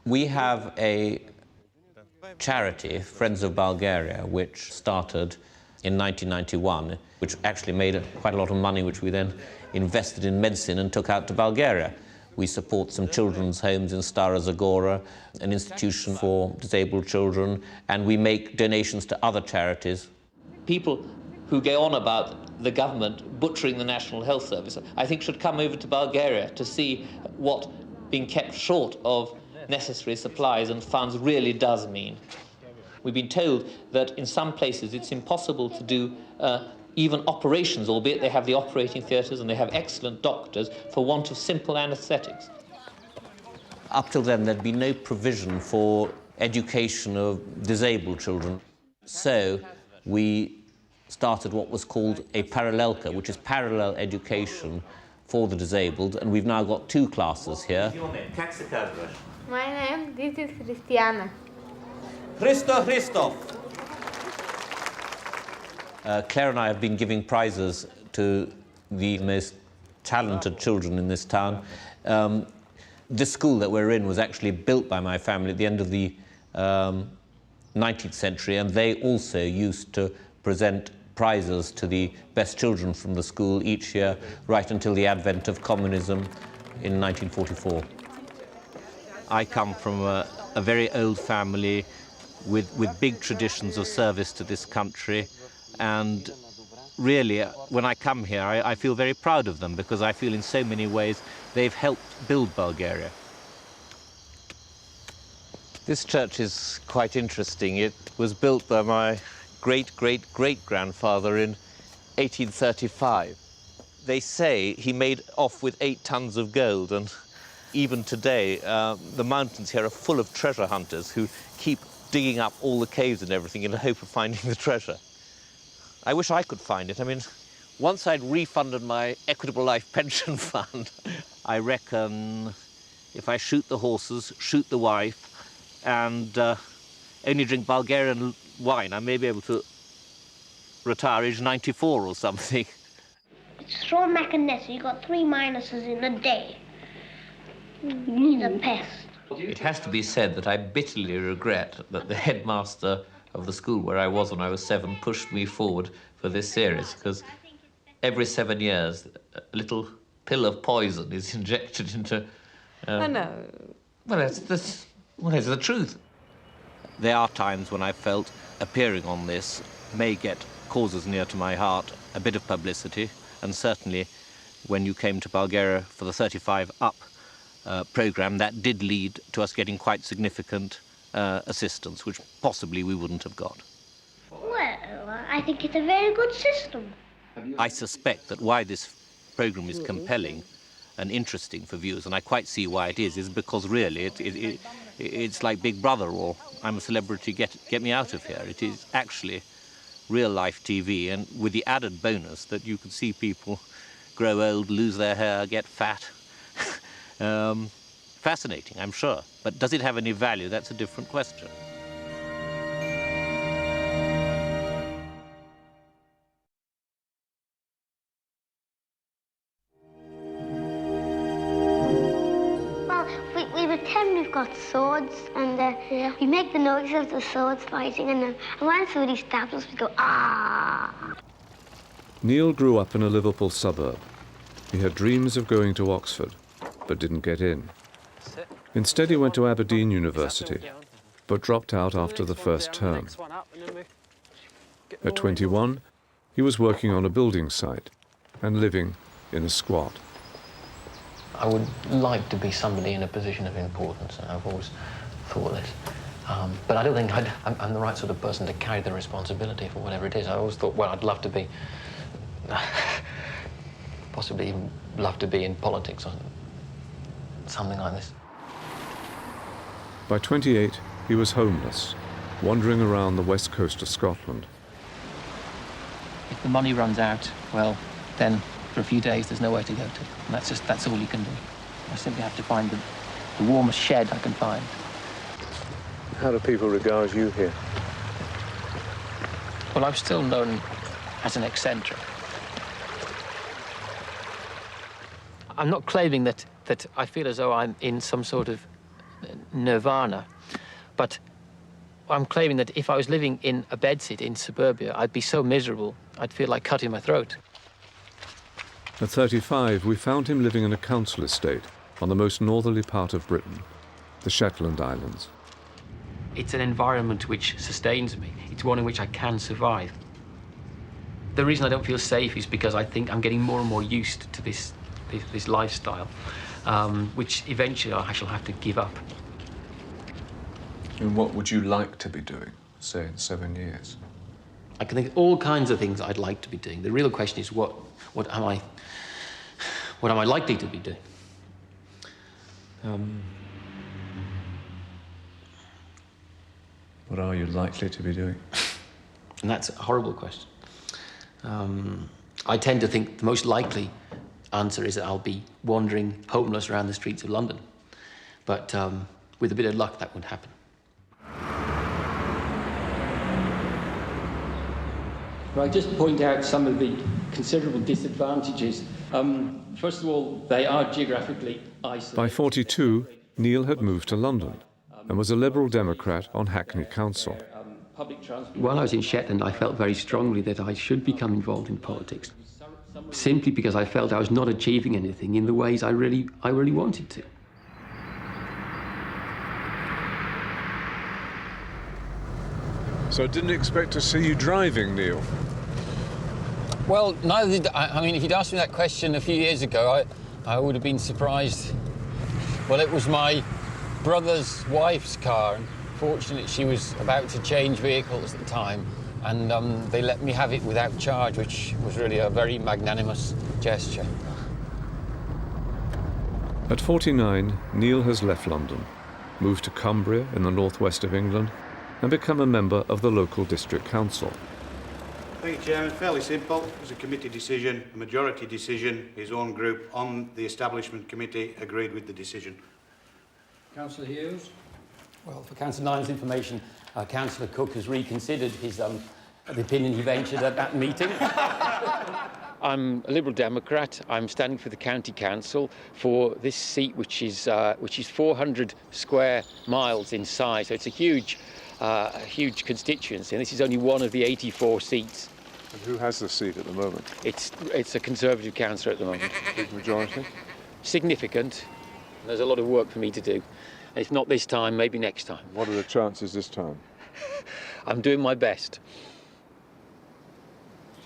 We have a charity, Friends of Bulgaria, which started in 1991, which actually made quite a lot of money, which we then invested in medicine and took out to Bulgaria. We support some children's homes in Stara Zagora, an institution for disabled children, and we make donations to other charities. People who go on about the government butchering the National Health Service, I think should come over to Bulgaria to see what being kept short of necessary supplies and funds really does mean. We've been told that in some places it's impossible to do even operations, albeit they have the operating theatres and they have excellent doctors, for want of simple anaesthetics. Up till then, there'd been no provision for education of disabled children. So we started what was called a parallelka, which is parallel education for the disabled, and we've now got 2 classes here. My name, this is Christiana. Christoph. Claire and I have been giving prizes to the most talented children in this town. This school that we're in was actually built by my family at the end of the 19th century, and they also used to present prizes to the best children from the school each year, right until the advent of communism in 1944. I come from a very old family with big traditions of service to this country. And really, when I come here, I feel very proud of them, because I feel in so many ways they've helped build Bulgaria. This church is quite interesting. It was built by my great-great-great-grandfather in 1835. They say he made off with 8 tons of gold, and even today, the mountains here are full of treasure hunters who keep digging up all the caves and everything in the hope of finding the treasure. I wish I could find it. I mean, once I'd refunded my Equitable Life Pension Fund, I reckon if I shoot the horses, shoot the wife, and only drink Bulgarian wine, I may be able to retire age 94 or something. Straw Mac and Nessa, you got 3 minuses in a day. He's a pest. It has to be said that I bitterly regret that the headmaster of the school where I was when I was 7 pushed me forward for this series, because every 7 years a little pill of poison is injected into... I know. Well, it's the truth. There are times when I felt appearing on this may get causes near to my heart a bit of publicity, and certainly when you came to Bulgaria for the 35 Up programme, that did lead to us getting quite significant assistance, which possibly we wouldn't have got. Well, I think it's a very good system. I suspect that why this programme is compelling and interesting for viewers, and I quite see why it is because really it's like Big Brother or I'm a Celebrity, get me out of here. It is actually real-life TV, and with the added bonus that you can see people grow old, lose their hair, get fat. Fascinating, I'm sure. But does it have any value? That's a different question. Well, we pretend we've got swords, and we make the noise of the swords fighting, and then when somebody stabs us, we go, ah! Neil grew up in a Liverpool suburb. He had dreams of going to Oxford, but didn't get in. Instead, he went to Aberdeen University, but dropped out after the first term. At 21, he was working on a building site and living in a squat. I would like to be somebody in a position of importance, and I've always thought this. But I don't think I'm the right sort of person to carry the responsibility for whatever it is. I always thought, well, I'd love to be, possibly even love to be in politics or something like this. By 28, he was homeless, wandering around the west coast of Scotland. If the money runs out, well, then for a few days there's nowhere to go to. And that's all you can do. I simply have to find the warmest shed I can find. How do people regard you here? Well, I'm still known as an eccentric. I'm not claiming that I feel as though I'm in some sort of nirvana, but I'm claiming that if I was living in a bedsit in suburbia, I'd be so miserable, I'd feel like cutting my throat. At 35, we found him living in a council estate on the most northerly part of Britain, the Shetland Islands. It's an environment which sustains me. It's one in which I can survive. The reason I don't feel safe is because I think I'm getting more and more used to this lifestyle, which eventually I shall have to give up. And what would you like to be doing, say, in 7 years? I can think of all kinds of things I'd like to be doing. The real question is what am I likely to be doing? What are you likely to be doing? And that's a horrible question. I tend to think the most likely answer is that I'll be wandering homeless around the streets of London. But with a bit of luck, that would happen. Well, I just point out some of the considerable disadvantages. First of all, they are geographically isolated. By 42, Neil had moved to London and was a Liberal Democrat on Hackney Council. While I was in Shetland, I felt very strongly that I should become involved in politics, simply because I felt I was not achieving anything in the ways I really wanted to. So I didn't expect to see you driving, Neil. Well, neither did I. I mean, if you'd asked me that question a few years ago, I would have been surprised. Well, it was my brother's wife's car, and fortunately she was about to change vehicles at the time, and they let me have it without charge, which was really a very magnanimous gesture. At 49, Neil has left London, moved to Cumbria in the northwest of England, and become a member of the local district council. Thank you, Chairman. Fairly simple. It was a committee decision, a majority decision. His own group on the Establishment Committee agreed with the decision. Councillor Hughes? Well, for Councillor Nine's information, Councillor Cook has reconsidered his the opinion he ventured at that meeting. I'm a Liberal Democrat. I'm standing for the County Council for this seat, which is 400 square miles in size. So it's a huge constituency, and this is only one of the 84 seats. And who has the seat at the moment? It's a Conservative councillor at the moment. Big majority? Significant. There's a lot of work for me to do. If not this time, maybe next time. What are the chances this time? I'm doing my best.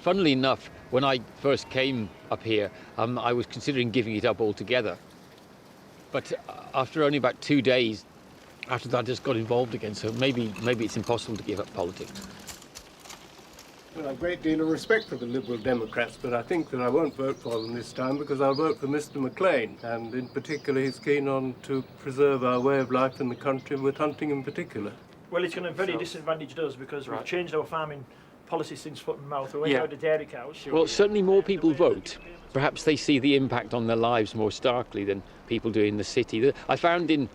Funnily enough, when I first came up here, I was considering giving it up altogether. But after only about 2 days, after that, I just got involved again, so maybe it's impossible to give up politics. Well, I have a great deal of respect for the Liberal Democrats, but I think that I won't vote for them this time because I'll vote for Mr McLean, and in particular he's keen on to preserve our way of life in the country, with hunting in particular. Well, it's going to very disadvantage us because we've changed our farming policy since foot and mouth. We're out of dairy cows. Well, certainly more people vote. Perhaps they see the impact on their lives more starkly than people do in the city. I found in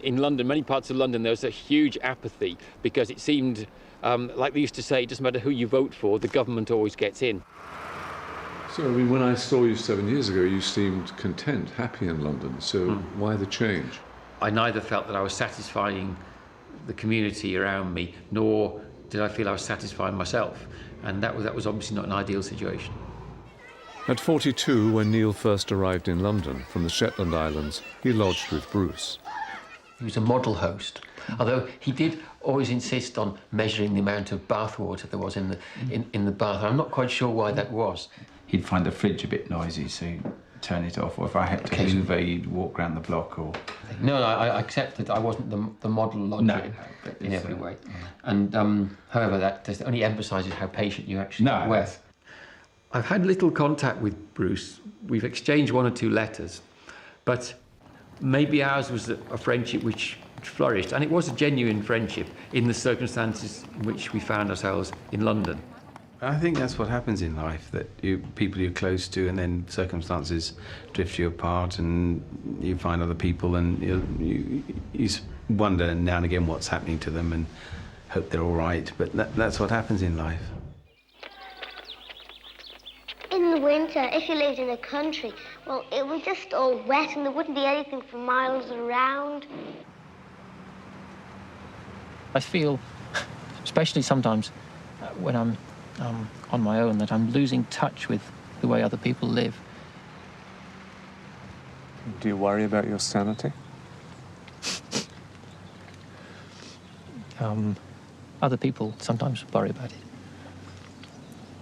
London, many parts of London, there was a huge apathy because it seemed, like they used to say, it doesn't matter who you vote for, the government always gets in. So, I mean, when I saw you 7 years ago, you seemed content, happy in London. So why the change? I neither felt that I was satisfying the community around me, nor did I feel I was satisfying myself. And that was obviously not an ideal situation. At 42, when Neil first arrived in London from the Shetland Islands, he lodged with Bruce. He was a model host, although he did always insist on measuring the amount of bath water there was in the bath. I'm not quite sure why that was. He'd find the fridge a bit noisy, so he'd turn it off, or if I had to hoover, he'd walk around the block. Or No, I accept that I wasn't the model lodger in every way. And however, that just only emphasises how patient you actually were. I've had little contact with Bruce. We've exchanged 1 or 2 letters, but maybe ours was a friendship which flourished, and it was a genuine friendship in the circumstances in which we found ourselves in London. I think that's what happens in life, that people you're close to, and then circumstances drift you apart, and you find other people, and you wonder now and again what's happening to them, and hope they're all right. But that's what happens in life. In the winter, if you lived in the country, well, it was just all wet and there wouldn't be anything for miles around. I feel, especially sometimes when I'm on my own, that I'm losing touch with the way other people live. Do you worry about your sanity? Other people sometimes worry about it.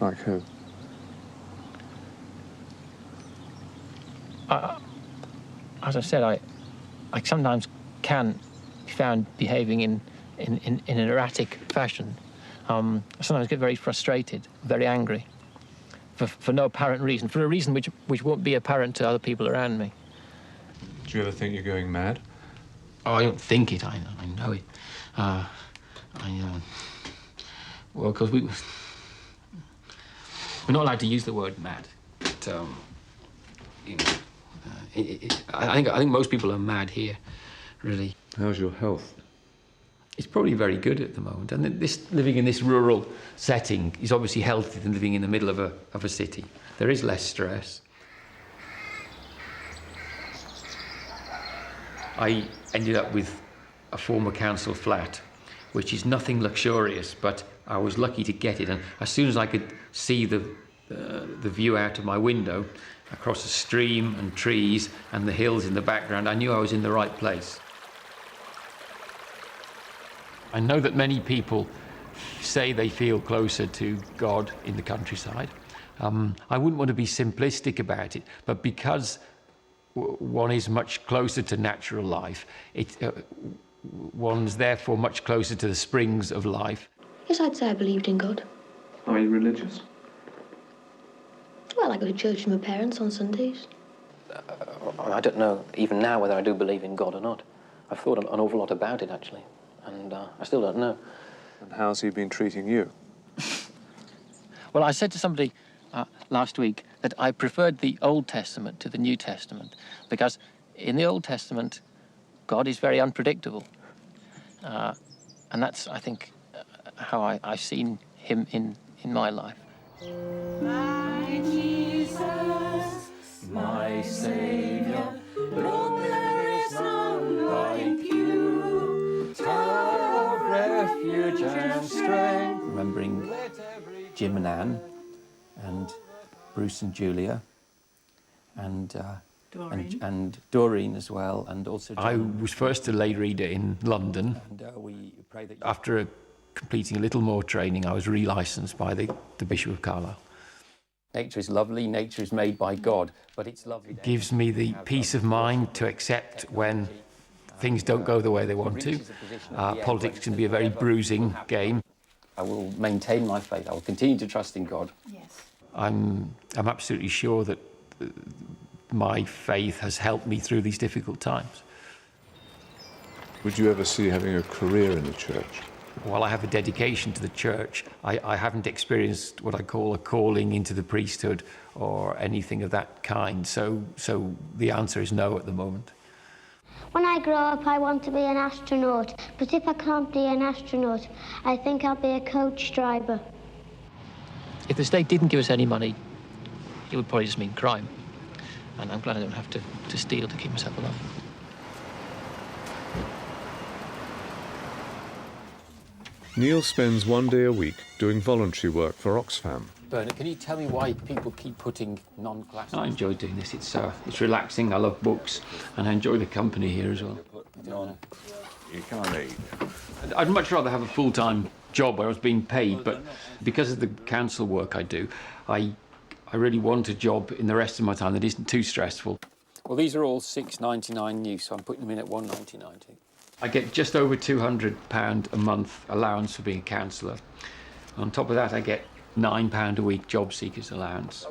Like who? As I said, I sometimes can be found behaving in an erratic fashion. I sometimes get very frustrated, very angry, for no apparent reason, for a reason which won't be apparent to other people around me. Do you ever think you're going mad? Oh, I don't think it, I know it. Well, because we're not allowed to use the word mad, but, I think most people are mad here, really. How's your health? It's probably very good at the moment, and living in this rural setting is obviously healthier than living in the middle of a city. There is less stress. I ended up with a former council flat, which is nothing luxurious, but I was lucky to get it, and as soon as I could see the view out of my window, across a stream and trees and the hills in the background, I knew I was in the right place. I know that many people say they feel closer to God in the countryside. I wouldn't want to be simplistic about it, but because one is much closer to natural life, one's therefore much closer to the springs of life. Yes, I'd say I believed in God. Are you religious? Well, I go to church with my parents on Sundays. I don't know even now whether I do believe in God or not. I've thought an awful lot about it, actually, and I still don't know. And how's he been treating you? Well, I said to somebody last week that I preferred the Old Testament to the New Testament, because in the Old Testament, God is very unpredictable. And that's, I think, how I've seen him in my life. My Jesus, my Saviour, Lord, there is none like you. Tower of refuge and strength. Remembering Jim and Anne, and Bruce and Julia, and Doreen as well, and also John. I was first a lay reader in London. And we pray that After completing a little more training, I was relicensed by the Bishop of Carlisle. nature is lovely, nature is made by God, but it's lovely. It gives me the peace of mind to accept when things don't go the way they want to. Politics can be a very bruising game. I will maintain my faith. I will continue to trust in God. Yes. I'm absolutely sure that my faith has helped me through these difficult times. Would you ever see having a career in the church? While I have a dedication to the church, I haven't experienced what I call a calling into the priesthood or anything of that kind. So the answer is no at the moment. When I grow up, I want to be an astronaut. But if I can't be an astronaut, I think I'll be a coach driver. If the state didn't give us any money, it would probably just mean crime. And I'm glad I don't have to steal to keep myself alive. Neil spends one day a week doing voluntary work for Oxfam. Bernard, can you tell me why people keep putting non-classical? I enjoy doing this. It's relaxing. I love books, and I enjoy the company here as well. You can't eat. I'd much rather have a full-time job where I was being paid, but because of the council work I do, I really want a job in the rest of my time that isn't too stressful. Well, these are all £6.99 new, so I'm putting them in at £1.99. I get just over £200 a month allowance for being a councillor. On top of that, I get £9 a week job seekers allowance.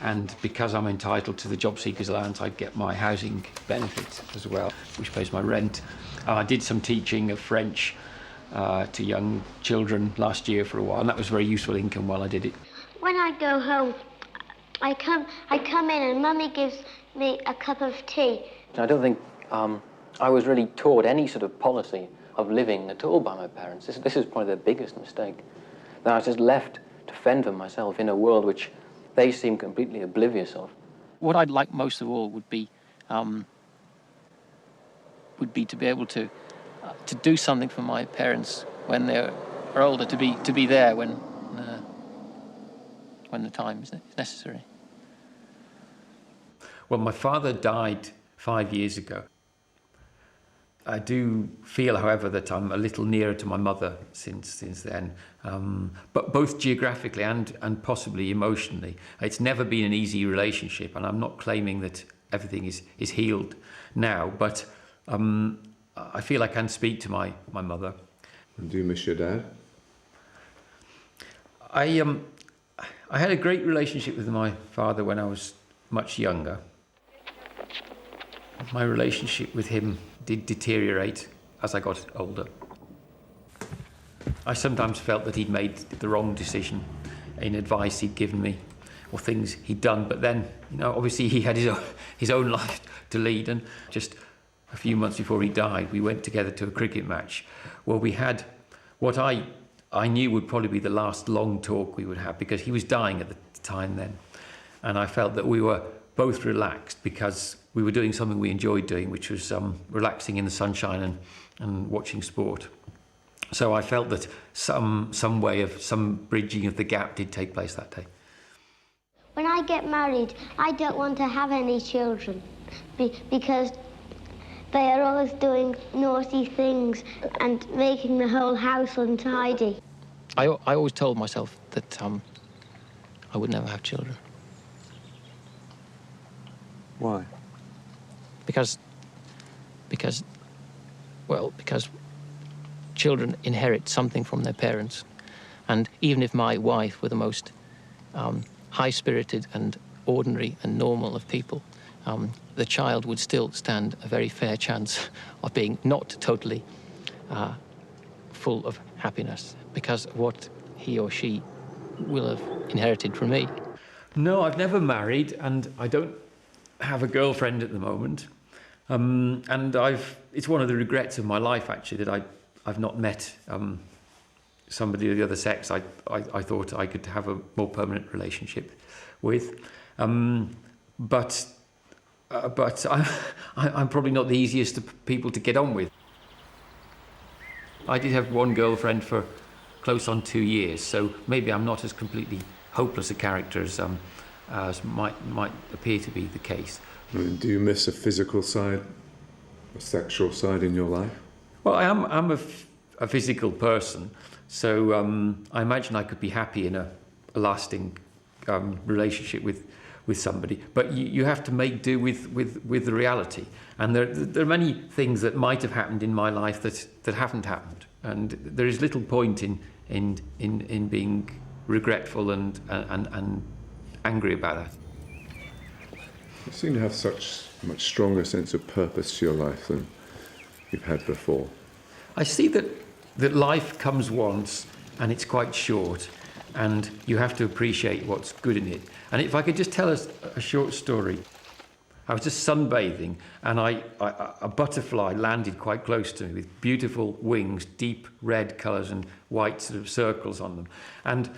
And because I'm entitled to the job seekers allowance, I get my housing benefit as well, which pays my rent. I did some teaching of French to young children last year for a while, and that was very useful income while I did it. When I go home, I come in and Mummy gives me a cup of tea. I don't think I was really taught any sort of policy of living at all by my parents. This is probably their biggest mistake. That I was just left to fend for myself in a world which they seem completely oblivious of. What I'd like most of all would be to be able to do something for my parents when they're older, to be there when the time is necessary. Well, my father died 5 years ago. I do feel, however, that I'm a little nearer to my mother since then, but both geographically and possibly emotionally. It's never been an easy relationship, and I'm not claiming that everything is healed now, but I feel I can speak to my mother. And do you miss your dad? I had a great relationship with my father when I was much younger. My relationship with him did deteriorate as I got older. I sometimes felt that he'd made the wrong decision in advice he'd given me or things he'd done, but then, obviously he had his own life to lead, and just a few months before he died, we went together to a cricket match where we had what I knew would probably be the last long talk we would have, because he was dying at the time then, and I felt that we were both relaxed because we were doing something we enjoyed doing, which was relaxing in the sunshine and watching sport. So I felt that some bridging of the gap did take place that day. When I get married, I don't want to have any children because they are always doing naughty things and making the whole house untidy. I always told myself that I would never have children. Why? Because children inherit something from their parents. And even if my wife were the most high-spirited and ordinary and normal of people, the child would still stand a very fair chance of being not totally full of happiness because of what he or she will have inherited from me. No, I've never married, and I don't have a girlfriend at the moment. And it's one of the regrets of my life, actually, that I've not met somebody of the other sex I thought I could have a more permanent relationship with. But I'm probably not the easiest of people to get on with. I did have one girlfriend for close on 2 years, so maybe I'm not as completely hopeless a character as might appear to be the case. Do you miss a physical side, a sexual side in your life? Well, I'm a physical person, so I imagine I could be happy in a lasting relationship with somebody. But you have to make do with the reality. And there are many things that might have happened in my life that haven't happened. And there is little point in being regretful and angry about that. You seem to have such a much stronger sense of purpose to your life than you've had before. I see that life comes once and it's quite short, and you have to appreciate what's good in it. And if I could just tell us a short story. I was just sunbathing, and a butterfly landed quite close to me with beautiful wings, deep red colours and white sort of circles on them. And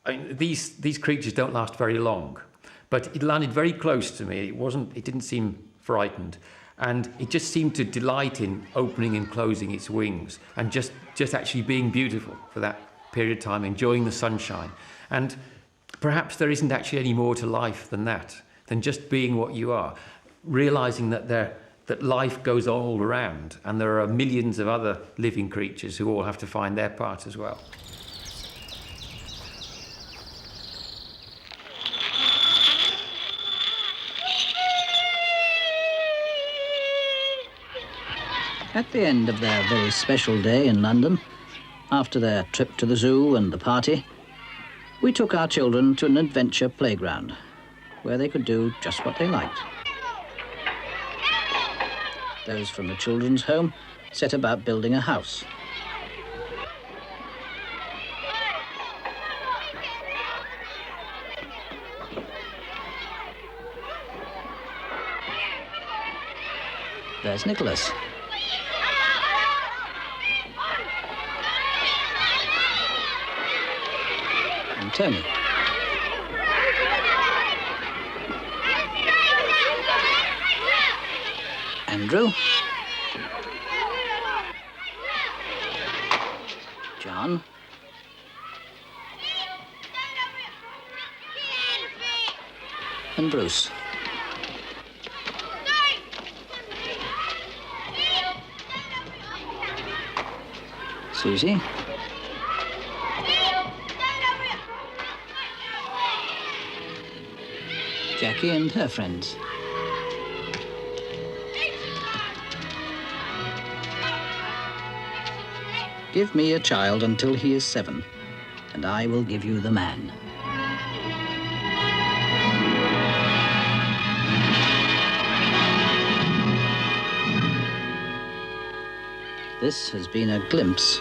I mean, these creatures don't last very long, but it landed very close to me. It didn't seem frightened, and it just seemed to delight in opening and closing its wings and just actually being beautiful for that period of time, enjoying the sunshine. And perhaps there isn't actually any more to life than that, than just being what you are, realising that life goes on all around, and there are millions of other living creatures who all have to find their part as well. At the end of their very special day in London, after their trip to the zoo and the party, we took our children to an adventure playground where they could do just what they liked. Those from the children's home set about building a house. There's Nicholas. And Tony. Andrew. John. And Bruce. Susie. Jackie and her friends. Give me a child until he is 7, and I will give you the man. This has been a glimpse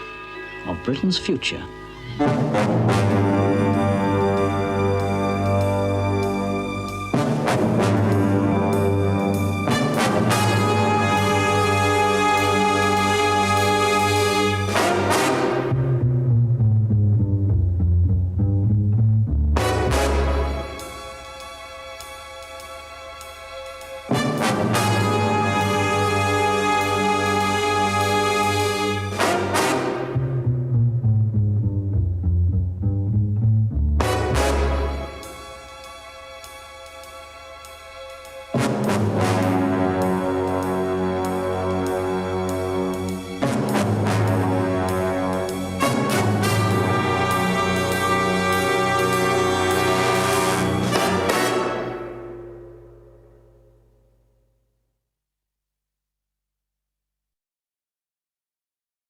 of Britain's future.